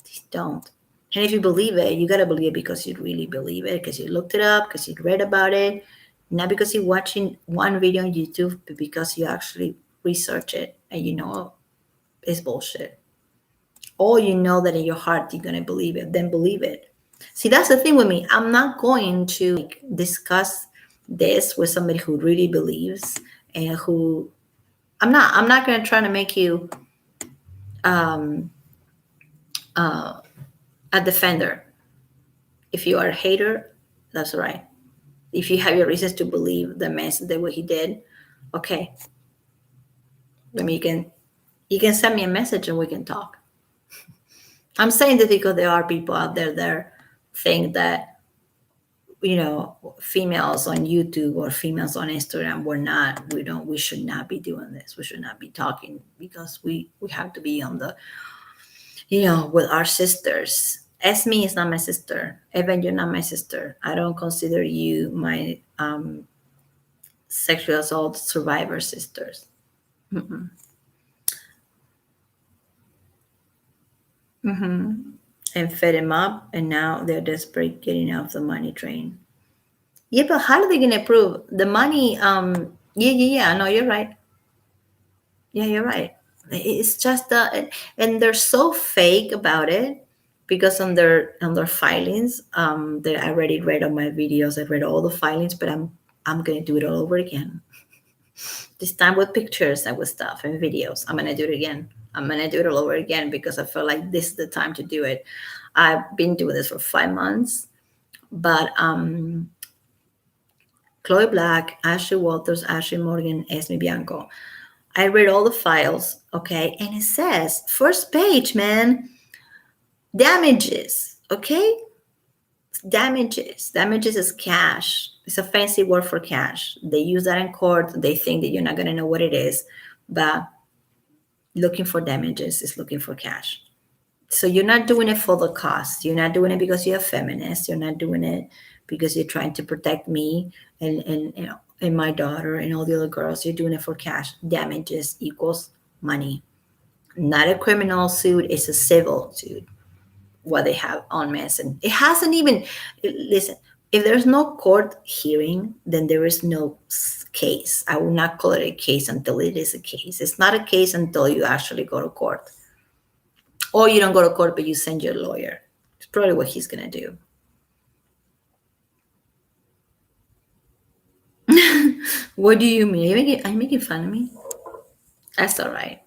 Please don't. And if you believe it, you got to believe it because you really believe it, because you looked it up, because you read about it, not because you're watching one video on YouTube, but because you actually research it and you know it's bullshit. Or you know that in your heart you're going to believe it, then believe it. See, that's the thing with me. I'm not going to discuss this with somebody who really believes and who I'm not going to try to make you a defender. If you are a hater, that's right. If you have your reasons to believe the Manson did what he did, okay. I mean, you can send me a message and we can talk. I'm saying this because there are people out there that think that, females on YouTube or females on Instagram, we should not be doing this. We should not be talking because we have to be on the, with our sisters. Esme is not my sister. Evan, you're not my sister. I don't consider you my sexual assault survivor sisters. Mm-mm. Mm-hmm. And fed him up, and now they're desperate getting off the money train. Yeah, but how are they gonna prove the money? Yeah. No, you're right. Yeah, you're right. It's just and they're so fake about it because on their filings, I already read on my videos. I read all the filings, but I'm gonna do it all over again. This time with pictures and with stuff and videos. I'm gonna do it again. I'm gonna do it all over again because I feel like this is the time to do it. I've been doing this for 5 months, but Chloe Black, Ashley Walters, Ashley Morgan, Esme Bianco. I read all the files, okay, and it says first page, man. Damages, okay? Damages is cash. It's a fancy word for cash. They use that in court. They think that you're not going to know what it is, but looking for damages is looking for cash. So you're not doing it for the cost. You're not doing it because you're a feminist. You're not doing it because you're trying to protect me and you know and my daughter and all the other girls. You're doing it for cash. Damages equals money. Not a criminal suit, it's a civil suit. What they have on Manson. It hasn't even, listen, if there's no court hearing, then there is no case. I will not call it a case until it is a case. It's not a case until you actually go to court. Or you don't go to court, but you send your lawyer. It's probably what he's going to do. What do you mean? Are you making fun of me? That's all right.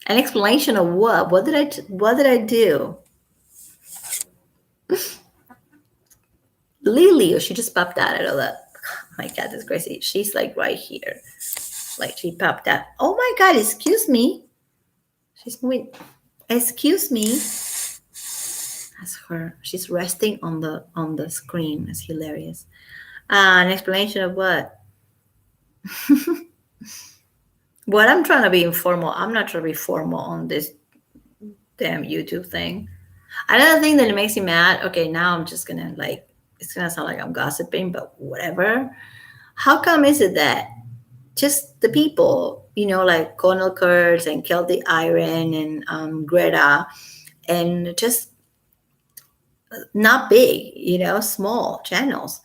An explanation of what? What did I do? Lily, or she just popped out of that. Oh my God, that's crazy. She's like right here. Like she popped out. Oh my God, excuse me. She's moving. Excuse me. That's her. She's resting on the screen. It's hilarious. An explanation of what? What I'm trying to be informal. I'm not trying to be formal on this damn YouTube thing. Another thing that makes me mad. Okay, now I'm just gonna like. It's gonna sound like I'm gossiping, but whatever. How come is it that just the people, like Connell Kurtz and Kelty Iron and Greta, and just not big, small channels,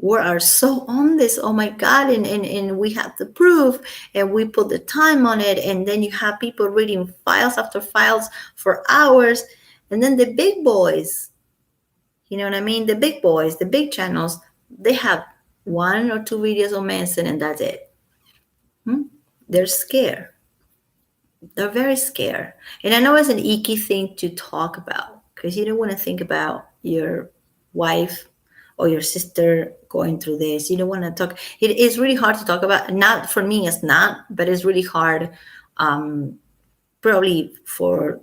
are so on this. Oh my God. And we have the proof and we put the time on it. And then you have people reading files after files for hours. And then the big boys, you know what I mean? The big boys, the big channels, they have one or two videos on Manson and that's it. They're scared. They're very scared. And I know it's an icky thing to talk about because you don't want to think about your wife or your sister going through this. You don't want to talk. It is really hard to talk about. Not for me, it's not, but it's really hard probably for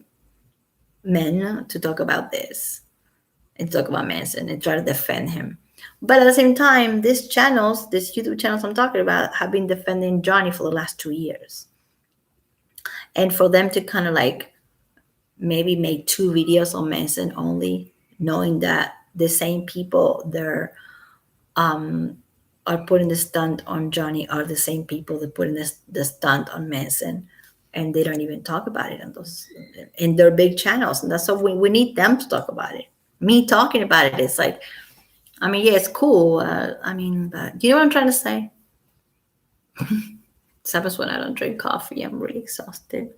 men to talk about this and talk about Manson and try to defend him. But at the same time, these YouTube channels I'm talking about, have been defending Johnny for the last 2 years. And for them to kind of like maybe make 2 videos on Manson only, knowing that the same people they're are putting the stunt on Johnny are the same people that putting the stunt on Manson, and they don't even talk about it in their big channels. And that's what we need them to talk about it. Me talking about it is like, I mean, yeah, it's cool. But you know what I'm trying to say? It happens when I don't drink coffee. I'm really exhausted.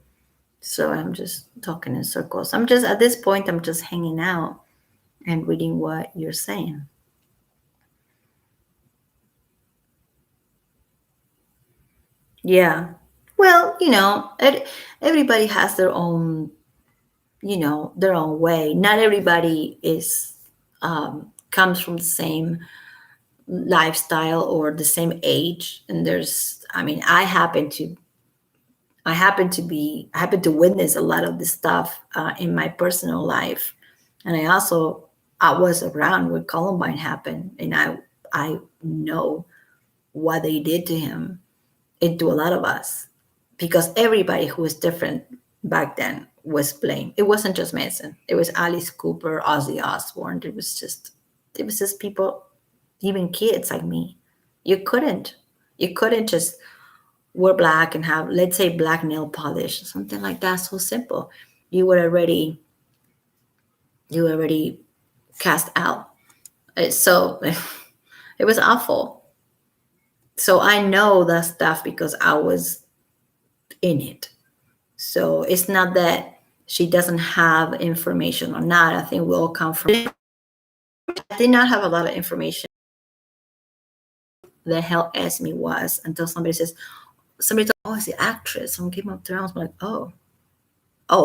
So I'm just talking in circles. At this point, I'm just hanging out and reading what you're saying. Yeah. Well, everybody has their own, their own way. Not everybody comes from the same lifestyle or the same age. And I happen to witness a lot of this stuff in my personal life, and I was around when Columbine happened, and I know what they did to him and to a lot of us, because everybody who was different back then was blamed. It wasn't just Manson. It was Alice Cooper, Ozzy Osbourne. It was just people, even kids like me. You couldn't just wear black and have, let's say, black nail polish, something like that. So simple. You were already cast out. So it was awful. So I know that stuff because I was in it. So it's not that she doesn't have information or not. I think we all come from. I did not have a lot of information. The hell asked me was until somebody told, oh, it's the actress from Game of Thrones. I'm like, oh,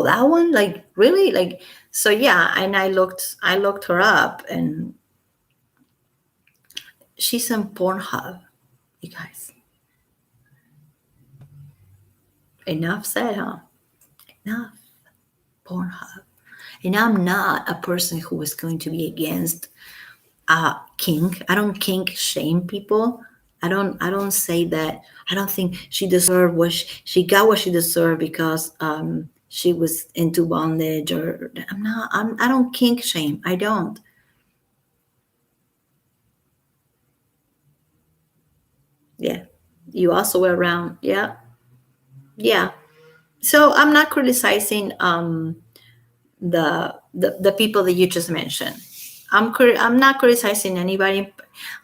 that one, like, really, like. So yeah, and I looked her up, and she's on Pornhub, you guys. Enough said, huh? Enough. Pornhub. And I'm not a person who is going to be against kink. I don't kink shame people. I don't say that. I don't think she deserved what she got what she deserved because she was into bondage, or I'm not. I don't kink shame. I don't. Yeah. You also were around. Yeah. Yeah. So I'm not criticizing the people that you just mentioned. I'm not criticizing anybody.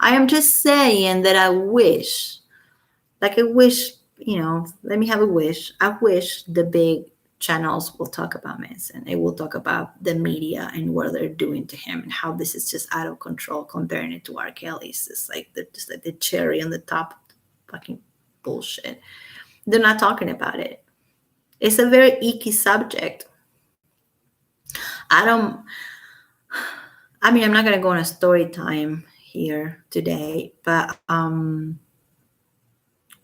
I am just saying that I wish, like I wish, let me have a wish. I wish the big channels will talk about Manson. It will talk about the media and what they're doing to him and how this is just out of control. Comparing it to R.Kelly's, it's like just like the cherry on the top, fucking bullshit. They're not talking about it. It's a very icky subject. I don't. I mean, I'm not gonna go on a story time here today, but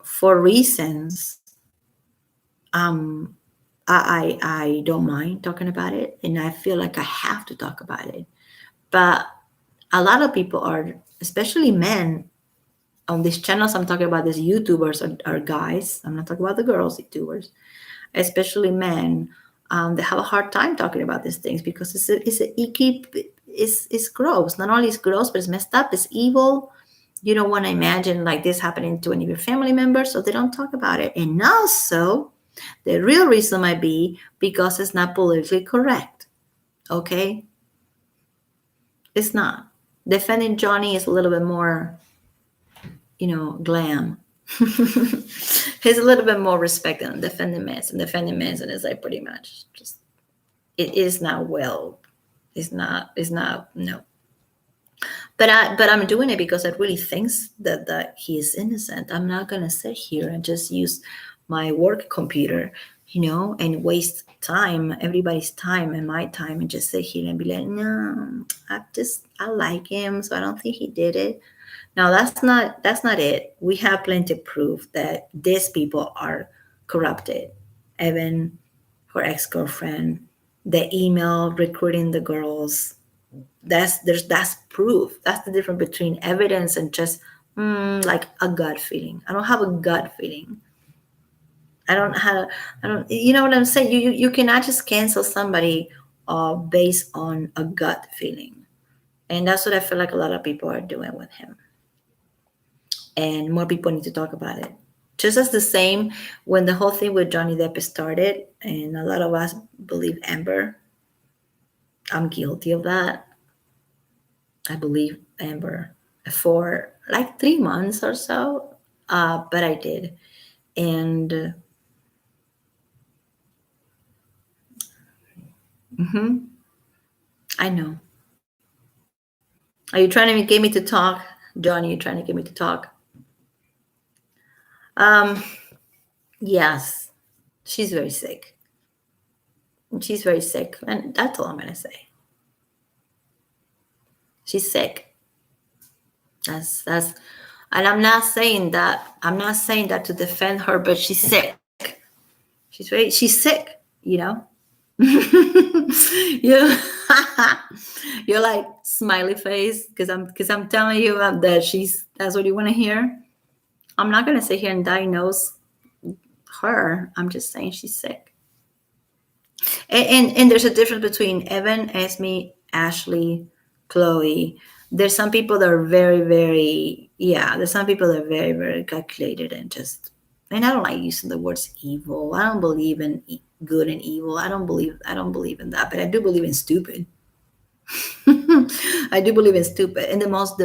for reasons, um, I don't mind talking about it, and I feel like I have to talk about it. But a lot of people are, especially men, on these channels. I'm talking about these YouTubers are guys. I'm not talking about the girls YouTubers, especially men. They have a hard time talking about these things because it's a icky. It's gross. Not only is gross, but it's messed up. It's evil. You don't want to imagine like this happening to any of your family members, so they don't talk about it. And also, the real reason might be because it's not politically correct. Okay, it's not. Defending Johnny is a little bit more, glam. He's a little bit more respect than defending Manson. Defending Manson is like pretty much just, it is not well. It's not no. But I'm doing it because I really think that he is innocent. I'm not gonna sit here and just use my work computer, and waste time, everybody's time and my time, and just sit here and be like, no, I like him, so I don't think he did it. No, that's not it. We have plenty of proof that these people are corrupted. Evan, her ex-girlfriend, the email recruiting the girls, that's proof. That's the difference between evidence and just like a gut feeling. I don't have a gut feeling. I don't, you know what I'm saying? You cannot just cancel somebody based on a gut feeling. And that's what I feel like a lot of people are doing with him. And more people need to talk about it. Just as the same when the whole thing with Johnny Depp started, and a lot of us believe Amber. I'm guilty of that. I believe Amber for like 3 months or so, but I did. And I know. Are you trying to get me to talk? Johnny, you trying to get me to talk? Um, yes, she's very sick. She's very sick. And that's all I'm going to say. She's sick. That's and I'm not saying that to defend her, but she's sick. She's sick, you you're like smiley face because I'm telling you that that's what you want to hear. I'm not going to sit here and diagnose her. I'm just saying she's sick. And there's a difference between Evan, Esme, Ashley, Chloe. There's some people that are very, very, yeah, there's some people that are very, very calculated and just, and I don't like using the words evil. I don't believe in good and evil. I don't believe in that, but I do believe in stupid. I do believe in stupid. And the most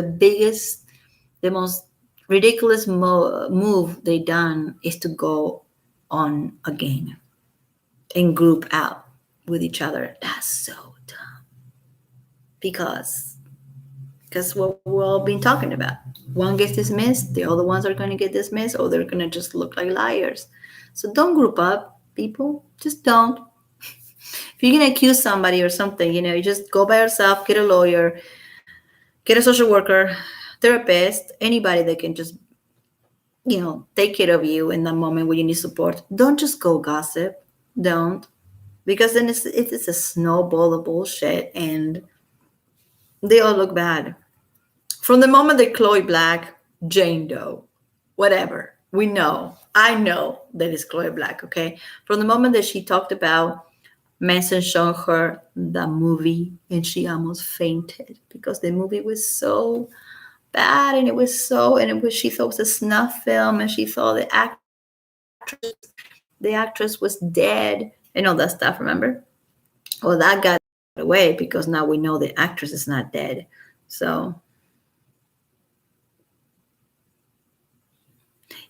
ridiculous move they done is to go on a gang and group out with each other. That's so dumb. Because what we've all been talking about. One gets dismissed, the other ones are going to get dismissed, or they're going to just look like liars. So don't group up, people. Just don't. If you're going to accuse somebody or something, you just go by yourself, get a lawyer, get a social worker, therapist, anybody that can just, take care of you in that moment when you need support. Don't just go gossip. Don't. because then it's a snowball of bullshit, and they all look bad. From the moment that Chloe Black, Jane Doe, whatever, we know, I know that it's Chloe Black, okay? From the moment that she talked about Manson showing her the movie and she almost fainted because the movie was so bad, and she thought it was a snuff film, and she thought the actress was dead and all that stuff, remember? Well, that got away because now we know the actress is not dead. So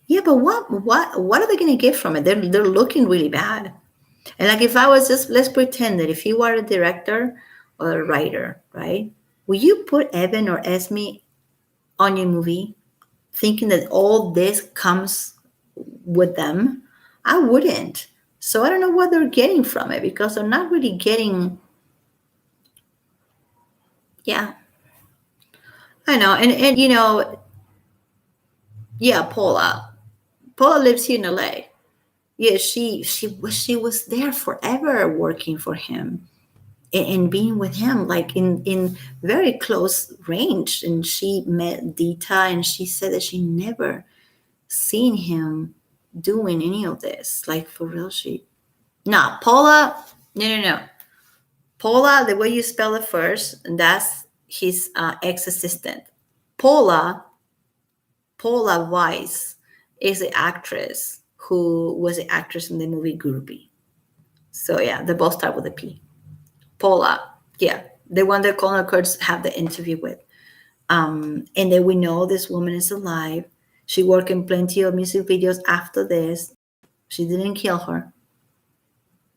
yeah, but what are they gonna get from it? They're looking really bad. And like, if I was just, let's pretend that if you were a director or a writer, right? Will you put Evan or Esme on your movie thinking that all this comes with them? I wouldn't. So I don't know what they're getting from it, because they're not really getting. Yeah, I know. And yeah, Paula lives here in LA. Yeah, she was there forever working for him, and being with him, like in very close range. And she met Dita, and she said that she never seen him doing any of this, like, for real. She No, Paula, no. Paula, the way you spell it first, that's his ex-assistant. Paula Paula Weiss is the actress who was the actress in the movie Groupie. So yeah, they both start with a P. Paula, yeah, the one that Colin Kurtz had the interview with. And then we know this woman is alive. She worked in plenty of music videos after this. She didn't kill her.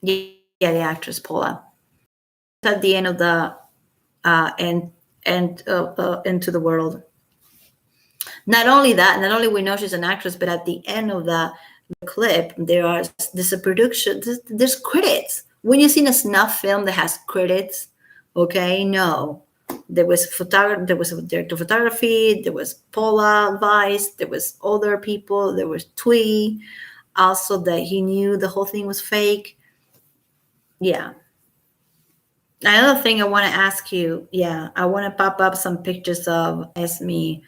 Yeah, the actress Paula. At the end of the Into the World. Not only that, not only we know she's an actress, but at the end of the clip, there's a production. There's credits. When you see a snuff film that has credits, okay, no, there was there was director of photography, there was Paula Weiss, there was other people, there was Twee, also that he knew the whole thing was fake. Yeah. Another thing I want to ask you, yeah, I want to pop up some pictures of Esme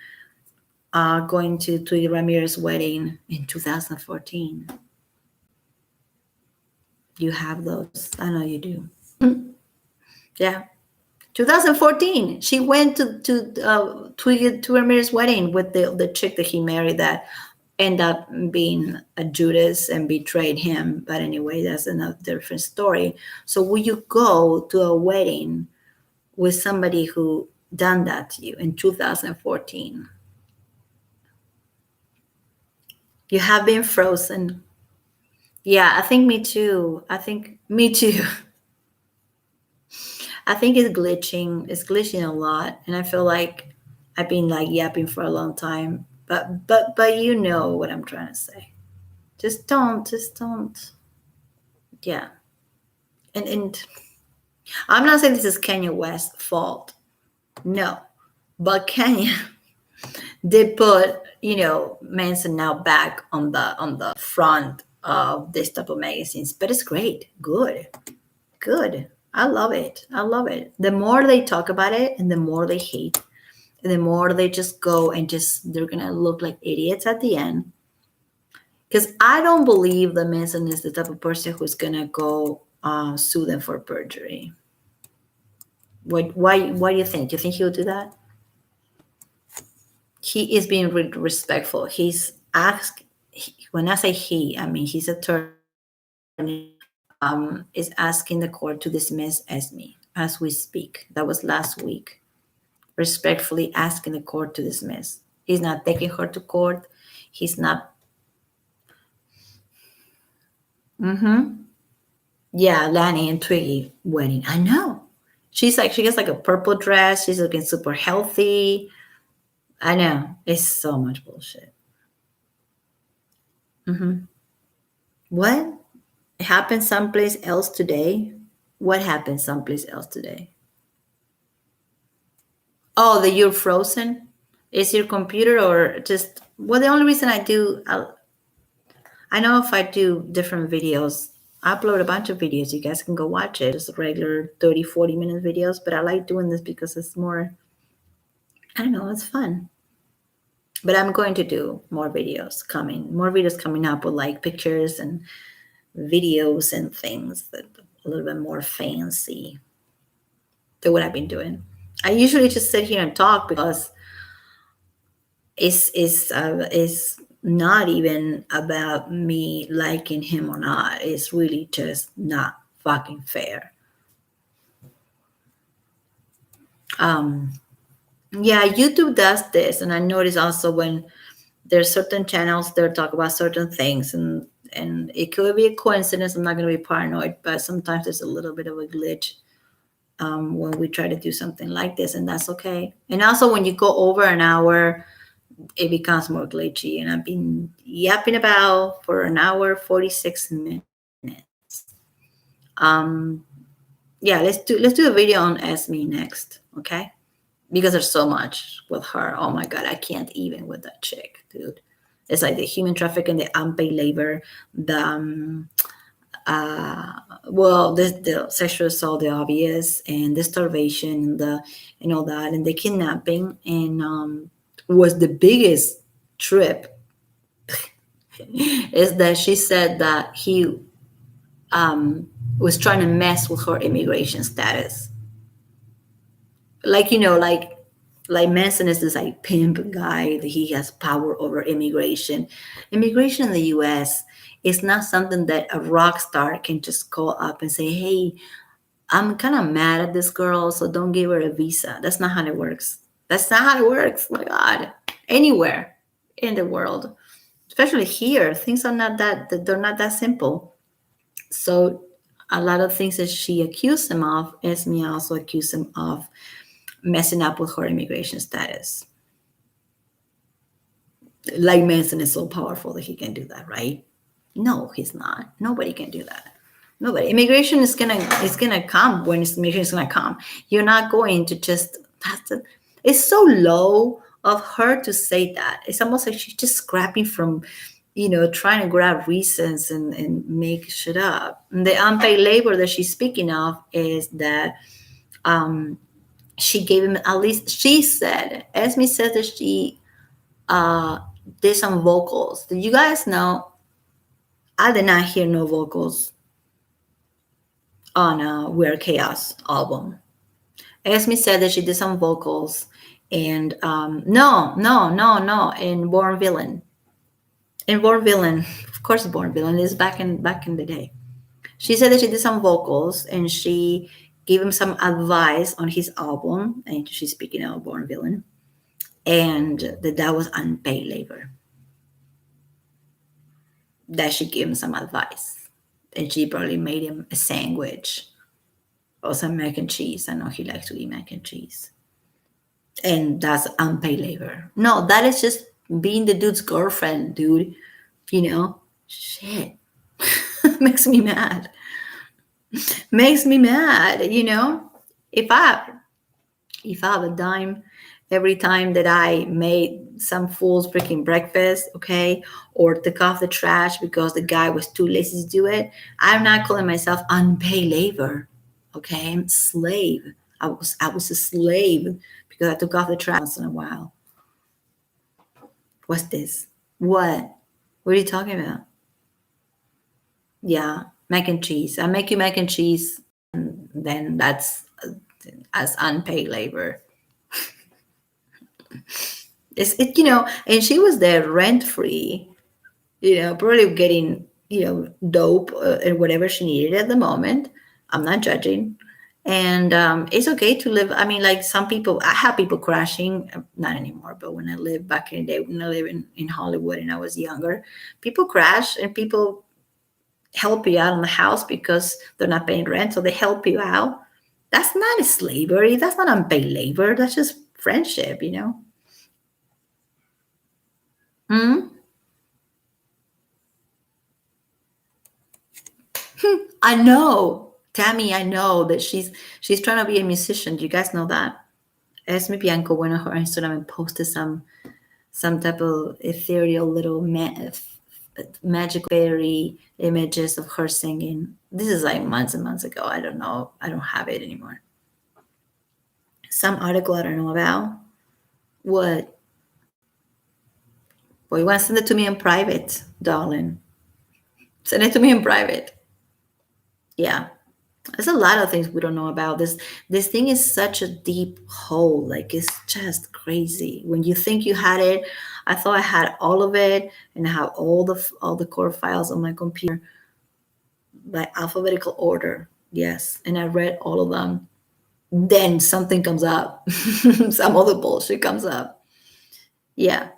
going to Twee Ramirez's wedding in 2014. You have those. I know you do. Yeah. 2014. She went to Ramirez's wedding with the chick that he married that ended up being a Judas and betrayed him. But anyway, that's another different story. So will you go to a wedding with somebody who done that to you in 2014? You have been frozen. Yeah, I think me too. I think me too. I think it's glitching. It's glitching a lot, and I feel like I've been like yapping for a long time. But you know what I'm trying to say. Just don't. Yeah. And I'm not saying this is Kanye West's fault. No, but Kanye did put Manson now back on the front of this type of magazines. But it's great, good. I love it. I love it. The more they talk about it, and the more they hate, and the more they just go and they're gonna look like idiots at the end. Because I don't believe that Manson is the type of person who's gonna go sue them for perjury. Why do you think? Do you think he'll do that? He is being respectful. He's asked. When I say he, I mean his attorney is asking the court to dismiss Esme as we speak. That was last week. Respectfully asking the court to dismiss. He's not taking her to court. He's not. Mm-hmm. Yeah, Lanny and Twiggy wedding. I know. She gets like a purple dress. She's looking super healthy. I know. It's so much bullshit. Mm-hmm. What happened someplace else today? What happened someplace else today? Oh, that you're frozen? Is your computer or just. Well, the only reason I know if I do different videos, I upload a bunch of videos. You guys can go watch it. Just regular 30, 40-minute videos. But I like doing this because it's more, I don't know, it's fun. But I'm going to do more videos coming up with like pictures and videos and things that a little bit more fancy than what I've been doing. I usually just sit here and talk because it's not even about me liking him or not. It's really just not fucking fair. Um, yeah, YouTube does this, and I notice also when there's certain channels that talk about certain things, and it could be a coincidence. I'm not going to be paranoid, but sometimes there's a little bit of a glitch when we try to do something like this, and that's okay. And also, when you go over an hour, it becomes more glitchy. And I've been yapping about for an hour 46 minutes. Um, yeah, let's do a video on Esme next, okay? Because there's so much with her. Oh my god, I can't even with that chick, dude. It's like the human trafficking, the unpaid labor, the well, the sexual assault, the obvious, and the starvation, and the and all that, and the kidnapping, and was the biggest trip is that she said that he was trying to mess with her immigration status. Like, like Manson is this like pimp guy that he has power over immigration. Immigration in the US is not something that a rock star can just call up and say, hey, I'm kind of mad at this girl, so don't give her a visa. That's not how it works. That's not how it works. My God. Anywhere in the world, especially here, things are not that, they're not that simple. So a lot of things that she accused him of, Esme also accused him of messing up with her immigration status. Like Manson is so powerful that he can do that, right? No, he's not. Nobody can do that. Nobody. Immigration is gonna come when immigration is gonna come. You're not going to just. It's so low of her to say that. It's almost like she's just scrapping from, trying to grab reasons and make shit up. And the unpaid labor that she's speaking of is that she gave him, at least she said, Esme said that she uh, did some vocals. Did you guys know? I did not hear no vocals on Weird Chaos album. Esme said that she did some vocals, and no, no, no, no, in Born Villain. In Born Villain, of course, Born Villain is back in the day. She said that she did some vocals, and she gave him some advice on his album, and she's speaking of Born Villain, and that was unpaid labor. That she gave him some advice, and she probably made him a sandwich or some mac and cheese. I know he likes to eat mac and cheese. And that's unpaid labor. No, that is just being the dude's girlfriend, dude. Shit. Makes me mad. Makes me mad, If I have a dime every time that I made some fool's freaking breakfast, okay, or took off the trash because the guy was too lazy to do it, I'm not calling myself unpaid labor. Okay, I'm a slave. I was a slave because I took off the trash once in a while. What's this? What? What are you talking about? Yeah, mac and cheese. I make you mac and cheese, and then that's as unpaid labor. And she was there rent free, probably getting, dope and whatever she needed at the moment. I'm not judging. And it's okay to live. I mean, like some people, I have people crashing, not anymore, but when I lived back in the day, when I lived in Hollywood and I was younger, people crash and people help you out in the house because they're not paying rent. So they help you out. That's not a slavery. That's not unpaid labor. That's just friendship, Hmm? I know, Tammy. I know that she's trying to be a musician. Do you guys know that? Esme Bianco went on her Instagram and posted some type of ethereal little magic fairy images of her singing. This is like months and months ago. I don't know. I don't have it anymore. Some article I don't know about. What? Well, you want to send it to me in private, darling. Send it to me in private. Yeah. There's a lot of things we don't know about. This thing is such a deep hole. Like, it's just crazy. When you think you had it, I thought I had all of it, and I have all the core files on my computer by alphabetical order. Yes, and I read all of them. Then something comes up. Some other bullshit comes up. Yeah.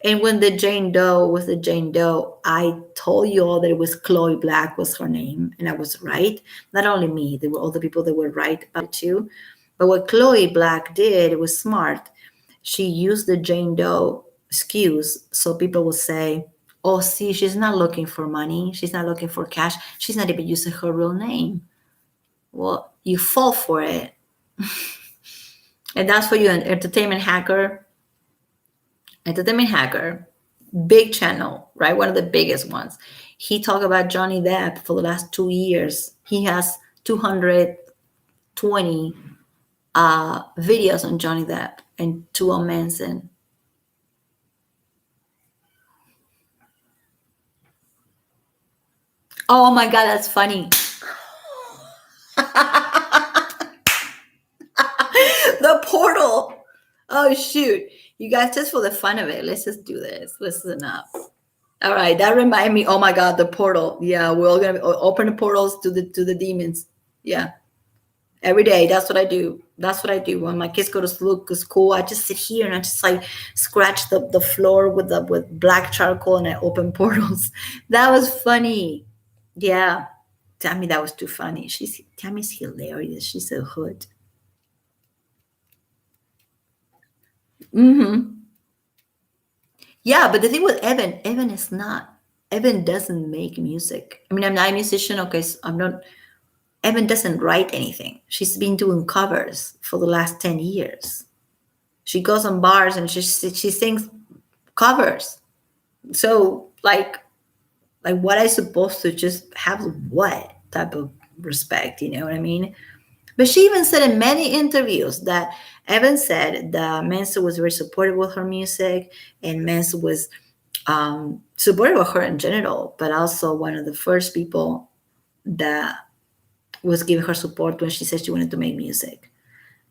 And when the Jane Doe was the Jane Doe, I told you all that it was Chloe Black was her name, and I was right. Not only me, there were other people that were right about it too. But what Chloe Black did, it was smart. She used the Jane Doe excuse so people would say, "Oh, see, she's not looking for money. She's not looking for cash. She's not even using her real name." Well, you fall for it. And that's for you, an entertainment hacker. Entertainment hacker, big channel, right? One of the biggest ones. He talked about Johnny Depp for the last 2 years. He has 220 videos on Johnny Depp and two on Manson. Oh my God, that's funny. The portal. Oh shoot. You guys, just for the fun of it, let's just do this. Listen up. All right, that reminded me. Oh my God, the portal. Yeah, we're all gonna open the portals to the demons. Yeah, every day. That's what I do. That's what I do when my kids go to school. I just sit here and I just like scratch the floor with black charcoal and I open portals. That was funny. Yeah, Tammy, that was too funny. Tammy's hilarious. She's a hood. Mm-hmm. Yeah, but the thing with Evan is not. Evan doesn't make music. I mean, I'm not a musician. Okay, so I'm not. Evan doesn't write anything. She's been doing covers for the last 10 years. She goes on bars and she sings covers. So like what I supposed to just have what type of respect, you know what I mean? But she even said in many interviews that Evan said that Manson was very supportive with her music, and Manson was supportive of her in general, but also one of the first people that was giving her support when she said she wanted to make music.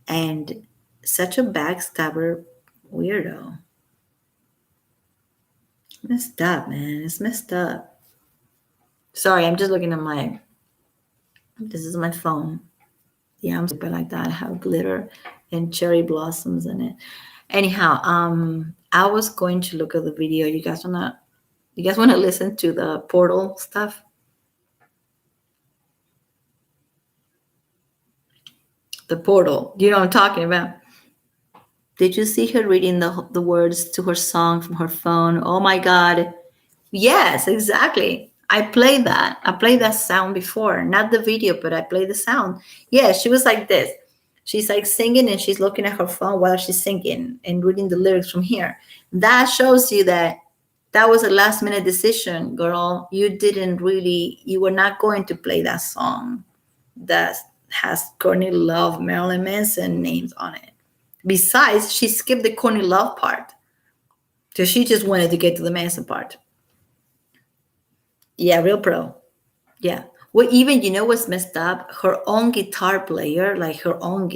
And such a backstabber weirdo. Messed up, man. It's messed up. Sorry, I'm just looking at my. This is my phone. Yeah, I'm super like that. I have glitter and cherry blossoms in it. Anyhow, I was going to look at the video. You guys wanna listen to the portal stuff? The portal. You know what I'm talking about? Did you see her reading the words to her song from her phone? Oh my God. Yes, exactly. I played that. I played that sound before. Not the video, but I played the sound. Yeah, she was like this. She's like singing and she's looking at her phone while she's singing and reading the lyrics from here. That shows you that that was a last minute decision, girl. You were not going to play that song that has Courtney Love, Marilyn Manson names on it. Besides, she skipped the Courtney Love part. So she just wanted to get to the Manson part. Yeah, real pro. Yeah. Well, even you know what's messed up? Her own guitar player, like her own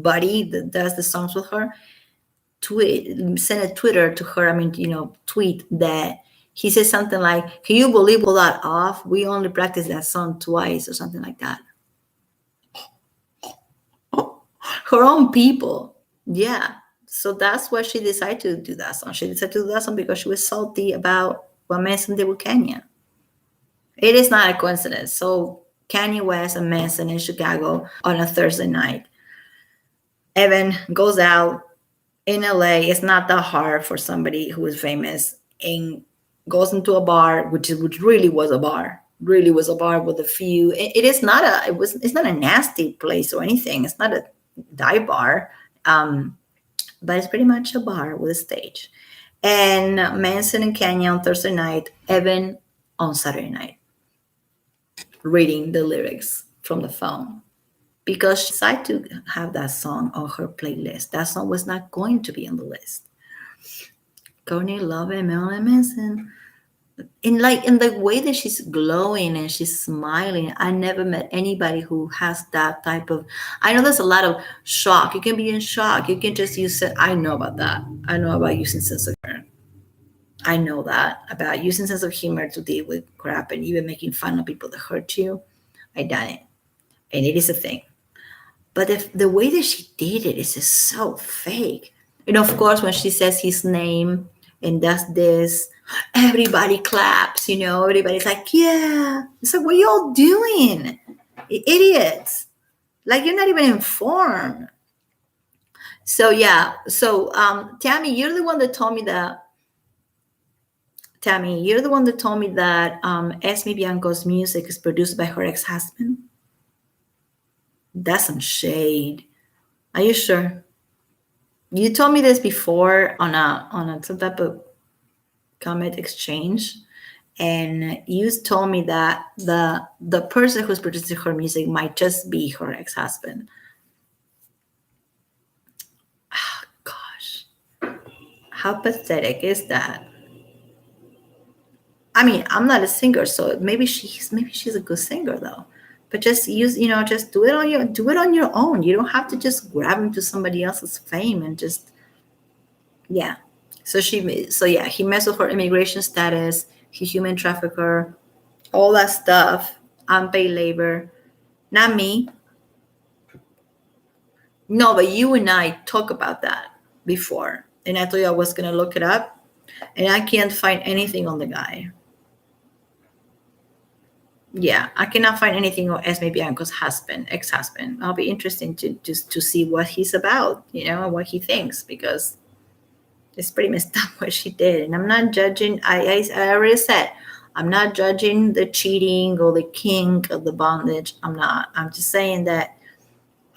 buddy that does the songs with her, sent a Twitter to her. I mean, tweet that he says something like, "Can you believe all that off? We only practiced that song twice," or something like that. Her own people. Yeah. So that's why she decided to do that song. She decided to do that song because she was salty about what Manson did with Kenya. It is not a coincidence. So Kanye West and Manson in Chicago on a Thursday night. Evan goes out in LA. It's not that hard for somebody who is famous and goes into a bar, which really was a bar. Really was a bar with a few. It's not a nasty place or anything. It's not a dive bar, but it's pretty much a bar with a stage. and Manson and Kenya on Thursday night, Evan on Saturday night, reading the lyrics from the phone. Because she decided to have that song on her playlist. That song was not going to be on the list. Courtney Love and Marilyn Manson. In the way that she's glowing and she's smiling, I never met anybody who has that type of. I know there's a lot of shock. You can be in shock. You can just use it. I know about that. I know about using sense of humor. I know that about using sense of humor to deal with crap and even making fun of people that hurt you. I done it, and it is a thing. But the way that she did it is just so fake. And of course, when she says his name and does this, everybody claps, everybody's like, yeah. It's like, what are y'all doing? Idiots. Like, you're not even informed. So, yeah. So, Tammy, you're the one that told me that. Tammy, you're the one that told me that Esme Bianco's music is produced by her ex-husband. That's some shade. Are you sure? You told me this before on a some type of comment exchange, and you told me that the person who's producing her music might just be her ex-husband. Oh, gosh, how pathetic is that? I mean, I'm not a singer, so maybe she's a good singer though. But just just do it on your own. You don't have to just grab into somebody else's fame and just yeah. So he messed with her immigration status, he human trafficker, all that stuff, unpaid labor. Not me. No, but you and I talk about that before, and I told you I was gonna look it up, and I can't find anything on the guy. Yeah, I cannot find anything on Esme Bianco's ex-husband. I'll be interested to just to see what he's about, and what he thinks, because it's pretty messed up what she did. And I'm not judging. I already said I'm not judging the cheating or the kink of the bondage. I'm not. I'm just saying that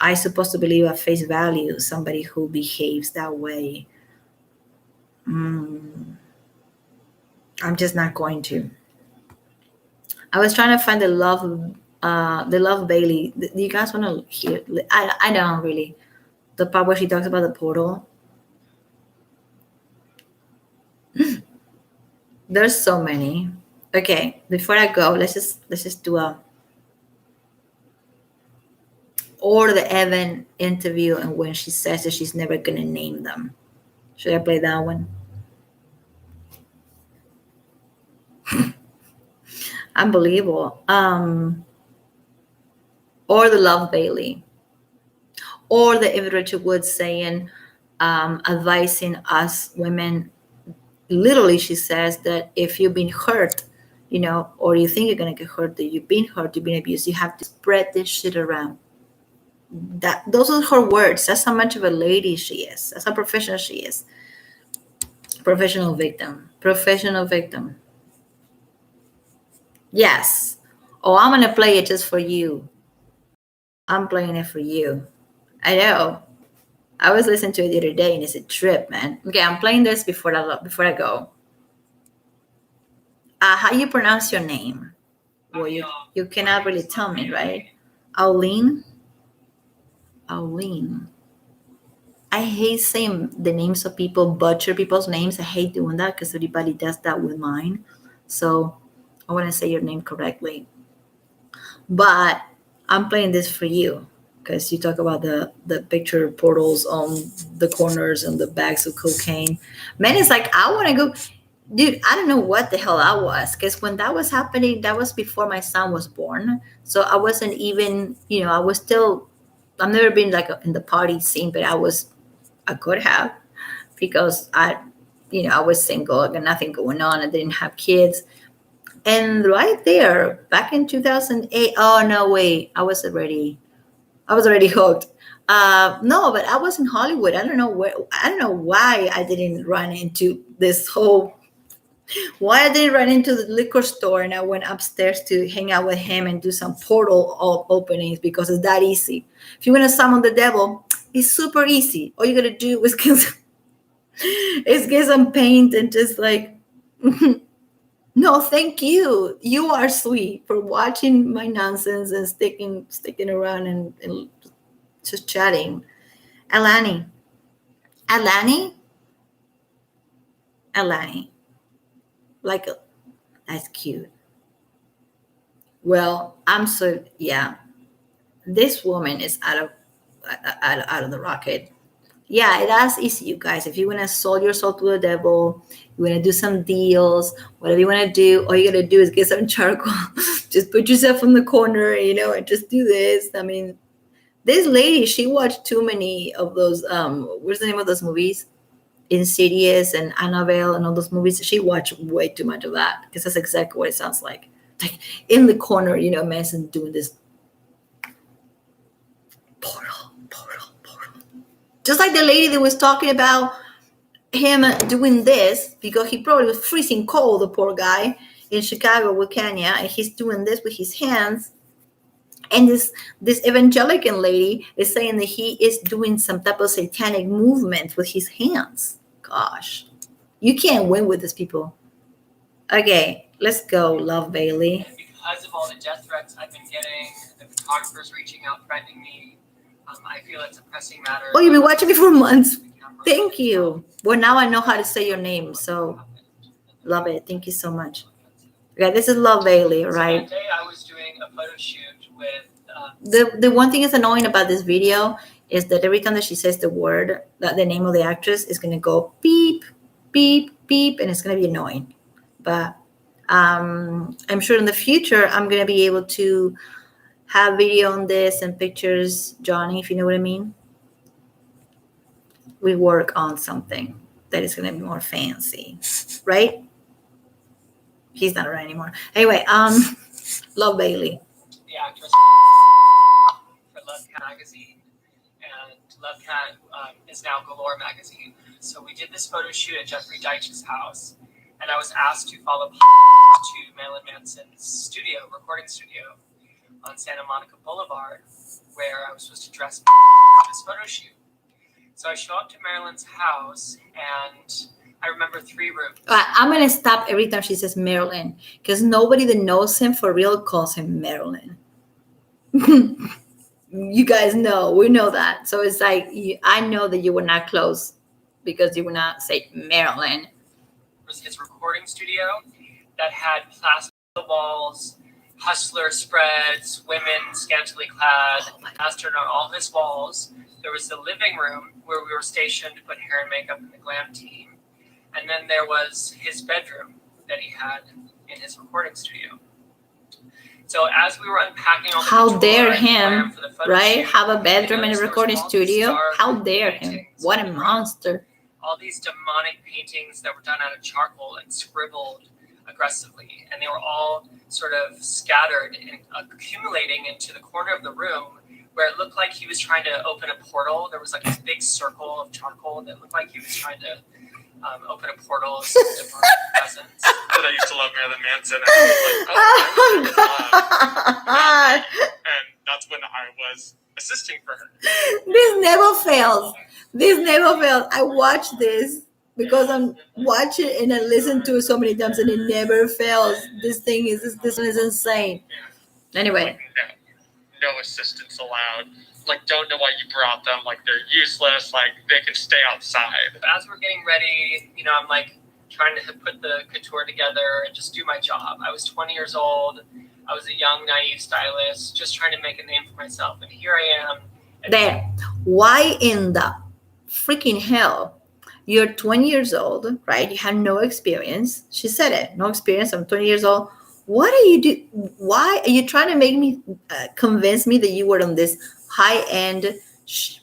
I supposed to believe at face value somebody who behaves that way. I'm just not going to. I was trying to find the love Bailey. Do you guys want to hear? I don't really. The part where she talks about the portal. There's so many. Okay, before I go, let's just do a or the Evan interview and when she says that she's never gonna name them. Should I play that one? Unbelievable. Or the Love Bailey, or the Eva Richard Woods saying, advising us women. Literally, she says that if you've been hurt, or you think you're gonna get hurt, that you've been hurt, you've been abused, you have to spread this shit around. Those are her words. That's how much of a lady she is. That's how professional she is. Professional victim. Professional victim. Yes. Oh, I'm gonna play it just for you. I'm playing it for you. I know. I was listening to it the other day, and it's a trip, man. Okay, I'm playing this before I go. How you pronounce your name? Well, you cannot really tell me, right? Auline. Auline. I hate saying the names of people, butcher people's names. I hate doing that because everybody does that with mine. So I want to say your name correctly. But I'm playing this for you because you talk about the picture portals on the corners and the bags of cocaine. Man, it's like, I want to go. Dude, I don't know what the hell I was, because when that was happening, that was before my son was born. So I wasn't even, I was still, I've never been like in the party scene, but I could have, because I was single, I got nothing going on, I didn't have kids. And right there, back in 2008, oh no, wait, I was already hooked. No, but I was in Hollywood. I don't know why I didn't run into this whole, why I didn't run into the liquor store and I went upstairs to hang out with him and do some portal openings, because it's that easy. If you want to summon the devil, it's super easy. All you got to do is Is get some paint and just like, no, thank you. You are sweet for watching my nonsense and sticking around and just chatting. Alani, Alani, Alani, like that's cute. Well, I'm so yeah. This woman is out of the rocket. Yeah, that's easy, you guys. If you want to sell your soul to the devil, you want to do some deals, whatever you want to do, all you got to do is get some charcoal. Just put yourself in the corner, and just do this. I mean, this lady, she watched too many of those. What's the name of those movies? Insidious and Annabelle and all those movies. She watched way too much of that because that's exactly what it sounds like. Like in the corner, Manson doing this portal. Just like the lady that was talking about him doing this because he probably was freezing cold, the poor guy in Chicago with Kenya, and he's doing this with his hands. And this evangelical lady is saying that he is doing some type of satanic movement with his hands. Gosh, you can't win with these people. Okay, let's go, Love Bailey. And because of all the death threats I've been getting, the photographers reaching out, threatening me, I feel it's a pressing matter. Oh, you've been watching me for months. Thank you. Well, now I know how to say your name, so love it. Thank you so much. Okay, this is Love Bailey, right? So that day I was doing a photo shoot with... The one thing that's annoying about this video is that every time that she says the word, that the name of the actress is going to go beep, beep, beep, and it's going to be annoying. But I'm sure in the future, I'm going to be able to have video on this and pictures, Johnny, if you know what I mean. We work on something that is going to be more fancy, right? He's not around anymore. Anyway, Love Bailey. The actress for Love Cat magazine, and Love Cat is now Galore magazine. So we did this photo shoot at Jeffrey Deitch's house, and I was asked to follow to Marilyn Manson's recording studio on Santa Monica Boulevard, where I was supposed to dress for this photo shoot. So I show up to Marilyn's house, and I remember 3 rooms. I'm going to stop every time she says Marilyn, because nobody that knows him for real calls him Marilyn. You guys know, we know that. So it's like, I know that you were not close because you would not say Marilyn. It was his recording studio that had plaster walls, hustler spreads, women scantily clad, plastered on all his walls. There was the living room where we were stationed to put hair and makeup in the glam team. And then there was his bedroom that he had in his recording studio. So as we were unpacking all the how dare him, for the photo right? shoot, have a bedroom in a recording studio? How dare him? What a monster. All these demonic paintings that were done out of charcoal and scribbled aggressively. And they were all sort of scattered and accumulating into the corner of the room where it looked like he was trying to open a portal. There was like this big circle of charcoal that looked like he was trying to open a portal of some demonic presence. But I used to love Marilyn Manson. And I was like, oh my God. And that's when I was assisting for her. This never fails. I watch this because I'm watching and I listen to it so many times and it never fails. This one is insane. Anyway. Like, no assistance allowed. Like, don't know why you brought them. Like, they're useless. Like, they can stay outside. As we're getting ready, I'm like trying to put the couture together and just do my job. I was 20 years old. I was a young, naive stylist, just trying to make a name for myself. And here I am. There. Why in the freaking hell? You're 20 years old, right? You have no experience. She said it. No experience. I'm 20 years old. What are you doing? Why are you trying to make me convince me that you were on this high-end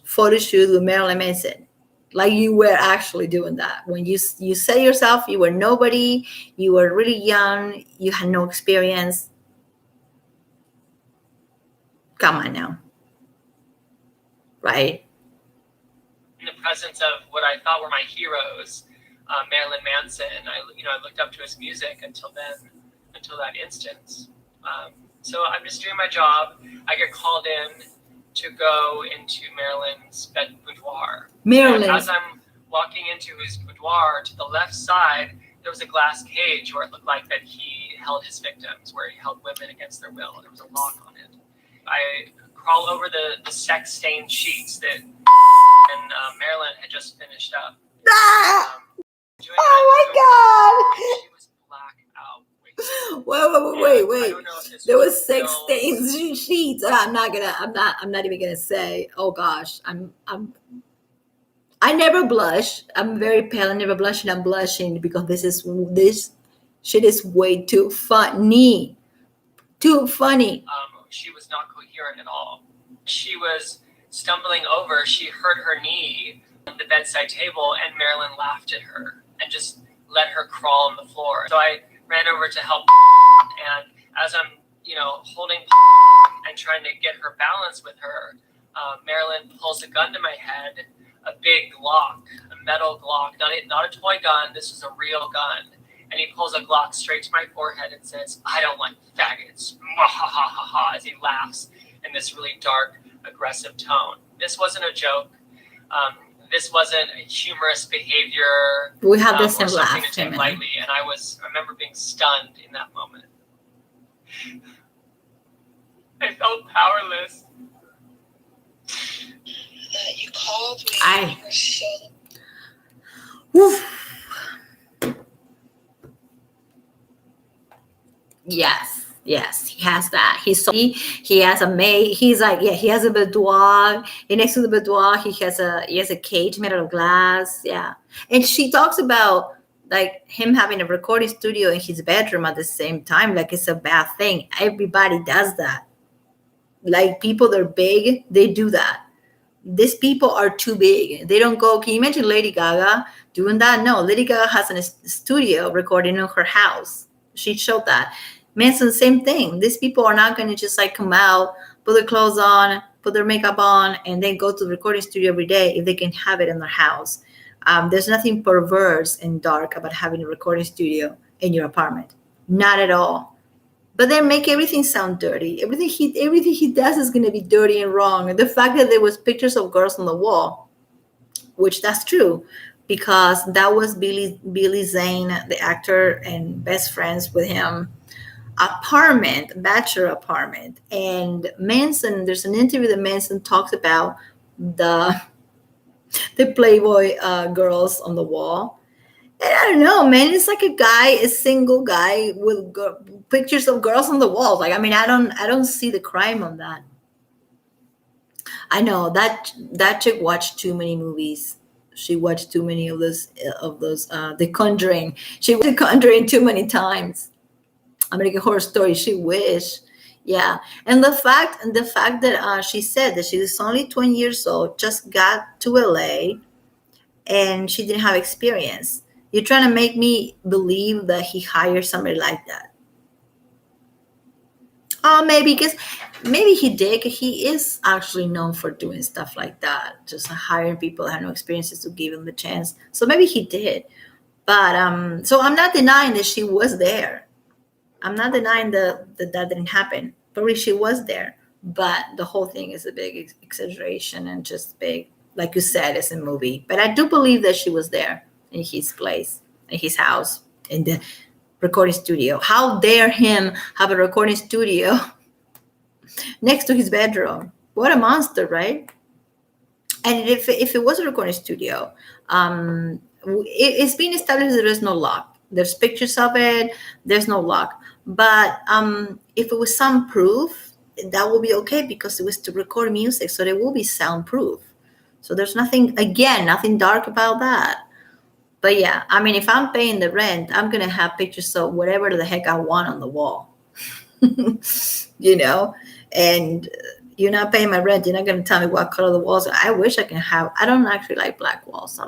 photo shoot with Marilyn Manson? Like you were actually doing that. When you said yourself, you were nobody, you were really young, you had no experience. Come on now. Right? In the presence of what I thought were my heroes, Marilyn Manson, I looked up to his music until that instance. So I'm just doing my job. I get called in to go into Marilyn's boudoir. Marilyn. As I'm walking into his boudoir, to the left side, there was a glass cage where it looked like that he held his victims, where he held women against their will. There was a lock on it. I crawl over the sex-stained sheets that Marilyn had just finished up. Oh my God! She was black out. Wait. There was sex stains sheets. I'm not even gonna say. Oh gosh, I never blush. I'm very pale. I never blush, and I'm blushing because this shit is way too funny. Too funny. She was not coherent at all. She was stumbling over. She hurt her knee on the bedside table, and Marilyn laughed at her and just let her crawl on the floor. So I ran over to help, and as I'm, holding and trying to get her balance with her, Marilyn pulls a gun to my head, a big Glock, a metal Glock, not a toy gun. This is a real gun. And he pulls a Glock straight to my forehead and says, "I don't like faggots," as he laughs in this really dark, aggressive tone. This wasn't a joke. This wasn't a humorous behavior. We have the same or laugh. something to take lightly. And I remember being stunned in that moment. I felt powerless. You called me. You were so... Woof. Yes, he has that. He has a maid. He's like, yeah, he has a boudoir. And next to the boudoir, he has a cage made out of glass. Yeah. And she talks about like him having a recording studio in his bedroom at the same time. Like it's a bad thing. Everybody does that. Like people that are big, they do that. These people are too big. They don't go. Can you imagine Lady Gaga doing that? No, Lady Gaga has a studio recording in her house. She showed that. Manson, same thing. These people are not going to just like come out, put their clothes on, put their makeup on, and then go to the recording studio every day if they can have it in their house. There's nothing perverse and dark about having a recording studio in your apartment. Not at all. But then make everything sound dirty. Everything he does is going to be dirty and wrong. And the fact that there was pictures of girls on the wall, which that's true, because that was Billy Zane, the actor, and best friends with him. Bachelor apartment. And Manson, there's an interview that Manson talks about the Playboy girls on the wall. And I don't know, man, it's like a single guy with pictures of girls on the wall. Like, I mean, I don't see the crime on that. I know that chick watched too many movies. She watched too many of those The Conjuring. She watched The Conjuring too many times. American Horror Story. She wished. Yeah. And the fact that she said that she was only 20 years old, just got to LA, and she didn't have experience. You're trying to make me believe that he hired somebody like that. Oh, maybe he did. He is actually known for doing stuff like that, just hiring people that have no experiences to give him the chance. So maybe he did. But so I'm not denying that she was there. I'm not denying that didn't happen. Probably she was there, but the whole thing is a big exaggeration and just big, like you said, it's a movie. But I do believe that she was there in his place, in his house, in the recording studio. How dare him have a recording studio next to his bedroom? What a monster, right? And if it was a recording studio, it's been established that there is no lock. There's pictures of it. There's no lock. But if it was soundproof, that will be okay because it was to record music. So it will be soundproof. So there's nothing dark about that. But yeah, I mean, if I'm paying the rent, I'm going to have pictures of whatever the heck I want on the wall. And you're not paying my rent. You're not going to tell me what color the walls are. I wish I can have. I don't actually like black walls.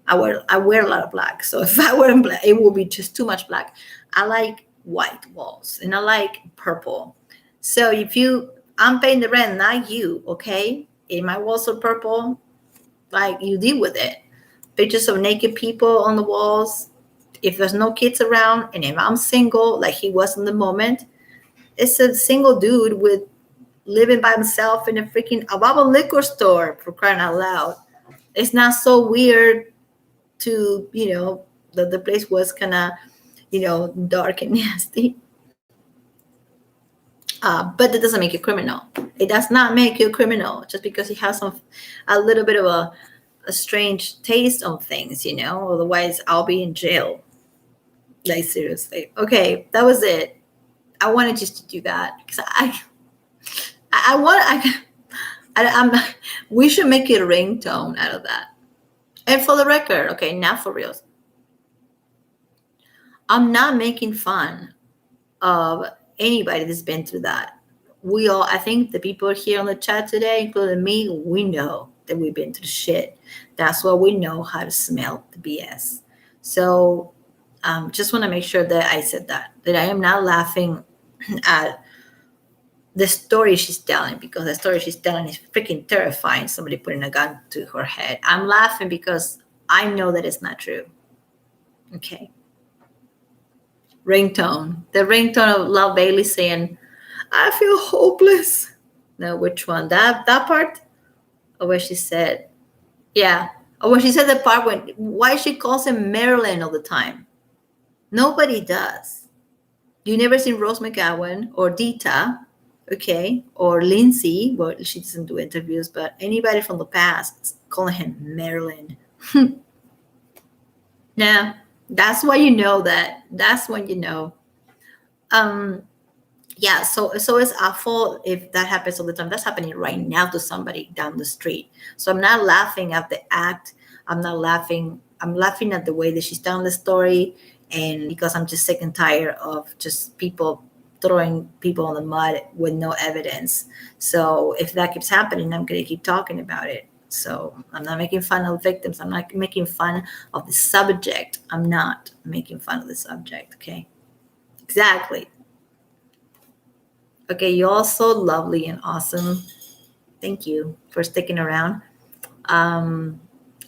I wear a lot of black. So if I wear black, it will be just too much black. I like white walls and I like purple. So I'm paying the rent, not you, okay? If my walls are purple, like you deal with it. Pictures of naked people on the walls. If there's no kids around and if I'm single, like he was in the moment, it's a single dude living by himself in a freaking Ababa liquor store, for crying out loud. it's not so weird to, that the place was kind of, dark and nasty. But that doesn't make you criminal. It does not make you a criminal just because you have a little bit of a strange taste on things, Otherwise, I'll be in jail. Like, seriously. Okay, that was it. I wanted just to do that because I want I'm we should make it a ringtone out of that. And for the record, okay, not for real. I'm not making fun of anybody that's been through that. We all, I think the people here on the chat today, including me, we know that we've been through shit. That's why we know how to smell the BS. So just want to make sure that I said that I am not laughing at the story she's telling, because the story she's telling is freaking terrifying. Somebody putting a gun to her head. I'm laughing because I know that it's not true. Okay. Ringtone. The ringtone of Love Bailey saying, I feel hopeless. No, which one? That part? Or where she said, yeah. Or when she said the part why she calls him Marilyn all the time. Nobody does. You never seen Rose McGowan or Dita, okay, or Lindsay. Well, she doesn't do interviews, but anybody from the past calling him Marilyn. Nah, that's why you know that. That's when you know. Yeah, so it's awful if that happens all the time. That's happening right now to somebody down the street. So I'm not laughing at the act. I'm not laughing. I'm laughing at the way that she's telling the story, and because I'm just sick and tired of just people throwing people in the mud with no evidence. So if that keeps happening, I'm going to keep talking about it. So I'm not making fun of victims. I'm not making fun of the subject. I'm not making fun of the subject. Okay. Exactly. Okay, you're all so lovely and awesome. Thank you for sticking around. I'm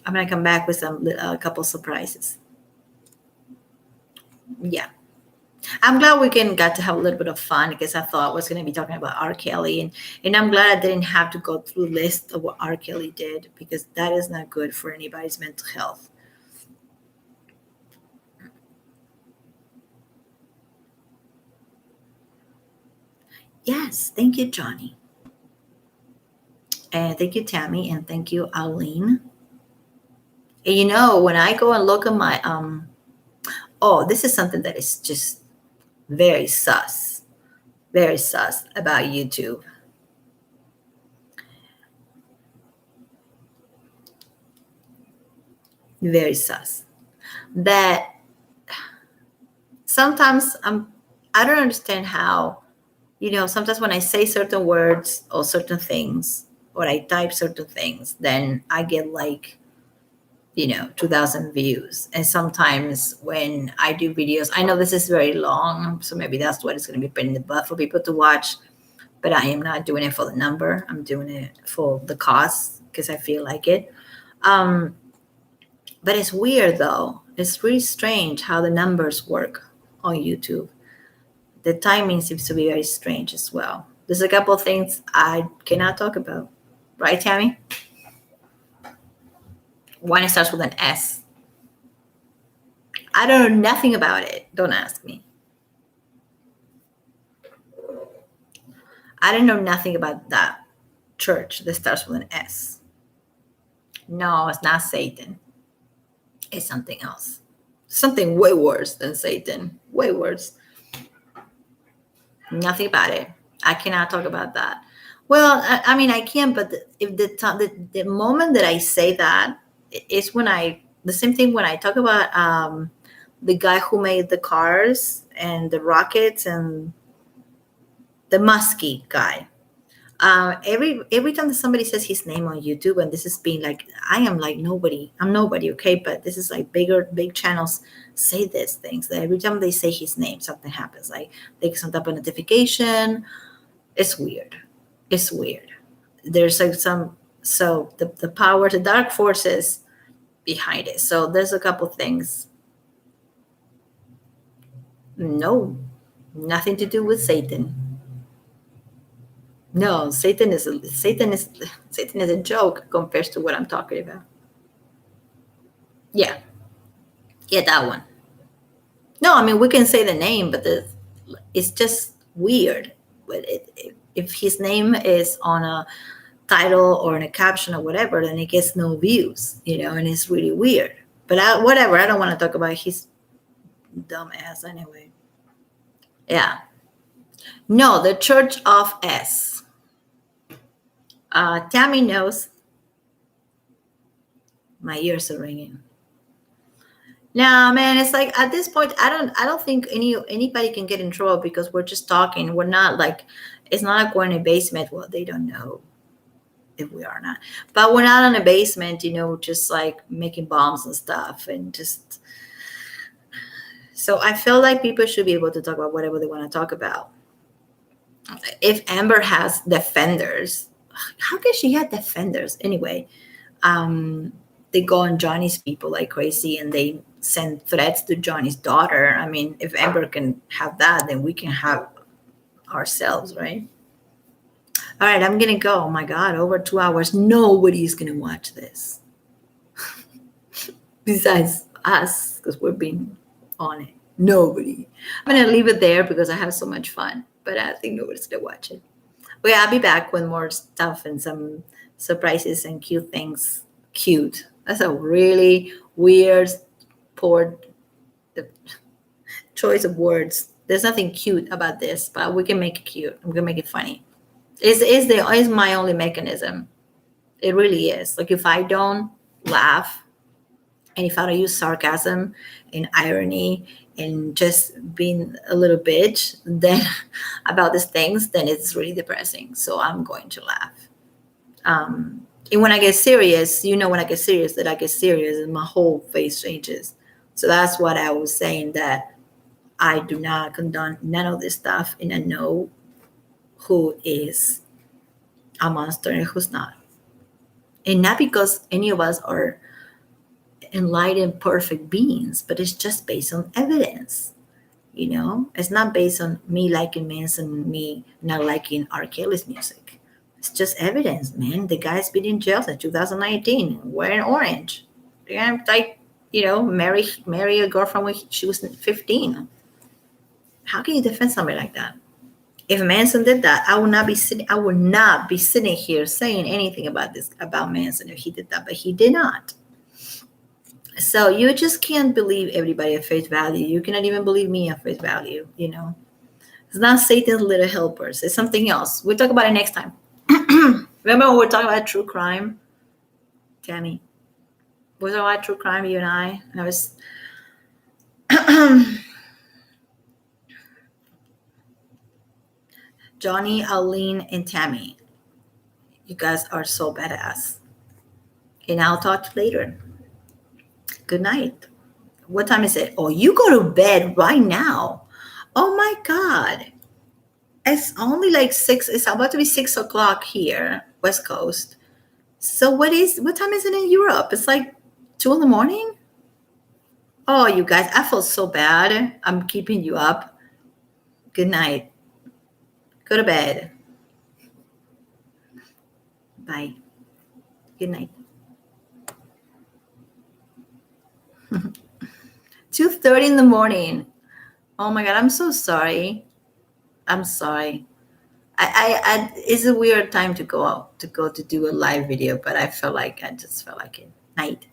gonna come back with a couple surprises. Yeah, I'm glad we got to have a little bit of fun, because I thought I was gonna be talking about R.Kelly, and I'm glad I didn't have to go through a list of what R.Kelly did, because that is not good for anybody's mental health. Yes, thank you, Johnny. And thank you, Tammy, and thank you, Aline. And when I go and look at my this is something that is just very sus about YouTube. Very sus. That sometimes I don't understand how, sometimes when I say certain words or certain things, or I type certain things, then I get like 2,000 views. And sometimes when I do videos, I know this is very long, so maybe that's what it's going to be put in the butt for people to watch, but I am not doing it for the number. I'm doing it for the cause, because I feel like it. But it's weird, though. It's really strange how the numbers work on YouTube. The timing seems to be very strange as well. There's a couple of things I cannot talk about. Right, Tammy? One starts with an S. I don't know nothing about it. Don't ask me. I don't know nothing about that church that starts with an S. No, it's not Satan. It's something else. Something way worse than Satan. Way worse. Nothing about it. I cannot talk about that. Well, I mean, I can, but if the moment that I say that is when the same thing when I talk about the guy who made the cars and the rockets and the Muskie guy. Every time that somebody says his name on YouTube, and this is being like, I am like nobody. I'm nobody, okay? But this is like big channels say these things. That every time they say his name, something happens. Like they get some type of notification. It's weird. It's weird. There's like the power, the dark forces behind it. So there's a couple things. No, nothing to do with Satan. No, Satan is a joke compared to what I'm talking about. Yeah, yeah, that one. No, I mean we can say the name, but it's just weird. But if his name is on a title or in a caption or whatever, then it gets no views, and it's really weird. But whatever, I don't want to talk about his dumb ass anyway. Yeah. No, the Church of S. Tammy knows. My ears are ringing. No, man, it's like at this point, I don't think anybody can get in trouble because we're just talking. We're not like, it's not like we're in a basement. Well, they don't know if we are not, but we're not in a basement, just like making bombs and stuff, and just. So I feel like people should be able to talk about whatever they want to talk about. If Amber has defenders, how can she have defenders anyway? They go on Johnny's people like crazy, and they send threats to Johnny's daughter. I mean, if Amber can have that, then we can have ourselves, right? All right, I'm gonna go. Oh my God, over 2 hours. Nobody's gonna watch this besides us because we've been on it. Nobody. I'm gonna leave it there because I have so much fun, but I think nobody's gonna watch it. Okay, I'll be back with more stuff and some surprises and cute things. Cute. That's a really weird, poor choice of words. There's nothing cute about this, but we can make it cute. We can make it funny. Is my only mechanism. It really is. Like if I don't laugh, and if I don't use sarcasm and irony and just being a little bitch, then about these things, then it's really depressing. So I'm going to laugh. And when I get serious, when I get serious, that I get serious and my whole face changes. So that's what I was saying, that I do not condone none of this stuff, and I know who is a monster and who's not. And not because any of us are enlightened, perfect beings, but it's just based on evidence. It's not based on me liking Manson, me not liking R.Kelly's music. It's just evidence, man. The guy's been in jail since 2019, wearing orange. Yeah, like, marry a girlfriend when she was 15. How can you defend somebody like that? If Manson did that, I would not be sitting. I would not be sitting here saying anything about Manson if he did that, but he did not. So you just can't believe everybody at face value. You cannot even believe me at face value. It's not Satan's little helpers. It's something else. We'll talk about it next time. Remember when we were talking about true crime, Tammy? We were talking about true crime, you and I was. Johnny, Aline, and Tammy. You guys are so badass. And I'll talk to you later. Good night. What time is it? Oh, you go to bed right now. Oh my God. It's only like 6. It's about to be 6 o'clock here, West Coast. So what time is it in Europe? It's like 2 in the morning? Oh, you guys, I feel so bad. I'm keeping you up. Good night. Go to bed. Bye. Good night. 2:30 in the morning. Oh my God, I'm so sorry. I'm sorry. It's a weird time to go out to do a live video, but I just felt like it. Night.